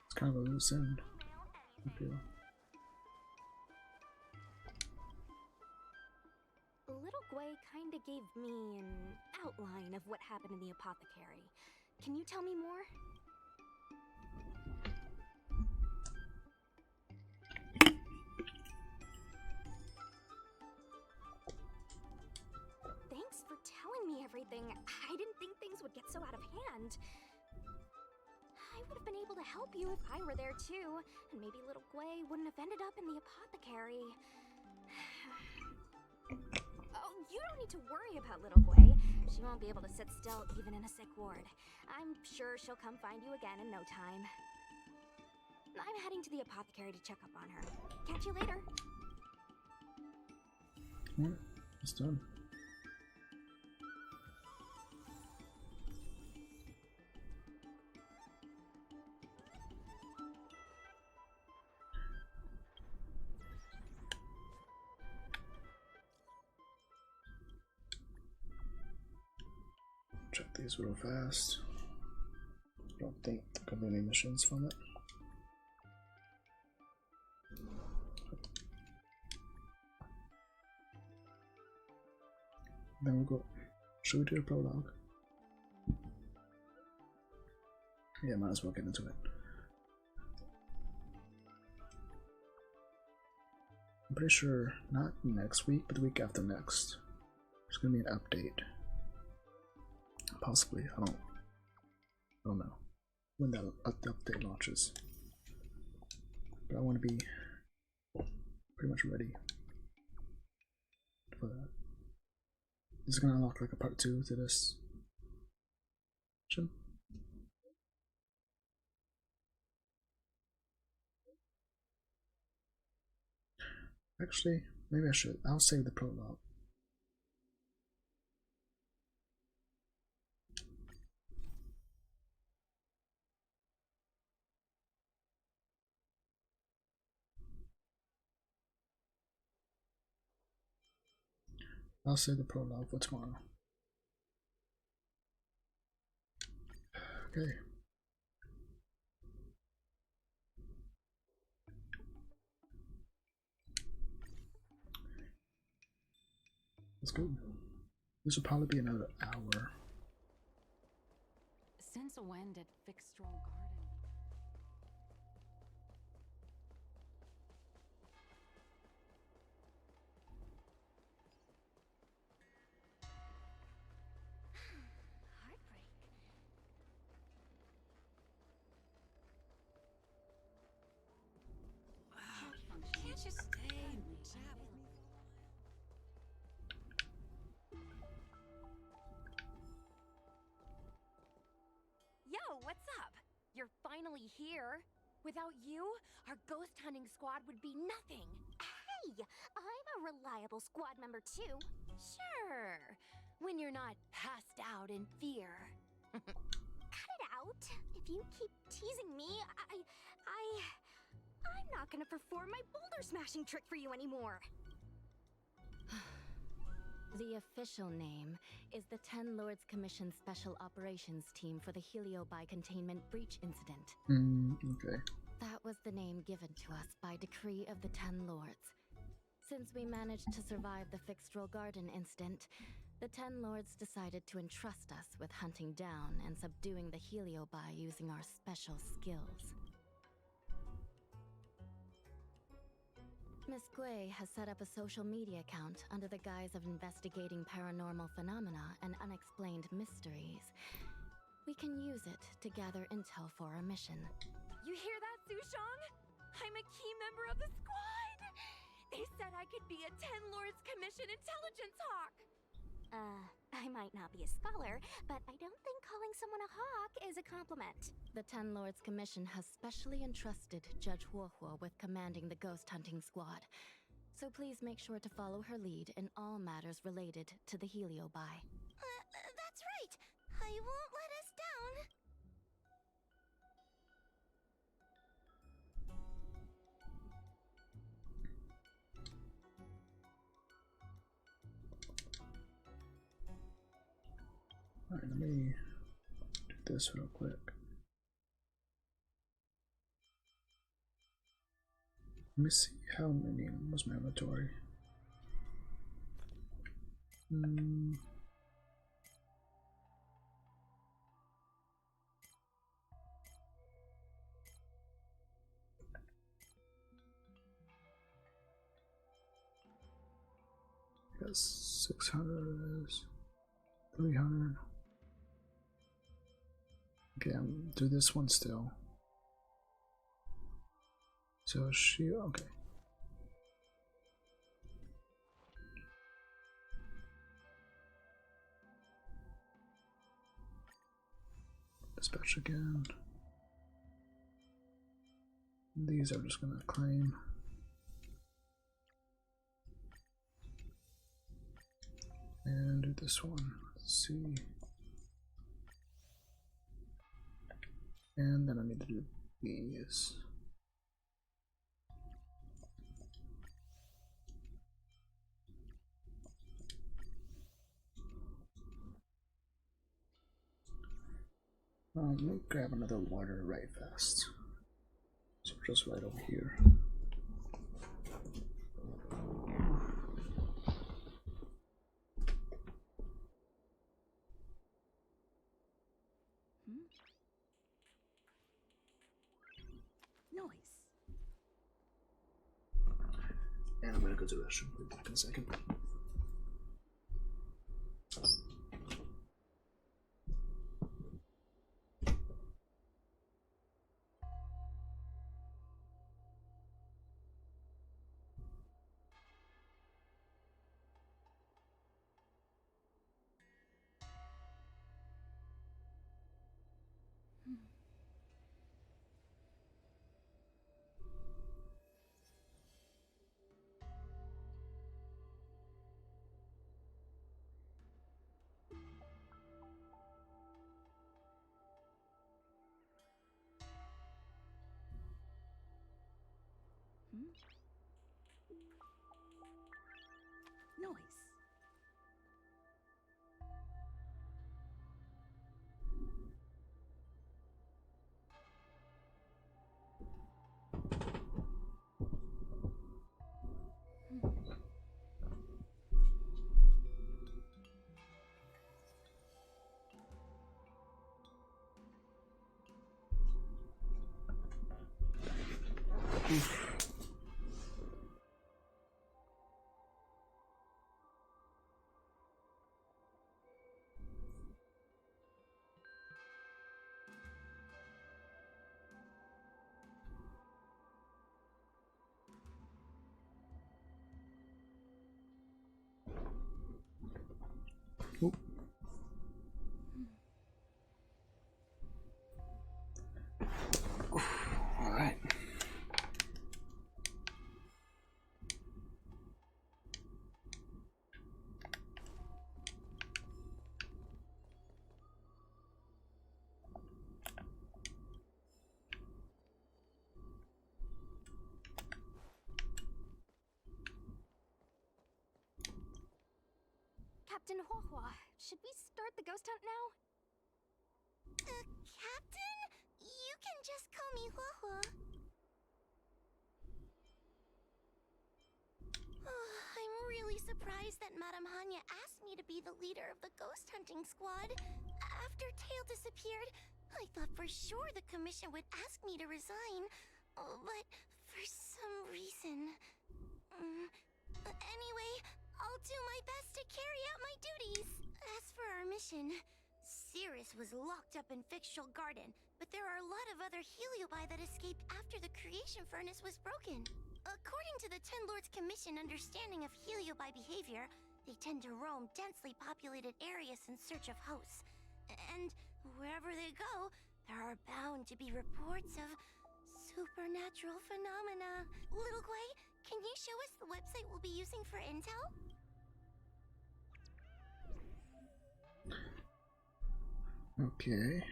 it's kind of a loose end, I feel. Little Gwei kinda gave me an outline of what happened in the apothecary. Can you tell me more? Thanks for telling me everything. I didn't think things would get so out of hand. I would have been able to help you if I were there too, and maybe little Gwei wouldn't have ended up in the apothecary. Oh, you don't need to worry about little Gwei. She won't be able to sit still even in a sick ward. I'm sure she'll come find you again in no time. I'm heading to the apothecary to check up on her. Catch you later. Yeah, it's done. Check these real fast. Don't think there could be any missions from it. Then we'll go. Should we do a prologue? Yeah, might as well get into it. I'm pretty sure not next week, but the week after next. There's gonna be an update. Possibly, I don't know when that update launches, but I want to be pretty much ready for that. This is gonna unlock like a part 2 to this mission. Actually, maybe I should. I'll save the prologue. I'll save the prologue for tomorrow. Okay. That's good. This will probably be another hour. Since when did Fixstral Garden? Heartbreak. Can't you stay and chat with me? Yo, what's up? You're finally here. Without you, our ghost hunting squad would be nothing. Hey, I'm a reliable squad member too. Sure, when you're not passed out in fear. Cut it out. If you keep teasing me, I'm not gonna perform my boulder smashing trick for you anymore. The official name is the Ten Lords Commission Special Operations Team for the Heliobi Containment Breach Incident. Okay. That was the name given to us by decree of the Ten Lords. Since we managed to survive the Fixstral Garden incident, the Ten Lords decided to entrust us with hunting down and subduing the Heliobi using our special skills. Miss Gui has set up a social media account under the guise of investigating paranormal phenomena and unexplained mysteries. We can use it to gather intel for our mission. You hear that, Sushong? I'm a key member of the squad! They said I could be a Ten Lords Commission intelligence hawk! I might not be a scholar, but I don't think calling someone a hawk is a compliment. The Ten Lords Commission has specially entrusted Judge Huohuo with commanding the ghost hunting squad. So please make sure to follow her lead in all matters related to the Heliobi. That's right! I won't let us down! Alright, let me do this real quick. Let me see how many was my inventory. Yes, 600, 300. Okay, I'm do this one still. So she okay. Dispatch again. These I'm just gonna claim. And do this one. Let's see. And then I need to do these. Let me grab another water right fast. So just right over here. Noise. And I'm gonna go to the restroom. I'll be back in a second. Noise. All right. Captain Huohua, should we start the ghost hunt now? Captain? You can just call me Huohua. I'm really surprised that Madame Hanya asked me to be the leader of the ghost hunting squad. After Tail disappeared, I thought for sure the commission would ask me to resign. But for some reason... Anyway, I'll do my best to carry out my duties. As for our mission, Cirrus was locked up in Fixtral Garden, but there are a lot of other Heliobi that escaped after the creation furnace was broken. According to the Ten Lords Commission understanding of Heliobi behavior, they tend to roam densely populated areas in search of hosts. And wherever they go, there are bound to be reports of supernatural phenomena. Little Guay, can you show us the website we'll be using for intel? Okay.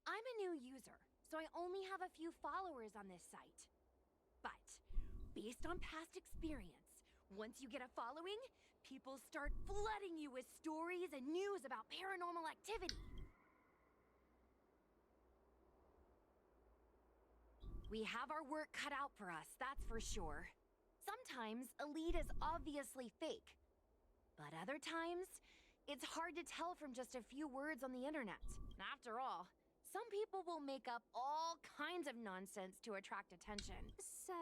I'm a new user, so I only have a few followers on this site. But, based on past experience, once you get a following, people start flooding you with stories and news about paranormal activity. We have our work cut out for us, that's for sure. Sometimes a lead is obviously fake. But other times, it's hard to tell from just a few words on the internet. After all, some people will make up all kinds of nonsense to attract attention. So,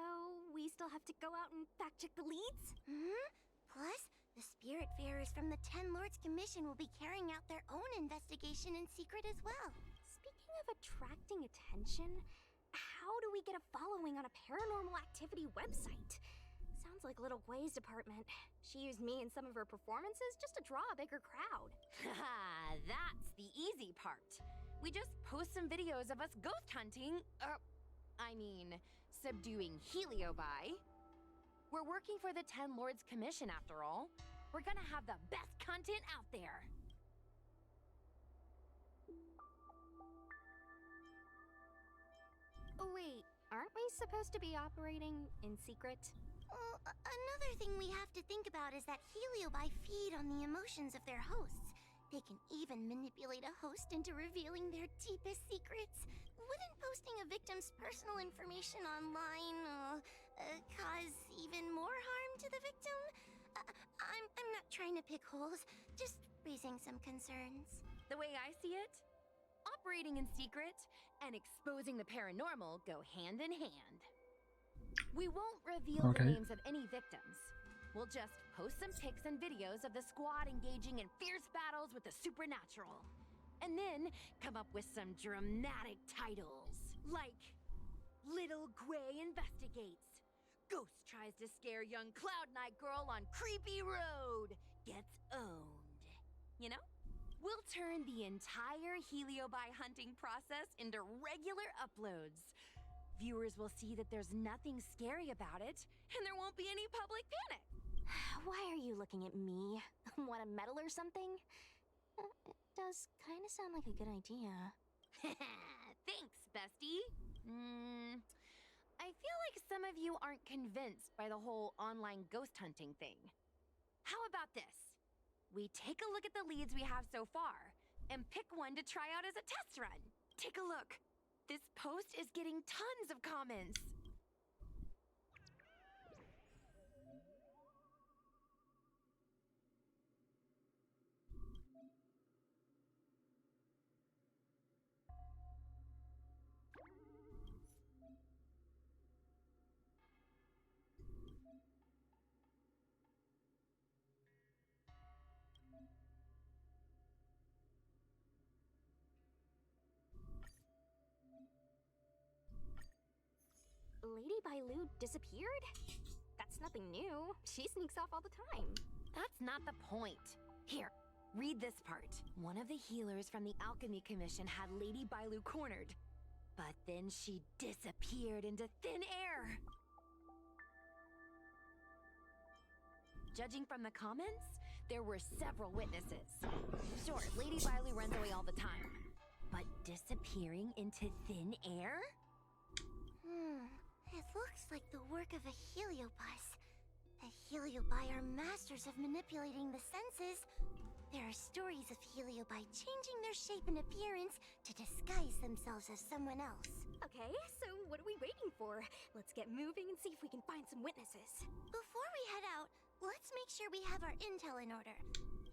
we still have to go out and fact-check the leads? Plus, the Spiritfarers from the Ten Lords Commission will be carrying out their own investigation in secret as well. Speaking of attracting attention, how do we get a following on a paranormal activity website? Sounds like Little Guay's department. She used me in some of her performances just to draw a bigger crowd. Haha, that's the easy part. We just post some videos of us ghost hunting, subduing Heliobi. We're working for the Ten Lords Commission after all. We're gonna have the best content out there. Wait, aren't we supposed to be operating in secret? Another thing we have to think about is that Heliobi feed on the emotions of their hosts. They can even manipulate a host into revealing their deepest secrets. Wouldn't posting a victim's personal information online cause even more harm to the victim? I'm not trying to pick holes, just raising some concerns. The way I see it, operating in secret and exposing the paranormal go hand in hand. We won't reveal the names of any victims. We'll just post some pics and videos of the squad engaging in fierce battles with the supernatural. and then come up with some dramatic titles. Like, Little Gray Investigates. Ghost tries to scare young Cloud Knight girl on creepy road. Gets owned. You know? We'll turn the entire Heliobi hunting process into regular uploads. Viewers will see that there's nothing scary about it, and there won't be any public panic. Why are you looking at me? Want a medal or something? It does kind of sound like a good idea. Thanks, bestie. I feel like some of you aren't convinced by the whole online ghost hunting thing. How about this? We take a look at the leads we have so far and pick one to try out as a test run. Take a look. This post is getting tons of comments. Lady Bailu disappeared? That's nothing new. She sneaks off all the time. That's not the point. Here, read this part. One of the healers from the Alchemy Commission had Lady Bailu cornered, but then she disappeared into thin air. Judging from the comments, there were several witnesses. Sure, Lady Bailu runs away all the time, but disappearing into thin air? It looks like the work of a Heliobus. The Heliobi are masters of manipulating the senses. There are stories of Heliobi changing their shape and appearance to disguise themselves as someone else. Okay, so what are we waiting for? Let's get moving and see if we can find some witnesses. Before we head out, let's make sure we have our intel in order.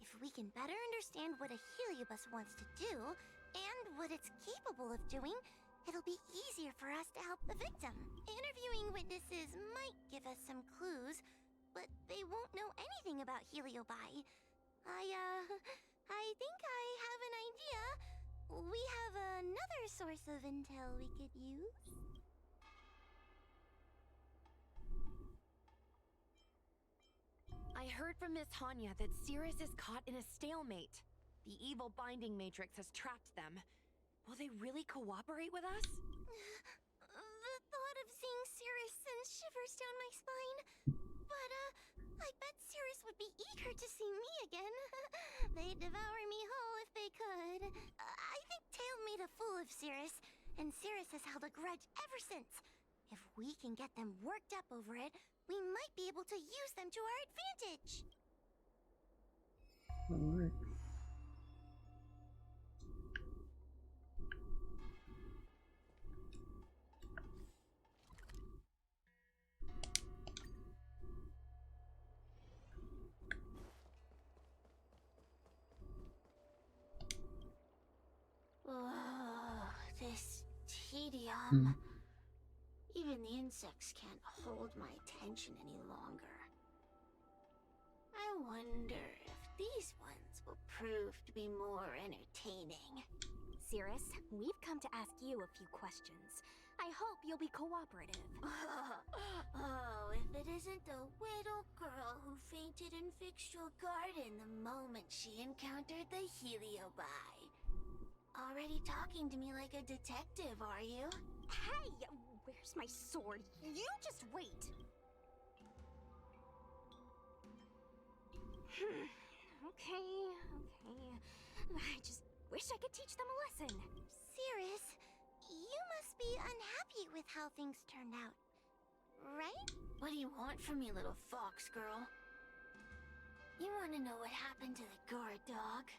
If we can better understand what a Heliobus wants to do, and what it's capable of doing, it'll be easier for us to help the victim. Interviewing witnesses might give us some clues, but they won't know anything about Heliobi. I think I have an idea. We have another source of intel we could use. I heard from Miss Hanya that Cirrus is caught in a stalemate. The evil binding matrix has trapped them. Will they really cooperate with us? The thought of seeing Cirrus sends shivers down my spine. But, I bet Cirrus would be eager to see me again. They'd devour me whole if they could. I think Tail made a fool of Cirrus, and Cirrus has held a grudge ever since. If we can get them worked up over it, we might be able to use them to our advantage. Alright. Oh, this tedium. Even the insects can't hold my attention any longer. I wonder if these ones will prove to be more entertaining. Cirrus, we've come to ask you a few questions. I hope you'll be cooperative. Oh, if it isn't the little girl who fainted in Fixtral Garden the moment she encountered the Heliobi. Already talking to me like a detective, are you? Hey! Where's my sword? You just wait! Okay. I just wish I could teach them a lesson. Cirrus, you must be unhappy with how things turned out, right? What do you want from me, little fox girl? You want to know what happened to the guard dog?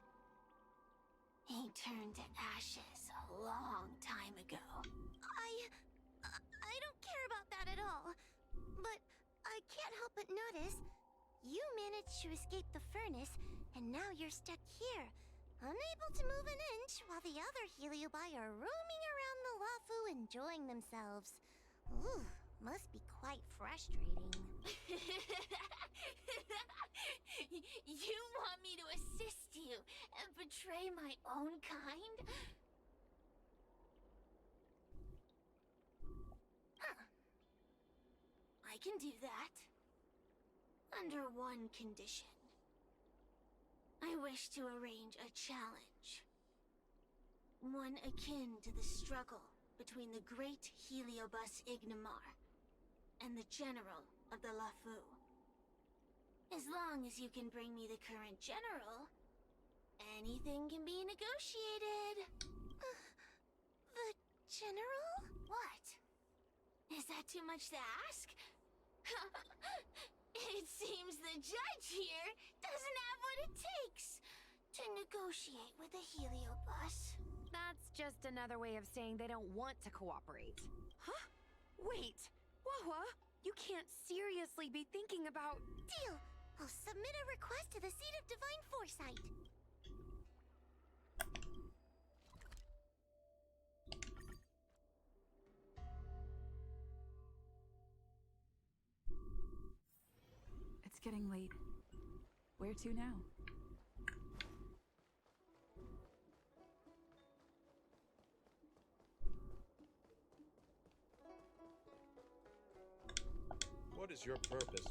He turned to ashes a long time ago. I don't care about that at all. But I can't help but notice you managed to escape the furnace, and now you're stuck here, unable to move an inch while the other Heliobi are roaming around the Lafu enjoying themselves. Ooh, must be quite frustrating. You want me to assist you, but betray my own kind? Huh. I can do that. Under one condition. I wish to arrange a challenge. One akin to the struggle between the great Heliobus Ignimar and the general of the Lafu. As long as you can bring me the current general, anything can be negotiated. The general? What? Is that too much to ask? It seems the judge here doesn't have what it takes to negotiate with the Heliobus. That's just another way of saying they don't want to cooperate. Huh? Wait! Wawa, you can't seriously be thinking about... Deal! I'll submit a request to the Seat of Divine Foresight. It's getting late. Where to now? What is your purpose?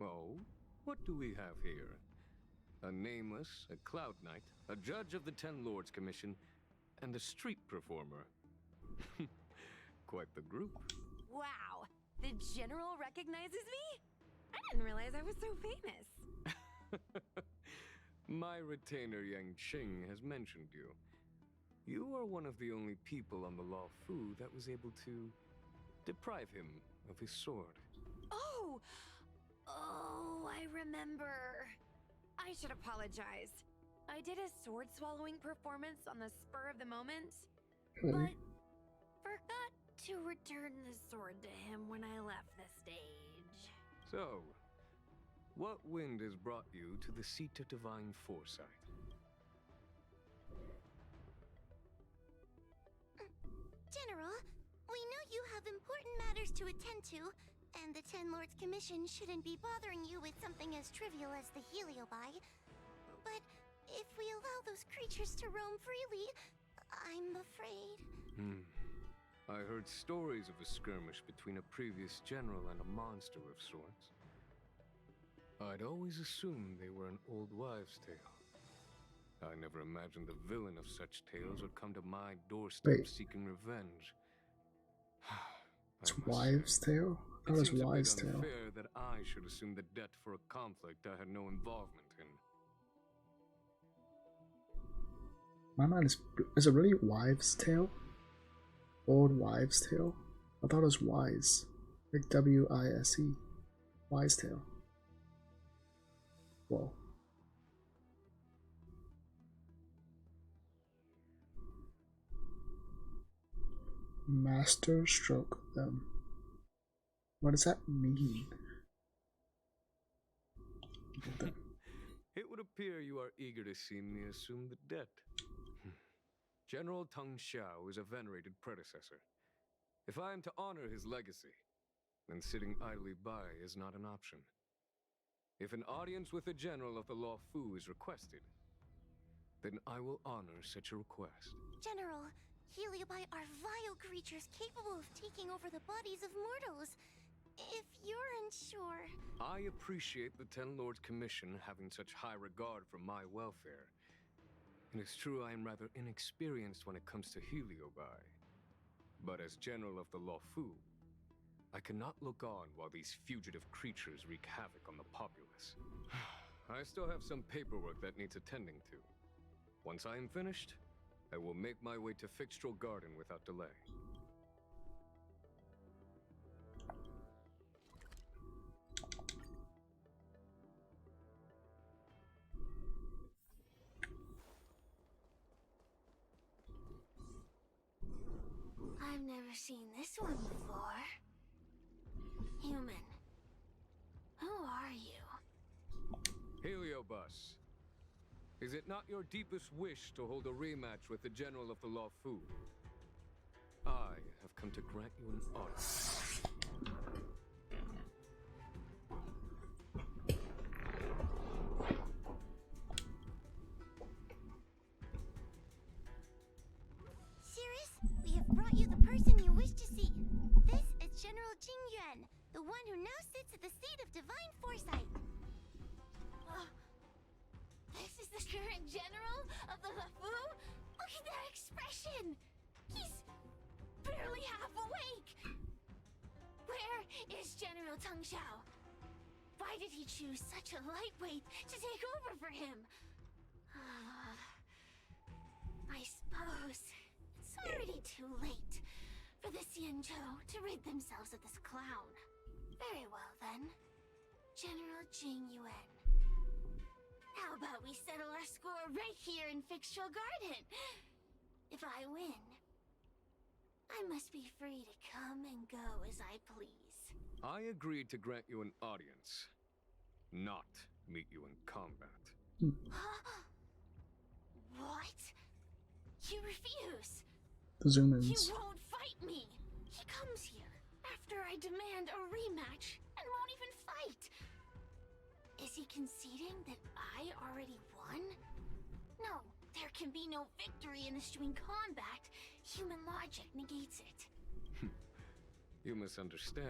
Oh, what do we have here? A nameless, a cloud knight, a judge of the Ten Lords Commission, and a street performer. Quite the group. Wow! The General recognizes me? I didn't realize I was so famous. My retainer Yang Qing has mentioned you. You are one of the only people on the Law Fu that was able to deprive him of his sword. Oh! Oh, I remember. I should apologize. I did a sword-swallowing performance on the spur of the moment, but forgot to return the sword to him when I left the stage. So, what wind has brought you to the Seat of Divine Foresight? General, we know you have important matters to attend to, and the Ten Lords Commission shouldn't be bothering you with something as trivial as the Heliobi. But if we allow those creatures to roam freely, I'm afraid... I heard stories of a skirmish between a previous general and a monster of sorts. I'd always assumed they were an old wives' tale. I never imagined the villain of such tales would come to my doorstep seeking revenge. It's wives' tale? That was wives' tale. It seems a bit unfair that I should assume the debt for a conflict I had no involvement in. My mind is it really wives' tale? Old wives' tale? I thought it was wise. Like W-I-S-E. Wise tale. Whoa. Master stroke them. What does that mean? It would appear you are eager to see me assume the debt. General Teng Xiao is a venerated predecessor. If I am to honor his legacy, then sitting idly by is not an option. If an audience with the general of the Law Fu is requested, then I will honor such a request. General, Heliobi are vile creatures capable of taking over the bodies of mortals. If you're unsure... I appreciate the Ten Lords Commission having such high regard for my welfare. It is true I am rather inexperienced when it comes to Heliobi. But as General of the Law Fu, I cannot look on while these fugitive creatures wreak havoc on the populace. I still have some paperwork that needs attending to. Once I am finished, I will make my way to Fixtral Garden without delay. I've never seen this one before. Human. Who are you? Heliobus. Is it not your deepest wish to hold a rematch with the General of the Luofu? I have come to grant you an audience. Cirrus, we have brought you the person you wish to see. This is General Jing Yuan, the one who now sits at the seat of divine foresight. This is the current general of the Luofu? Look at that expression! He's barely half awake! Where is General Teng Xiao? Why did he choose such a lightweight to take over for him? I suppose it's already too late for the Xianzhou to rid themselves of this clown. Very well then. General Jing Yuan. How about we settle our score right here in Fixtral Garden? If I win, I must be free to come and go as I please. I agreed to grant you an audience, not meet you in combat. What? You refuse? The zoom You ins. won't fight me! He comes here after I demand a rematch and won't even fight! Is he conceding that I already won? No, there can be no victory in eschewing combat. Human logic negates it. You misunderstand.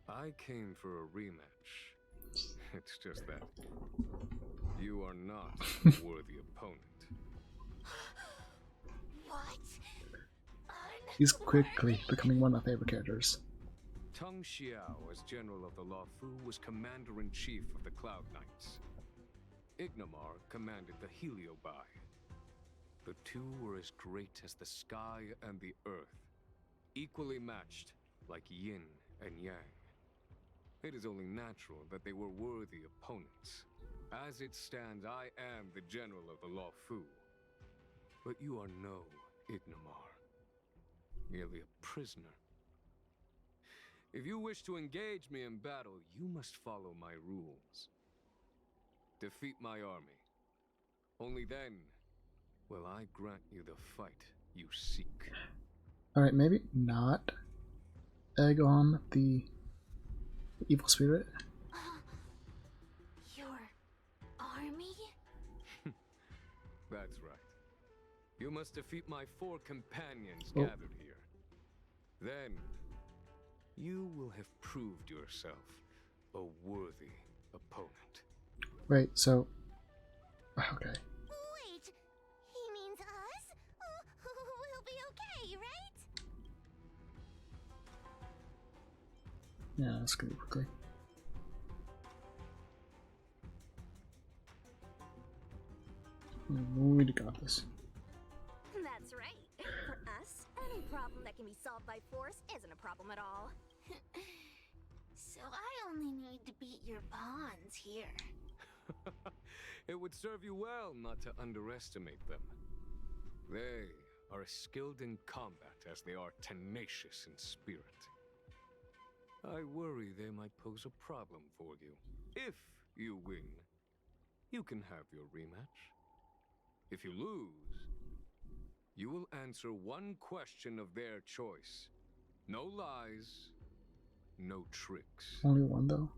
I came for a rematch. It's just that you are not a worthy opponent. What? He's quickly becoming one of my favorite characters. Teng Xiao, as General of the Luofu, was Commander-in-Chief of the Cloud Knights. Ignomar commanded the Heliobai. The two were as great as the sky and the earth, equally matched like yin and yang. It is only natural that they were worthy opponents. As it stands, I am the General of the Luofu. But you are no Ignomar, merely a prisoner. If you wish to engage me in battle, you must follow my rules. Defeat my army. Only then will I grant you the fight you seek. Alright, maybe not egg on the evil spirit. Your army? That's right. You must defeat my 4 companions Oh. gathered here. Then you will have proved yourself a worthy opponent. Right, so okay. Wait, he means us? We'll be okay, right? Yeah, let's go quickly. We got this. That's right. For us, any problem that can be solved by force isn't a problem at all. So I only need to beat your pawns here. It would serve you well not to underestimate them. They are as skilled in combat as they are tenacious in spirit. I worry they might pose a problem for you. If you win, you can have your rematch. If you lose, you will answer one question of their choice. No lies, no tricks. Only one though.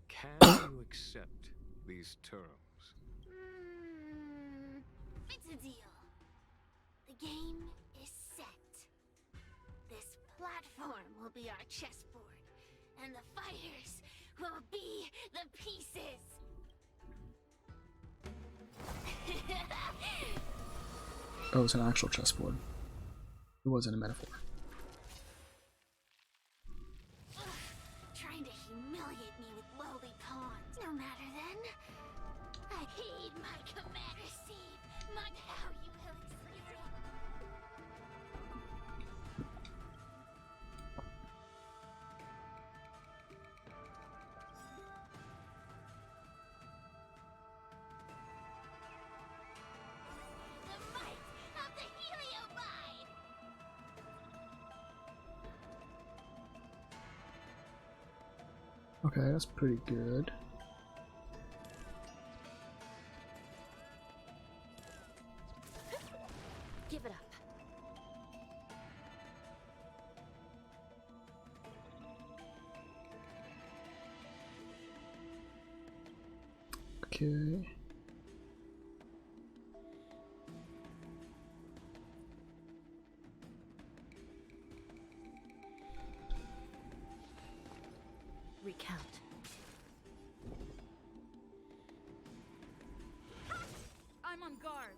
Can you accept these terms? It's a deal. The game is set. This platform will be our chessboard, and the fighters will be the pieces. Oh, it's an actual chessboard. It wasn't a metaphor. Trying to humiliate me with lowly pawns. No matter then. I heed my commander seed. Not how you will experience. The might of the Heliobide! Okay, that's pretty good. Give it up. Okay. Recount. I'm on guard.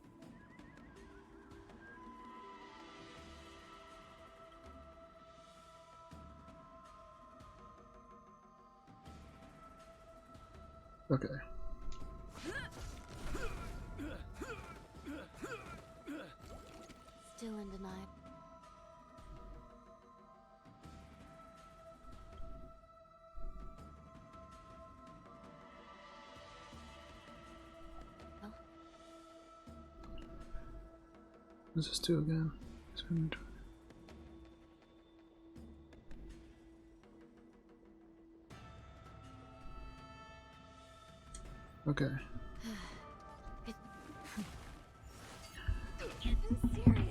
Okay. Still in denial. What does this do again? Okay.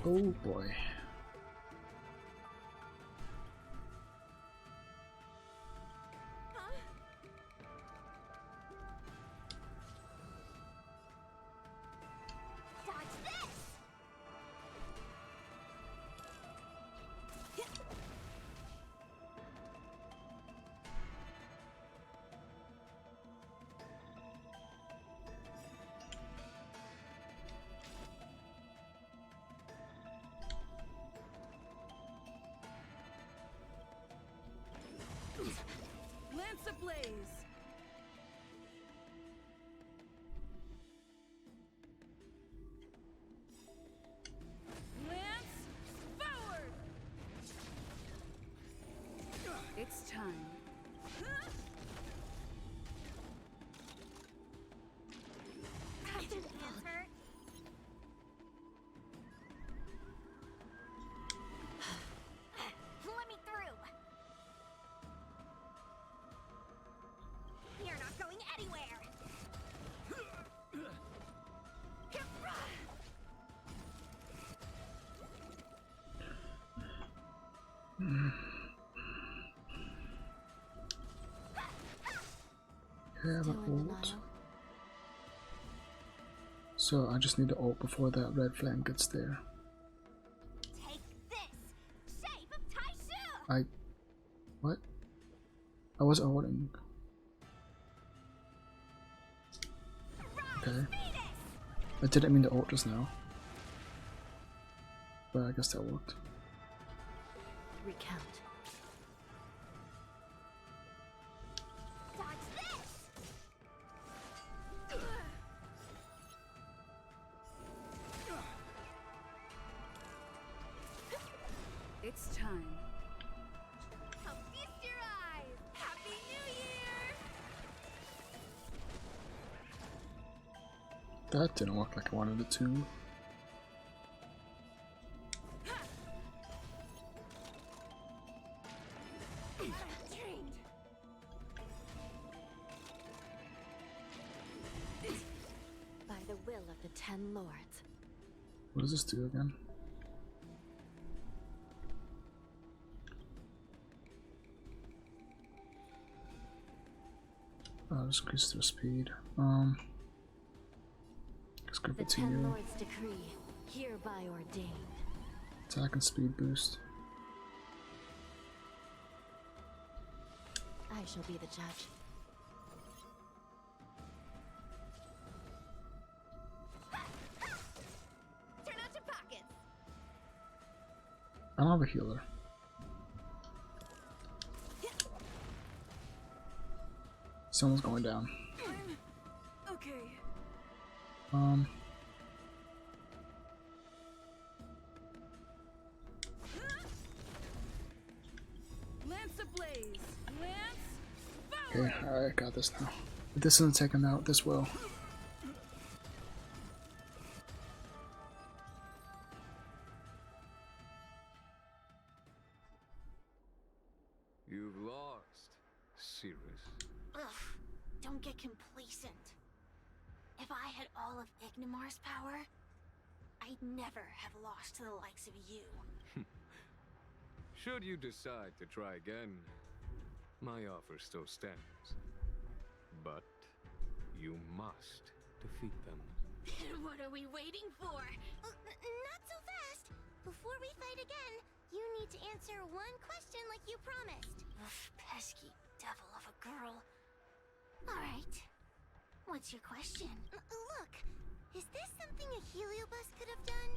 Oh boy. Lance ablaze! Lance forward! It's time. Captain Panther. Let me through. You're not going anywhere. Okay, I have an ult. So I just need to ult before that red flame gets there. Take this, shape of Taishu. What? I was ulting. Okay. I didn't mean to ult just now. But I guess that worked. Recount. Dodge this. It's time. I'll feast your eyes. Happy New Year. That didn't work like I wanted it to. By the will of the 10 lords. What does this do again? Just increase their speed. Let's group The it to 10 you. lords decree, hereby ordained. Attack and speed boost. I shall be the judge. Turn out your pockets. I don't have a healer. Someone's going down. Okay. Lance ablaze! Lance forward! Okay, alright, got this now. If this doesn't take him out, this will. You've lost, Cirrus. Ugh, don't get complacent. If I had all of Ignimar's power, I'd never have lost to the likes of you. Should you decide to try again, my offer still stands. But you must defeat them. What are we waiting for? Not so fast. Before we fight again, you need to answer one question like you promised. Ugh, pesky devil of a girl. Alright. What's your question? Look, is this something a Heliobus could have done?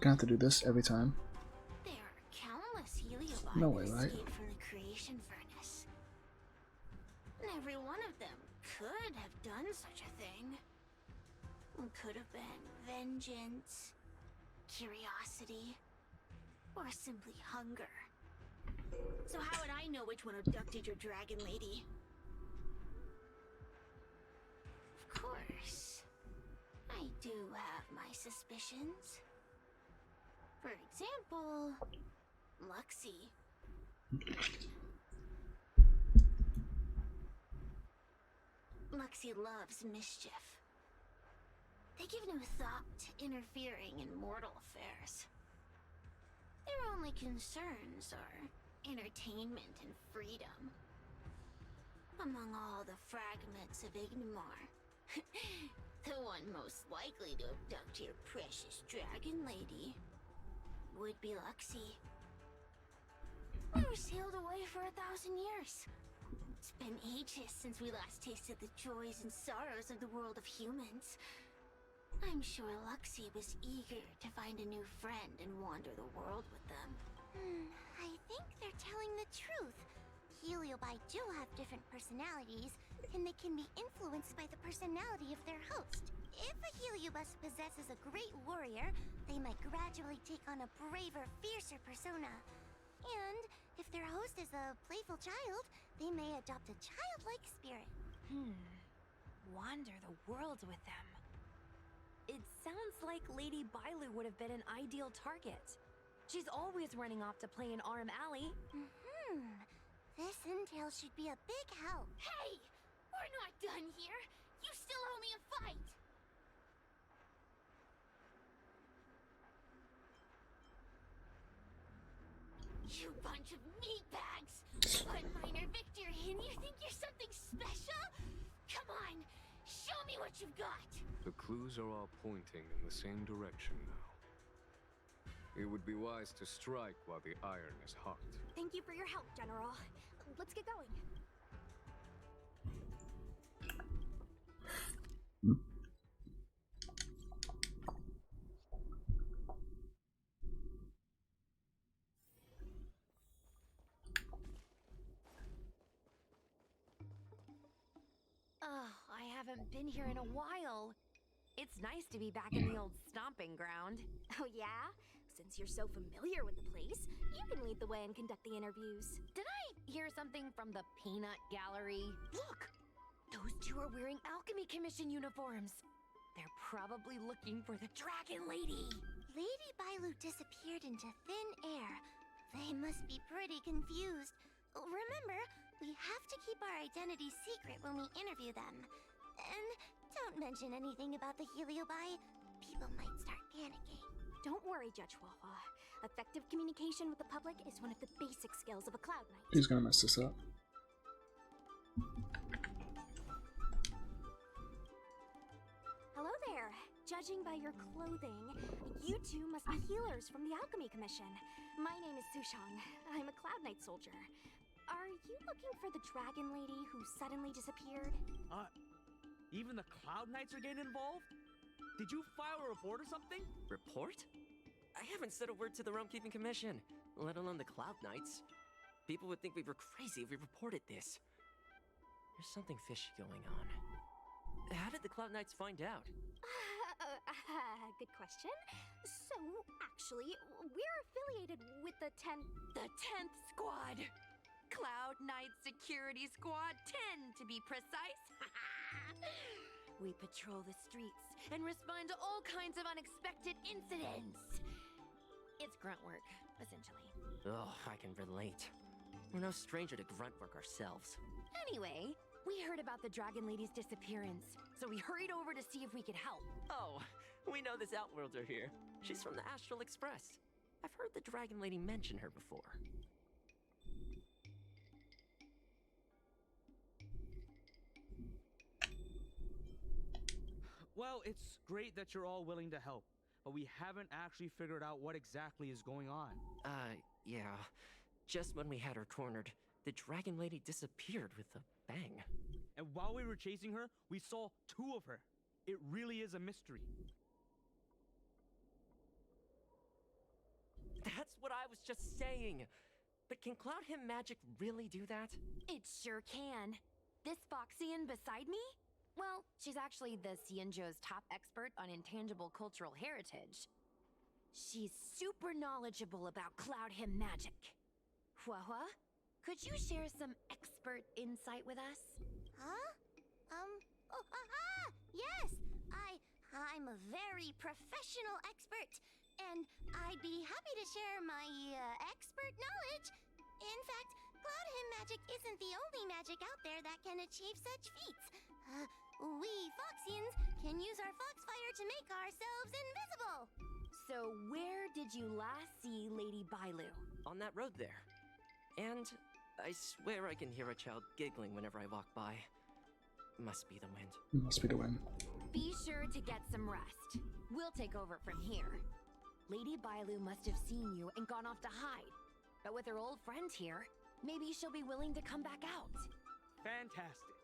Gonna have to do this every time. There are countless Heliobi No way, that right? escaped from the creation furnace. And every one of them could have done such a thing. Could have been vengeance, curiosity, or simply hunger. So how would I know which one abducted your dragon lady? Of course, I do have my suspicions. For example, Luxie. Luxie loves mischief. They give no thought to interfering in mortal affairs. Their only concerns are entertainment and freedom. Among all the fragments of Ignimar, the one most likely to abduct your precious dragon lady would be Luxie. We were sealed away for 1,000 years. It's been ages since we last tasted the joys and sorrows of the world of humans. I'm sure Luxie was eager to find a new friend and wander the world with them. I think they're telling the truth. Heliobi do have different personalities, and they can be influenced by the personality of their host. If a Heliobus possesses a great warrior, they might gradually take on a braver, fiercer persona. And if their host is a playful child, they may adopt a childlike spirit. Wander the world with them. It sounds like Lady Bailu would have been an ideal target. She's always running off to play in Arm Alley. This intel should be a big help. Hey! We're not done here! You still owe me a fight! You bunch of meatbags! One minor victory and you think you're something special? Come on! Show me what you've got! The clues are all pointing in the same direction now. It would be wise to strike while the iron is hot. Thank you for your help, General. Let's get going. Oh, I haven't been here in a while. It's nice to be back in the old stomping ground. Oh yeah? Since you're so familiar with the place, you can lead the way and conduct the interviews. Did I hear something from the Peanut Gallery? Look! Those two are wearing Alchemy Commission uniforms. They're probably looking for the Dragon Lady. Lady Bailu disappeared into thin air. They must be pretty confused. Remember, we have to keep our identities secret when we interview them. And don't mention anything about the Heliobi. People might start panicking. Don't worry, Judge Wawa. Effective communication with the public is one of the basic skills of a Cloud Knight. He's gonna mess this up. Hello there. Judging by your clothing, you two must be healers from the Alchemy Commission. My name is Sushang. I'm a Cloud Knight soldier. Are you looking for the Dragon Lady who suddenly disappeared? Even the Cloud Knights are getting involved? Did you file a report or something? Report? I haven't said a word to the Realm-Keeping Commission, let alone the Cloud Knights. People would think we were crazy if we reported this. There's something fishy going on. How did the Cloud Knights find out? Good question. So, actually, we're affiliated with the 10th... The 10th Squad! Cloud Knight Security Squad 10, to be precise. We patrol the streets and respond to all kinds of unexpected incidents. It's grunt work, essentially. Oh, I can relate. We're no stranger to grunt work ourselves. Anyway, we heard about the Dragon Lady's disappearance, so we hurried over to see if we could help. Oh, We know this Outworlder here. She's from the Astral Express. I've heard the Dragon Lady mention her before. Well, it's great that you're all willing to help, but we haven't actually figured out what exactly is going on. Yeah. Just when we had her cornered, the Dragon Lady disappeared with a bang. And while we were chasing her, we saw 2 of her. It really is a mystery. That's what I was just saying. But can Cloud Hymn magic really do that? It sure can. This Foxian beside me? Well, she's actually the Xianzhou's top expert on intangible cultural heritage. She's super knowledgeable about Cloud Hymn magic. Huahua, could you share some expert insight with us? Huh? Yes! I'm a very professional expert, and I'd be happy to share my, expert knowledge. In fact, Cloud Hymn magic isn't the only magic out there that can achieve such feats. We Foxians can use our Foxfire to make ourselves invisible. So where did you last see Lady Bailu? On that road there. And I swear I can hear a child giggling whenever I walk by. Must be the wind. Must be the wind. Be sure to get some rest. We'll take over from here. Lady Bailu must have seen you and gone off to hide. But with her old friend here, maybe she'll be willing to come back out. Fantastic.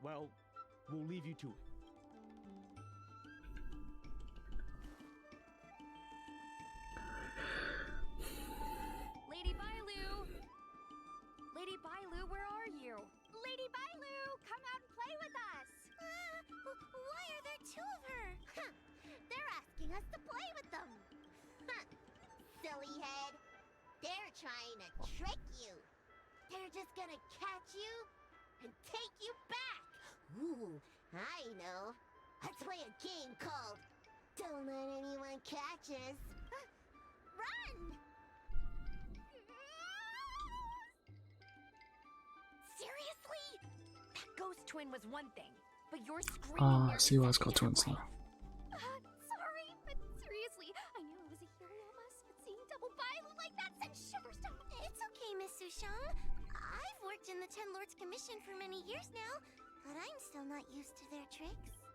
Well, we'll leave you to it. Lady Bailu! Lady Bailu, where are you? Lady Bailu, come out and play with us! Why are there 2 of her? Huh, they're asking us to play with them. Huh, silly head. They're trying to trick you. They're just gonna catch you and take you back. Ooh, I know. Let's play a game called Don't Let Anyone Catch Us. Run! Seriously? That ghost twin was one thing, but you're screaming. See why it's called twins now. Sorry, but seriously, I knew it was a Helio bus, but seeing double Bailu like that sent shivers down. It's okay, Miss Sushang. I've worked in the Ten Lords Commission for many years now, but I'm still not used to their tricks.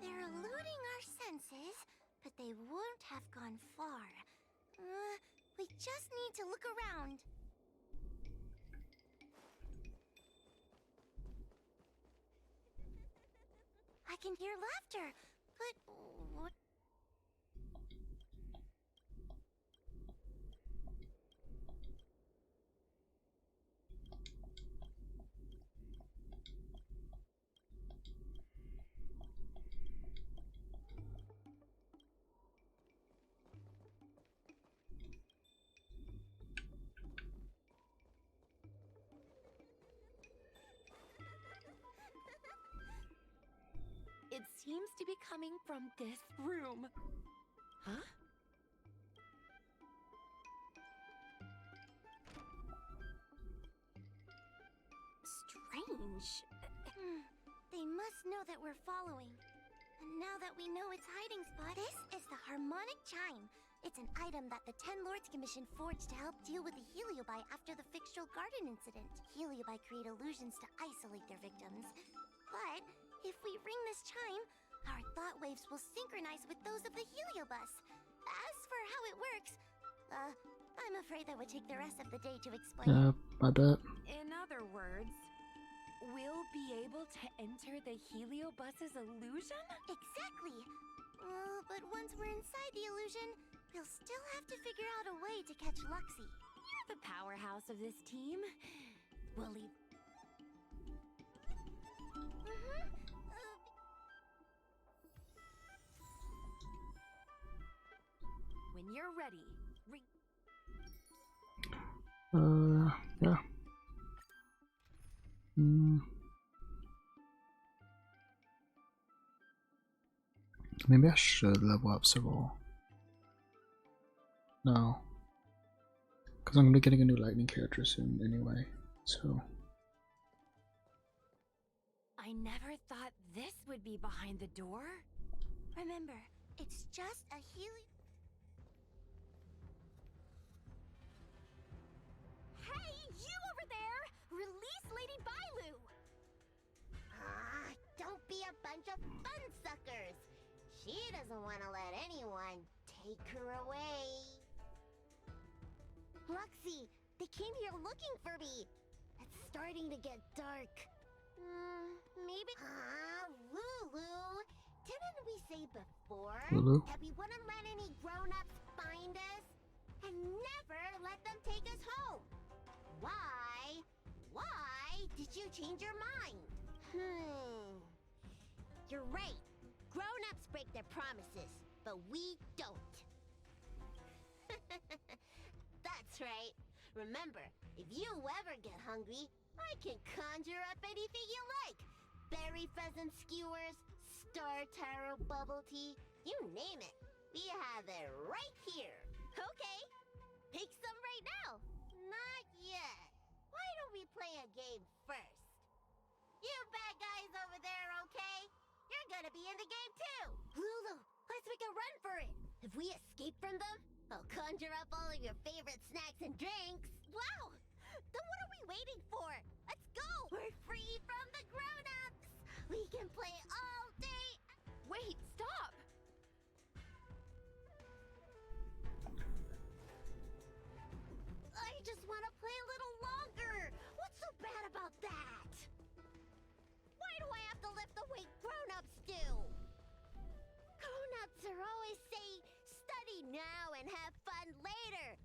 They're eluding our senses, but they won't have gone far. We just need to look around. I can hear laughter, but what? It seems to be coming from this room. Huh? Strange. They must know that we're following. And now that we know its hiding spot, this is the Harmonic Chime. It's an item that the Ten Lords Commission forged to help deal with the Heliobi after the Fixtral Garden incident. Heliobi create illusions to isolate their victims. But if we ring this chime, our thought waves will synchronize with those of the Heliobus. As for how it works, I'm afraid that would take the rest of the day to explain. Yeah, I bet. In other words, we'll be able to enter the Heliobus's illusion? Exactly. But once we're inside the illusion, we'll still have to figure out a way to catch Luxie. You're the powerhouse of this team. We'll leave. When you're ready, yeah. Maybe I should level up Cyril. No. Because I'm going to be getting a new lightning character soon anyway, so. I never thought this would be behind the door. Remember, it's just a Hey, you over there! Release Lady Bailu! Don't be a bunch of fun suckers. She doesn't want to let anyone take her away. Luxie, they came here looking for me. It's starting to get dark. Maybe... Lulu, didn't we say before Lulu? that we wouldn't let any grown-ups find us? And never let them take us home? Why? Why did you change your mind? You're right. Grown-ups break their promises, but we don't. That's right. Remember, if you ever get hungry, I can conjure up anything you like. Berry pheasant skewers, star taro bubble tea, you name it. We have it right here. Okay, pick some right now. Not yet. Why don't we play a game first? You bad guys over there, okay? You're gonna be in the game too. Lulu, let's make a run for it. If we escape from them, I'll conjure up all of your favorite snacks and drinks. Wow! Then what are we waiting for? Let's go! We're free from the grown-ups! We can play all day... Wait, stop! I just want to play a little longer! What's so bad about that? Why do I have to lift the weight grown-ups do? Grown-ups are always saying, study now and have fun later.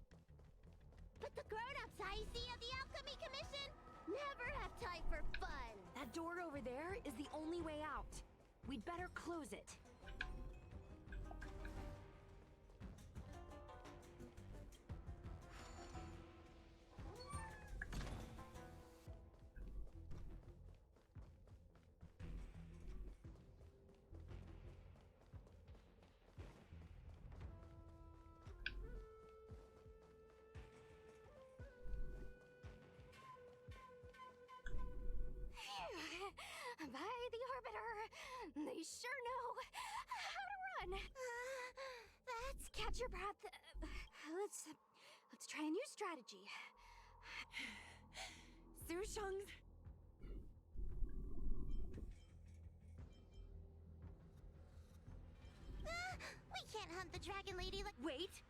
But the grown-ups I see at the Alchemy Commission never have time for fun. That door over there is the only way out. We'd better close it. By the Arbiter, they sure know how to run. That's... Catch your breath. Let's try a new strategy. Susheng. We can't hunt the Dragon Lady like... Wait!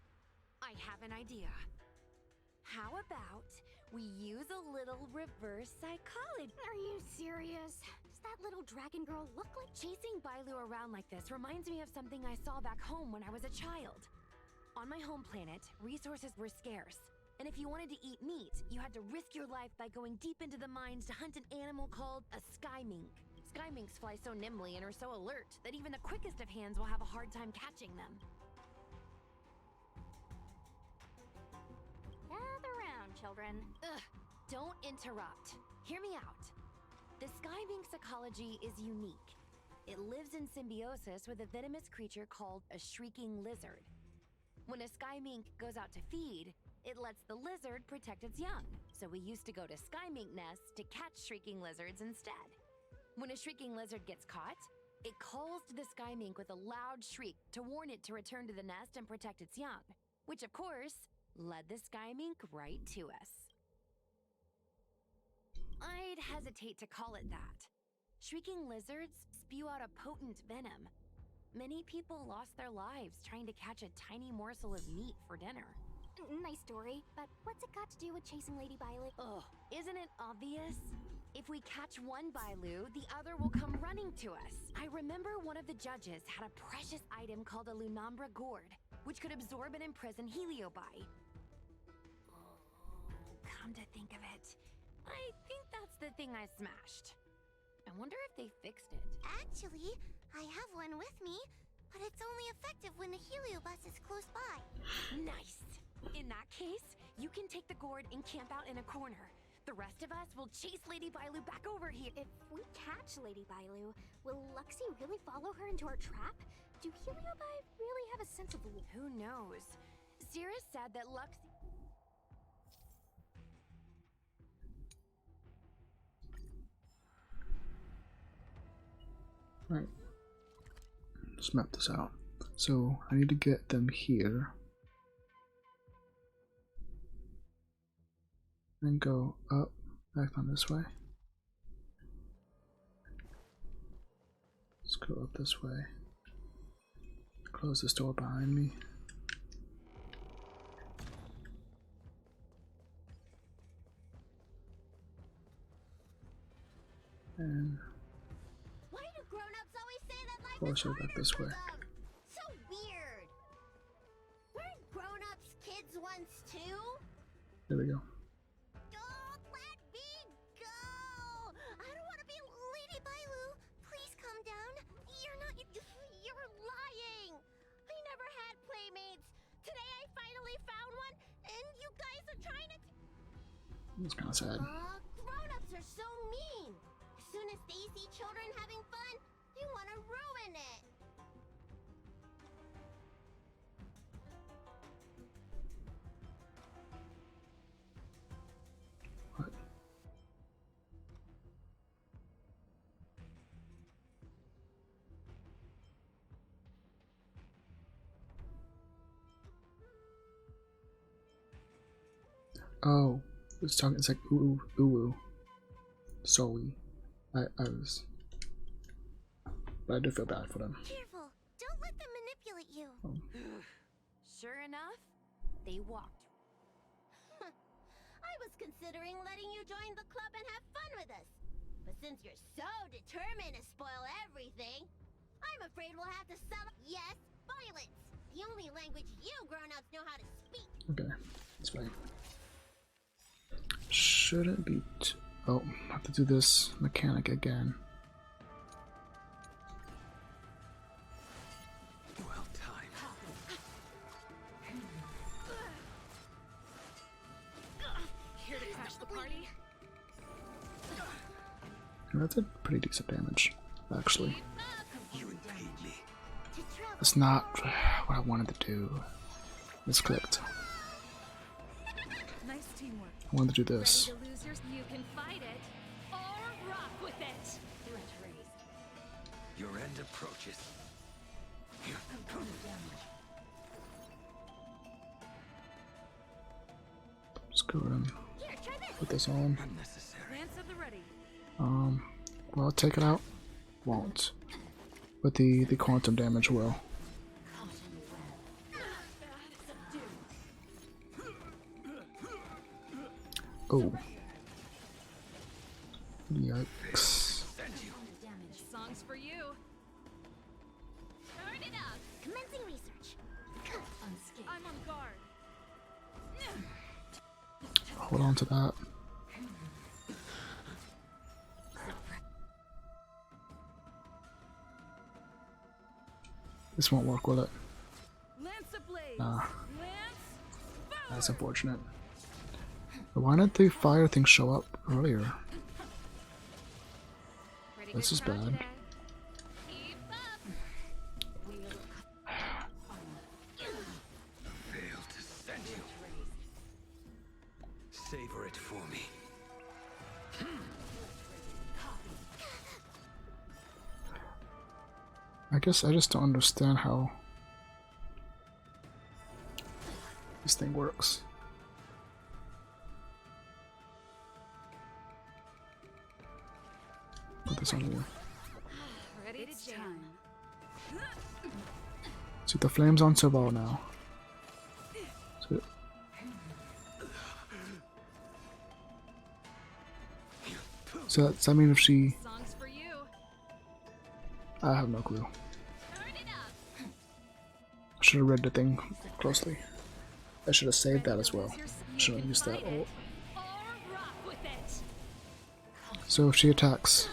I have an idea. How about we use a little reverse psychology? Are you serious? Does that little dragon girl look like... Chasing Bailu around like this reminds me of something I saw back home when I was a child. On my home planet, resources were scarce. And if you wanted to eat meat, you had to risk your life by going deep into the mines to hunt an animal called a sky mink. Sky minks fly so nimbly and are so alert that even the quickest of hands will have a hard time catching them. Gather round, children. Ugh, don't interrupt. Hear me out. The sky mink's ecology is unique. It lives in symbiosis with a venomous creature called a shrieking lizard. When a sky mink goes out to feed, it lets the lizard protect its young. So we used to go to sky mink nests to catch shrieking lizards instead. When a shrieking lizard gets caught, it calls to the sky mink with a loud shriek to warn it to return to the nest and protect its young, which of course led the sky mink right to us. I'd hesitate to call it that. Shrieking lizards spew out a potent venom. Many people lost their lives trying to catch a tiny morsel of meat for dinner. Nice story, but what's it got to do with chasing Lady Bailu? Ugh, isn't it obvious? If we catch one Bailu, the other will come running to us. I remember one of the judges had a precious item called a Lunombra gourd, which could absorb and imprison Heliobi. Come to think of it, I think that's the thing I smashed. I wonder if they fixed it. Actually, I have one with me, but it's only effective when the Heliobus is close by. Nice! In that case, you can take the gourd and camp out in a corner. The rest of us will chase Lady Bailu back over here. If we catch Lady Bailu, will Luxie really follow her into our trap? Do Heliobi really have a sense of... Who knows? Cirrus said that Luxie... Right. Just map this out. So I need to get them here. And go up, back on this way. Let's go up this way. Close this door behind me. And Why do grown-ups always say that life force her back this way. So weird. Weren't grown-ups kids once too? There we go. Don't let me go! I don't want to be Lady Bailu. Please calm down. You're not. You're lying. I never had playmates. Today I finally found one, and you guys are trying to. It's kind of sad. Grown-ups are so mean. As soon as they see children having fun, they want to ruin it. What? Oh, it's talking. It's like ooh ooh ooh. Sorry, I was, but I do feel bad for them. Careful! Don't let them manipulate you. Sure enough, they walked. I was considering letting you join the club and have fun with us. But since you're so determined to spoil everything, I'm afraid we'll have to settle. Yes, violence. The only language you grown-ups know how to speak. Okay, that's fine. Shouldn't be. Oh, I have to do this mechanic again. Well timed. Here to crash the party? That did pretty decent damage, actually. You impede me. It's not what I wanted to do. Misclicked. Nice teamwork. I wanted to do this. Ready to lose yours? You can fight it or rock with it. Threat raised. Your end approaches. Let's go ahead and put this on. Lance at the ready. Will it take it out? Won't. But the quantum damage will. Oh. Yikes. Songs for you. Turn it up. Commencing research. I'm on guard. Hold on to that. This won't work, will it? Lance ablaze. Nah. Lance. That's unfortunate. But why didn't the fire thing show up earlier? This is bad. Failed to send you. Savor it for me. I guess I just don't understand how this thing works. Put this on here. Ready to jam. See, the flame's on Sobal now. So does that mean if she... Songs for you. I have no clue. I should have read the thing closely. I should have saved that as well. Should have used that. Oh. So if she attacks...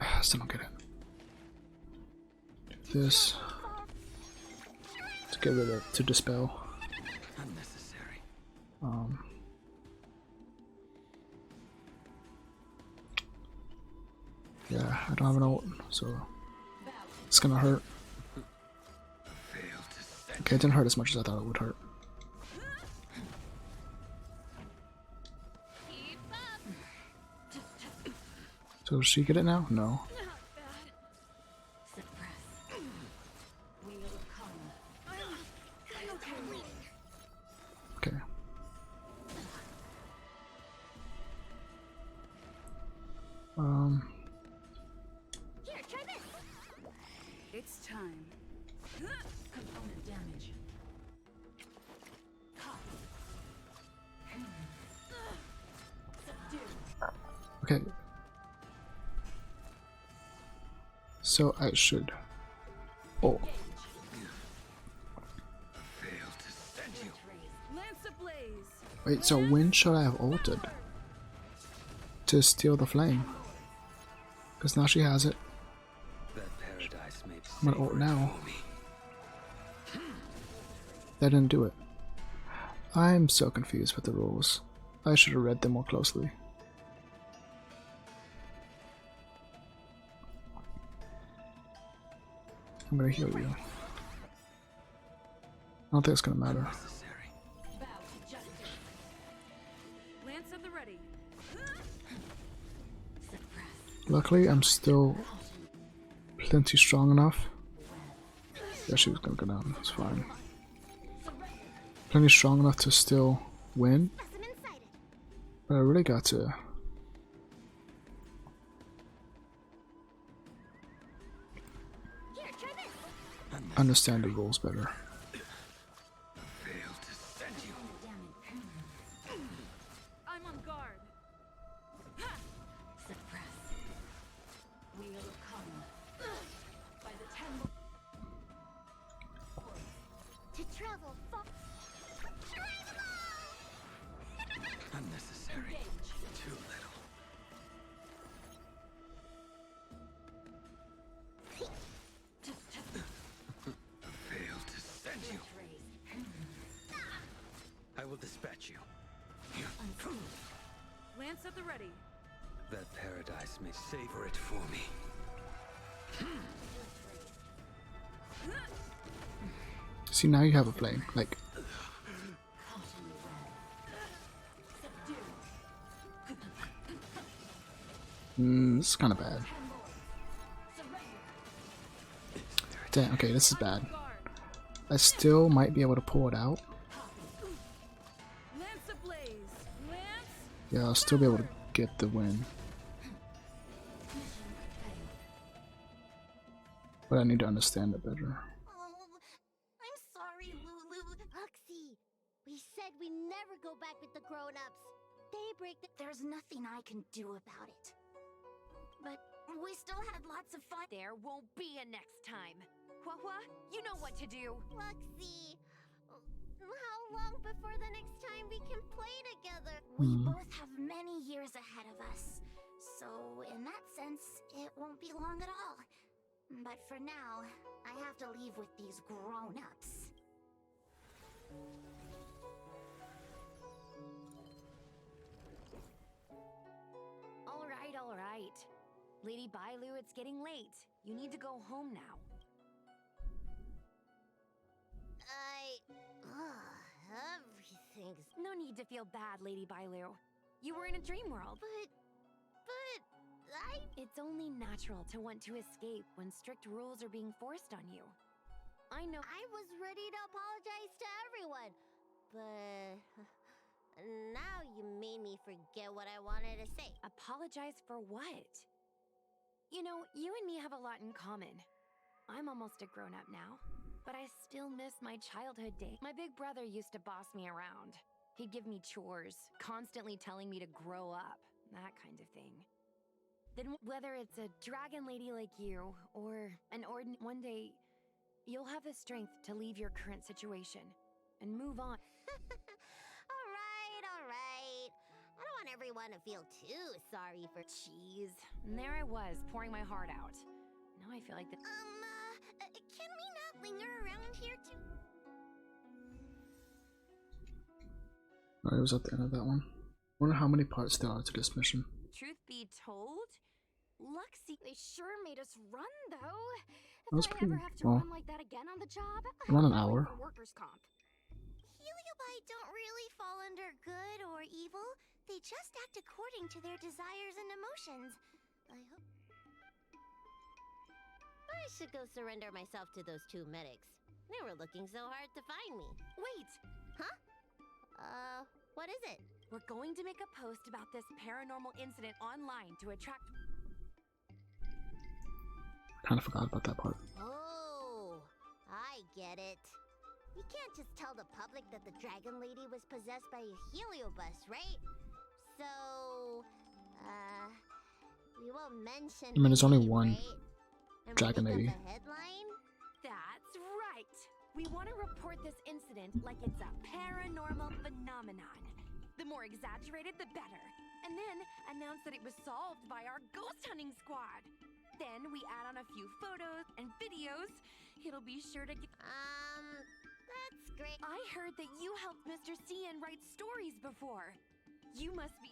I still don't get it. Do this. To get rid of... to dispel. Unnecessary. Yeah, I don't have an ult, so it's gonna hurt. Okay, it didn't hurt as much as I thought it would hurt. So does she get it now? No. Okay. Here, try this. It's time. Component damage. Okay. So I should. Oh. Lance ablaze. Wait, so when should I have ulted? To steal the flame? Because now she has it. I'm gonna ult now. That didn't do it. I'm so confused with the rules. I should have read them more closely. I'm gonna heal you. I don't think it's gonna matter. Lance at the ready. Luckily, I'm still plenty strong enough. Yeah, she was gonna go down. It's fine. Plenty strong enough to still win. But I really got to understand the rules better. I'm on guard. To travel far. Unnecessary. Too little. Failed to send you. I will dispatch you. Lance at the ready. That paradise may savor it for me. See, now you have a flame. Like, this is kind of bad. Damn, okay, this is bad. I still might be able to pull it out. Lance ablaze. Lance. Yeah, I'll still be able to get the win. But I need to understand it better. I'm sorry, Lulu. Luxie, we said we never go back with the grown-ups. Daybreak, there's nothing I can do about it. But we still had lots of fun. There won't be a next time. Hua, you know what to do. Luxie, how long before the next time we can play together? We both have many years ahead of us. So, in that sense, it won't be long at all. But for now, I have to leave with these grown-ups. All right. Lady Bailu, it's getting late. You need to go home now. Everything's... No need to feel bad, Lady Bailu. You were in a dream world. But It's only natural to want to escape when strict rules are being forced on you. I know. I was ready to apologize to everyone. But... now you made me forget what I wanted to say. Apologize for what? You know, you and me have a lot in common. I'm almost a grown-up now, but I still miss my childhood days. My big brother used to boss me around. He'd give me chores, constantly telling me to grow up, that kind of thing. Then whether it's a dragon lady like you, or an ordinary... One day, you'll have the strength to leave your current situation and move on. Alright. I don't want everyone to feel too sorry for... Jeez. And there I was, pouring my heart out. Now I feel like the... can we not linger around here too? Alright, it was at the end of that one. Wonder how many parts there are to this mission. Truth be told, Luxie, they sure made us run, though. That was If I pretty ever have to well. run like that again on the job, Around an I'll hour. wait for workers' comp. Heliobite don't really fall under good or evil. They just act according to their desires and emotions. I hope. I should go surrender myself to those two medics. They were looking so hard to find me. Wait! Huh? What is it? We're going to make a post about this paranormal incident online to attract. Kind of forgot about that part. Oh, I get it. You can't just tell the public that the dragon lady was possessed by a heliobus, right? So, we won't mention. I mean, there's only her name, one right? And dragon we'll lady. make up a headline? That's right! We want to report this incident like it's a paranormal phenomenon. The more exaggerated, the better. And then announce that it was solved by our ghost hunting squad. Then we add on a few photos and videos. It'll be sure to get. That's great. I heard that you helped Mr. Cian write stories before. You must be.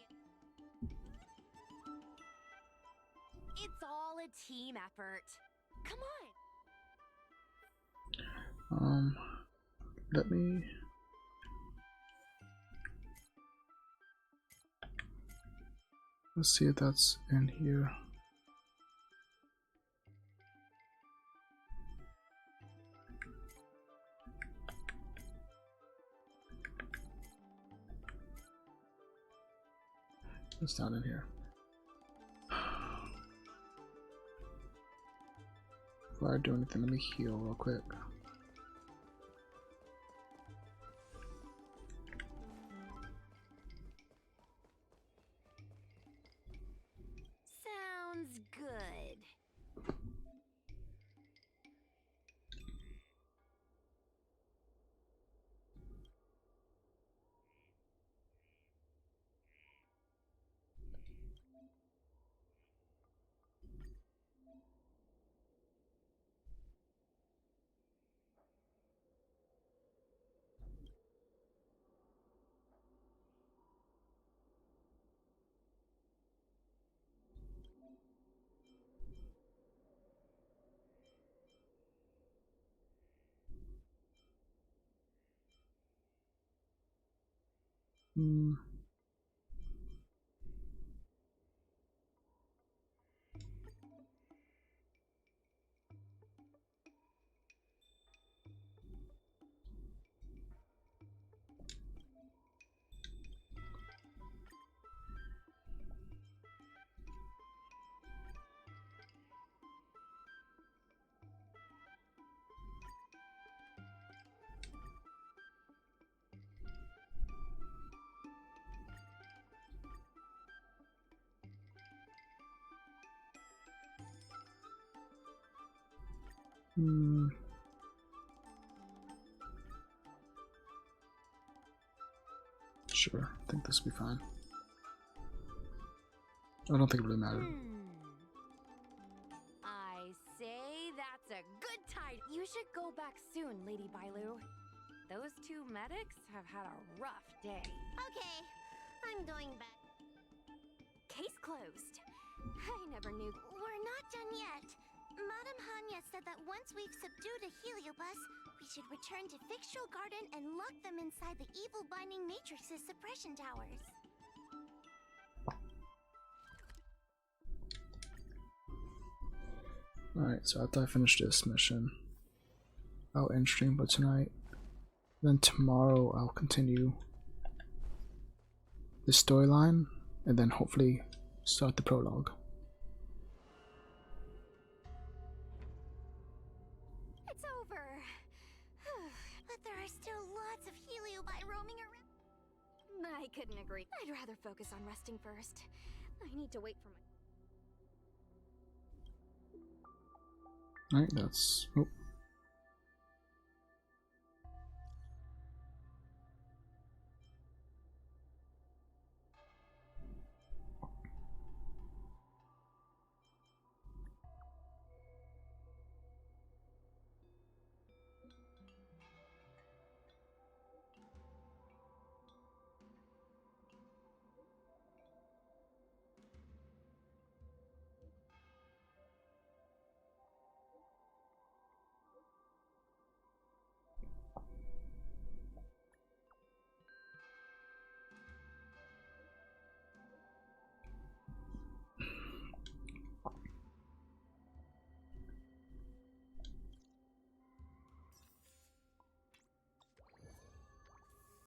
It's all a team effort. Come on. Let me. Let's see if that's in here. It's not in here. Before I do anything, let me heal real quick. Sounds good. Sure, I think this will be fine. I don't think it really mattered. I say that's a good time. You should go back soon, Lady Bailu. Those two medics have had a rough day. Okay, I'm going back. Case closed. I never knew. We're not done yet. Madame Hanya said that once we've subdued a heliobus, we should return to Fixtral Garden and lock them inside the evil binding matrix's suppression towers. Alright, so after I finish this mission, I'll end stream for tonight. Then tomorrow I'll continue the storyline and then hopefully start the prologue. It's over. But there are still lots of heliobi roaming around. I couldn't agree. I'd rather focus on resting first. I need to wait for my... Alright, that's... Oh.